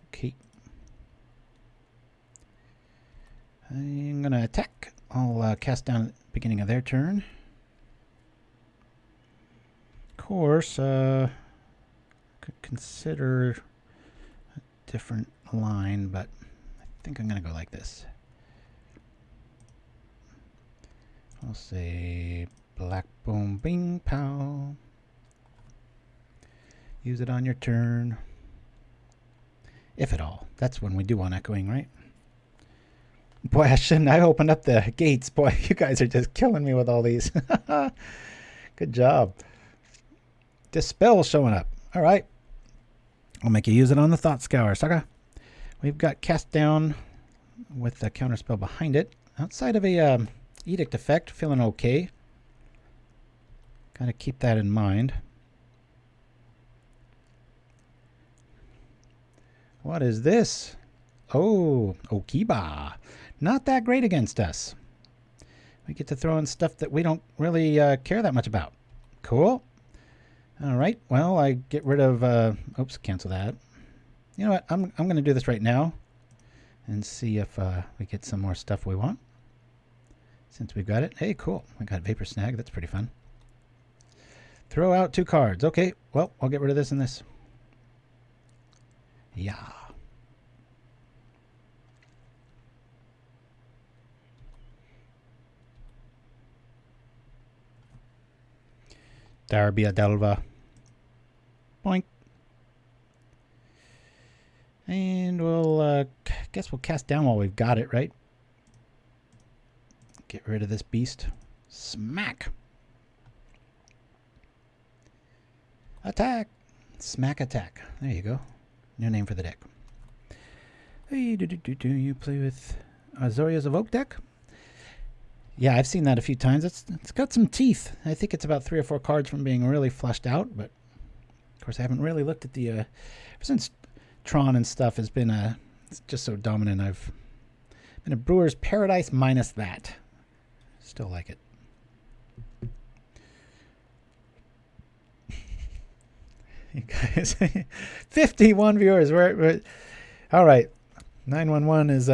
Okay. I'm going to attack. I'll cast down at the beginning of their turn. Of course, could consider a different line, but I think I'm going to go like this. I'll say black boom bing pow. Use it on your turn. If at all. That's when we do want echoing, right? Boy, I shouldn't. I opened up the gates. Boy, you guys are just killing me with all these. Good job. Dispel showing up. All right. I'll make you use it on the Thought Scour, sucker. We've got cast down with the counterspell behind it. Outside of a edict effect, feeling okay. Gotta keep that in mind. What is this? Oh, Okiba. Not that great against us. We get to throw in stuff that we don't really care that much about. Cool. All right. Well, I get rid of... oops, cancel that. You know what? I'm going to do this right now and see if we get some more stuff we want. Since we've got it. Hey, cool. We got Vapor Snag. That's pretty fun. Throw out 2 cards. Okay. Well, I'll get rid of this and this. Yeah. Darbia Delva. Boink. And we'll, guess we'll cast down while we've got it, right? Get rid of this beast. Smack. Attack. Smack attack. There you go. New name for the deck. Hey, do you play with Azoria's Evoke deck? Yeah, I've seen that a few times. It's got some teeth. I think it's about 3 or 4 cards from being really flushed out, but of course I haven't really looked at the ever since Tron and stuff has been it's just so dominant. I've been a Brewer's Paradise minus that. Still like it. You guys, 51 viewers. We're all right. 911 is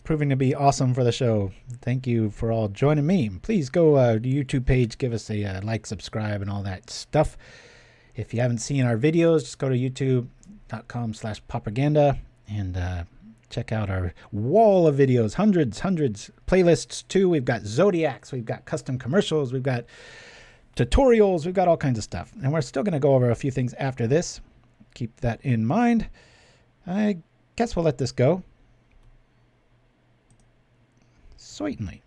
proving to be awesome for the show. Thank you for all joining me. Please go to the YouTube page, give us a like, subscribe, and all that stuff. If you haven't seen our videos, just go to youtube.com/propaganda and check out our wall of videos. Hundreds, playlists too. We've got Zodiacs, we've got custom commercials, we've got tutorials, we've got all kinds of stuff. And we're still going to go over a few things after this. Keep that in mind. I guess we'll let this go. Certainly.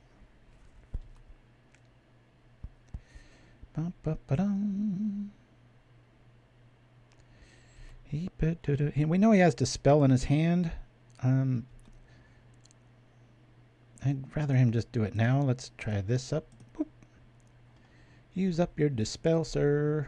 We know he has Dispel in his hand. I'd rather him just do it now. Let's try this up. Boop. Use up your Dispel, sir.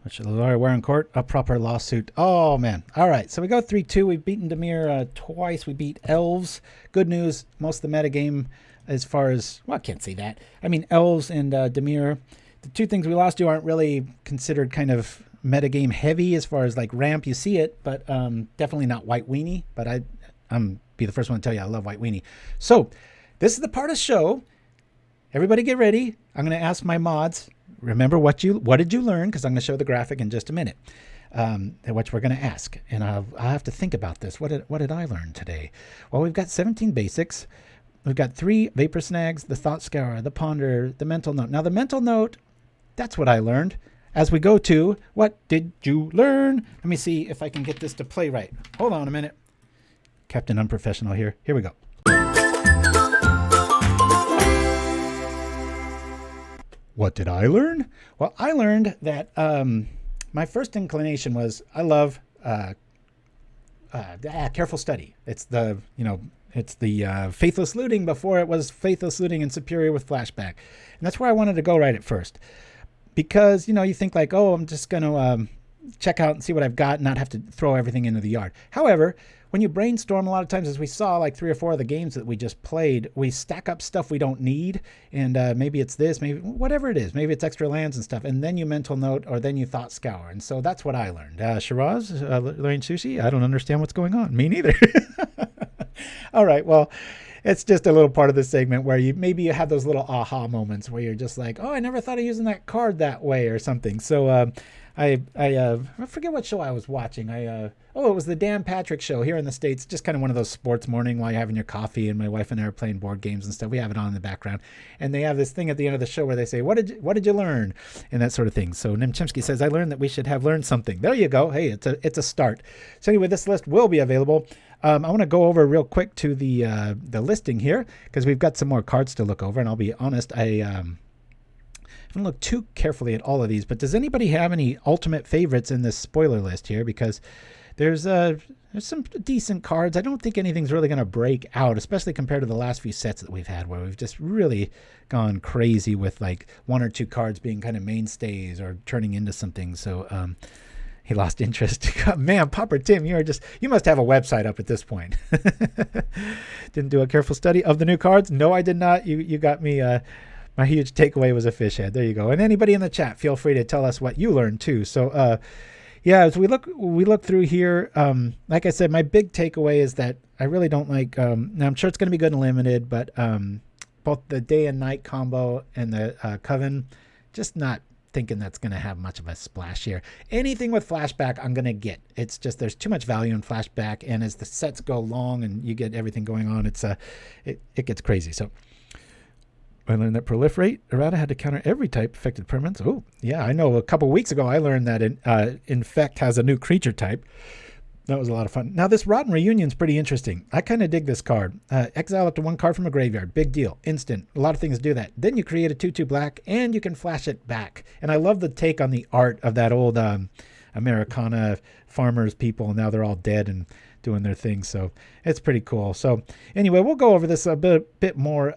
Which is we're in court. A proper lawsuit. Oh, man. All right. So we go 3-2. We've beaten Dimir twice. We beat Elves. Good news. Most of the metagame as far as... Well, I can't say that. I mean, Elves and Dimir. The 2 things we lost to aren't really considered kind of metagame heavy as far as like ramp. You see it, but definitely not White Weenie. But I'm be the first one to tell you I love White Weenie. So this is the part of the show. Everybody get ready. I'm going to ask my mods... Remember what did you learn? Because I'm going to show the graphic in just a minute. Which we're going to ask, and I'll have to think about this. What did I learn today? Well, we've got 17 basics. We've got 3 Vapor Snags, the Thought Scour, the Ponder, the Mental Note. Now the Mental Note, that's what I learned. As we go to what did you learn? Let me see if I can get this to play right. Hold on a minute. Captain Unprofessional here. Here we go. What did I learn? Well, I learned that my first inclination was I love careful study. It's the faithless looting before it was faithless looting and superior with flashback, and that's where I wanted to go right at first, because you think like, oh, I'm just going to check out and see what I've got and not have to throw everything into the yard. However, when you brainstorm, a lot of times, as we saw, like 3 or 4 of the games that we just played, we stack up stuff we don't need, and maybe it's this, maybe whatever it is, maybe it's extra lands and stuff, and then you mental note, or then you thought scour, and so that's what I learned. Shiraz, learning sushi, I don't understand what's going on. Me neither. All right, well, it's just a little part of this segment where maybe you have those little aha moments where you're just like, oh, I never thought of using that card that way or something. So I forget what show I was watching. It was the Dan Patrick Show here in the States. Just kind of one of those sports morning while you're having your coffee, and my wife and I are playing board games and stuff. We have it on in the background, and they have this thing at the end of the show where they say, "What did you learn?" and that sort of thing. So Nim Chimpskey says, "I learned that we should have learned something." There you go. Hey, it's a start. So anyway, this list will be available. I want to go over real quick to the listing here because we've got some more cards to look over, and I'll be honest, I haven't looked too carefully at all of these, but does anybody have any ultimate favorites in this spoiler list here? Because there's some decent cards. I don't think anything's really going to break out, especially compared to the last few sets that we've had where we've just really gone crazy with like 1 or 2 cards being kind of mainstays or turning into something. So he lost interest. Man, Pauper Tim, you must have a website up at this point. Didn't do a careful study of the new cards? No, I did not. You got me. My huge takeaway was a fish head. There you go. And anybody in the chat, feel free to tell us what you learned too. So as we look through here, like I said, my big takeaway is that I really don't like, now I'm sure it's going to be good and limited, but both the day and night combo and the Coven, just not thinking that's going to have much of a splash here. Anything with flashback, I'm going to get. It's just there's too much value in flashback, and as the sets go long and you get everything going on, it gets crazy. So I learned that proliferate errata had to counter every type affected permanents. Oh, yeah, I know. A couple weeks ago, I learned that Infect has a new creature type. That was a lot of fun. Now, this Rotten Reunion's pretty interesting. I kind of dig this card. Exile up to 1 card from a graveyard. Big deal. Instant. A lot of things do that. Then you create a 2/2 black, and you can flash it back. And I love the take on the art of that old Americana farmers people. Now they're all dead and doing their thing. So it's pretty cool. So anyway, we'll go over this a bit more.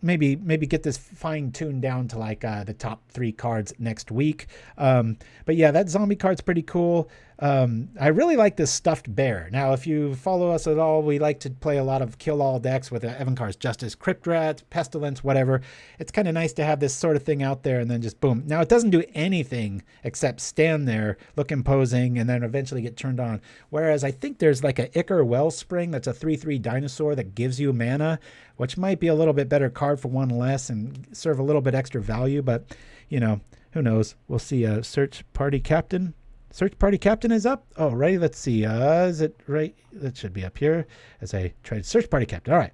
Maybe get this fine-tuned down to like the top 3 cards next week. But yeah, that zombie card's pretty cool. I really like this stuffed bear. Now, if you follow us at all, we like to play a lot of kill-all decks with Evankar's Justice, Crypt Rats, Pestilence, whatever. It's kind of nice to have this sort of thing out there and then just boom. Now, it doesn't do anything except stand there, look imposing, and then eventually get turned on. Whereas I think there's like a Ichor Wellspring that's a 3/3 dinosaur that gives you mana, which might be a little bit better card for 1 less and serve a little bit extra value. But, who knows? We'll see. Search Party Captain. Search Party Captain is up. Oh, right. Let's see. Is it right? That should be up here as I try to search Party Captain. All right.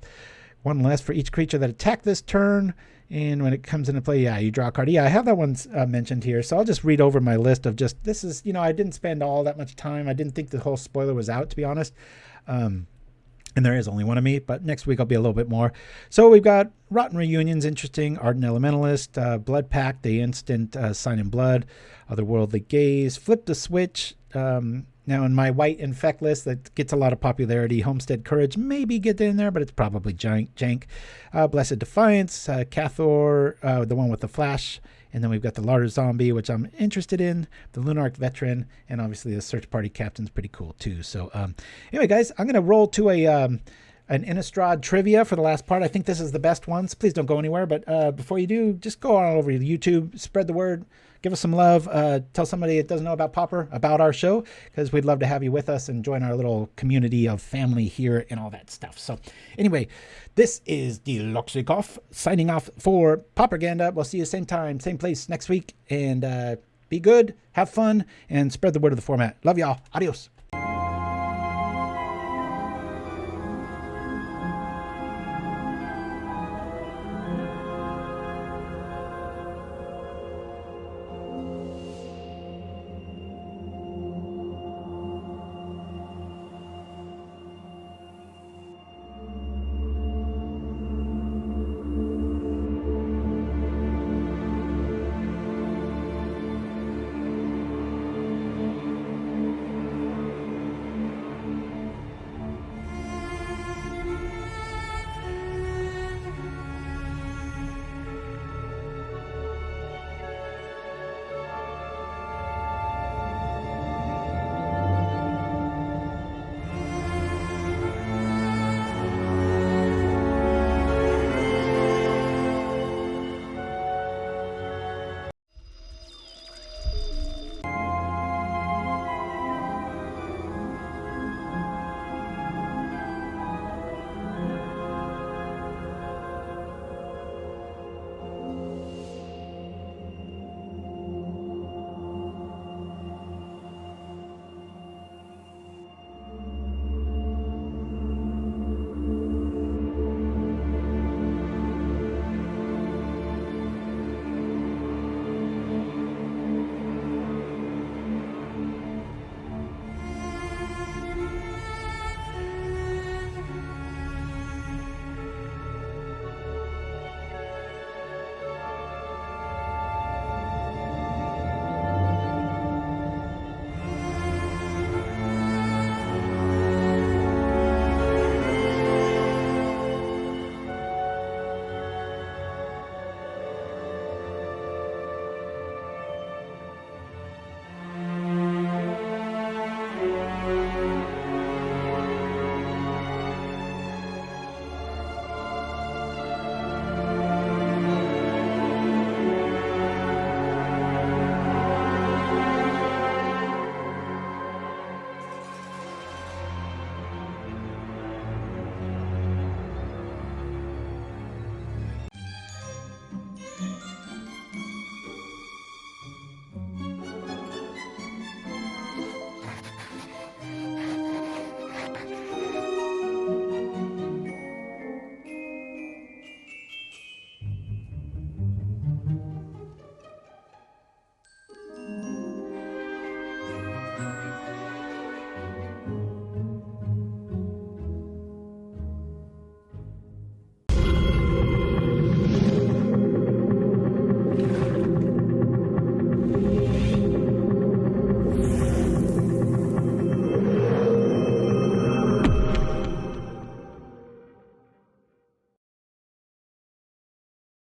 1 less for each creature that attacked this turn. And when it comes into play, yeah, you draw a card. Yeah, I have that one mentioned here. So I'll just read over my list of just, this is, I didn't spend all that much time. I didn't think the whole spoiler was out, to be honest. And there is only one of me, but next week I'll be a little bit more. So we've got Rotten Reunions, interesting. Ardent Elementalist, Blood Pact, the instant Sign in Blood, Otherworldly Gaze, Flip the Switch. Now in my white infect list that gets a lot of popularity, Homestead Courage maybe get in there, but it's probably jank. Blessed Defiance, Cathor, the one with the flash. And then we've got the Larder Zombie, which I'm interested in, the Lunarch Veteran, and obviously the Search Party Captain's pretty cool too. So anyway, guys, I'm going to roll to an Innistrad trivia for the last part. I think this is the best one, so please don't go anywhere. But before you do, just go on over to YouTube, spread the word, give us some love, tell somebody that doesn't know about Pauper about our show, because we'd love to have you with us and join our little community of family here and all that stuff. So anyway, this is Deluxikoff signing off for Pauperganda. We'll see you same time, same place next week. And be good, have fun, and spread the word of the format. Love y'all. Adios.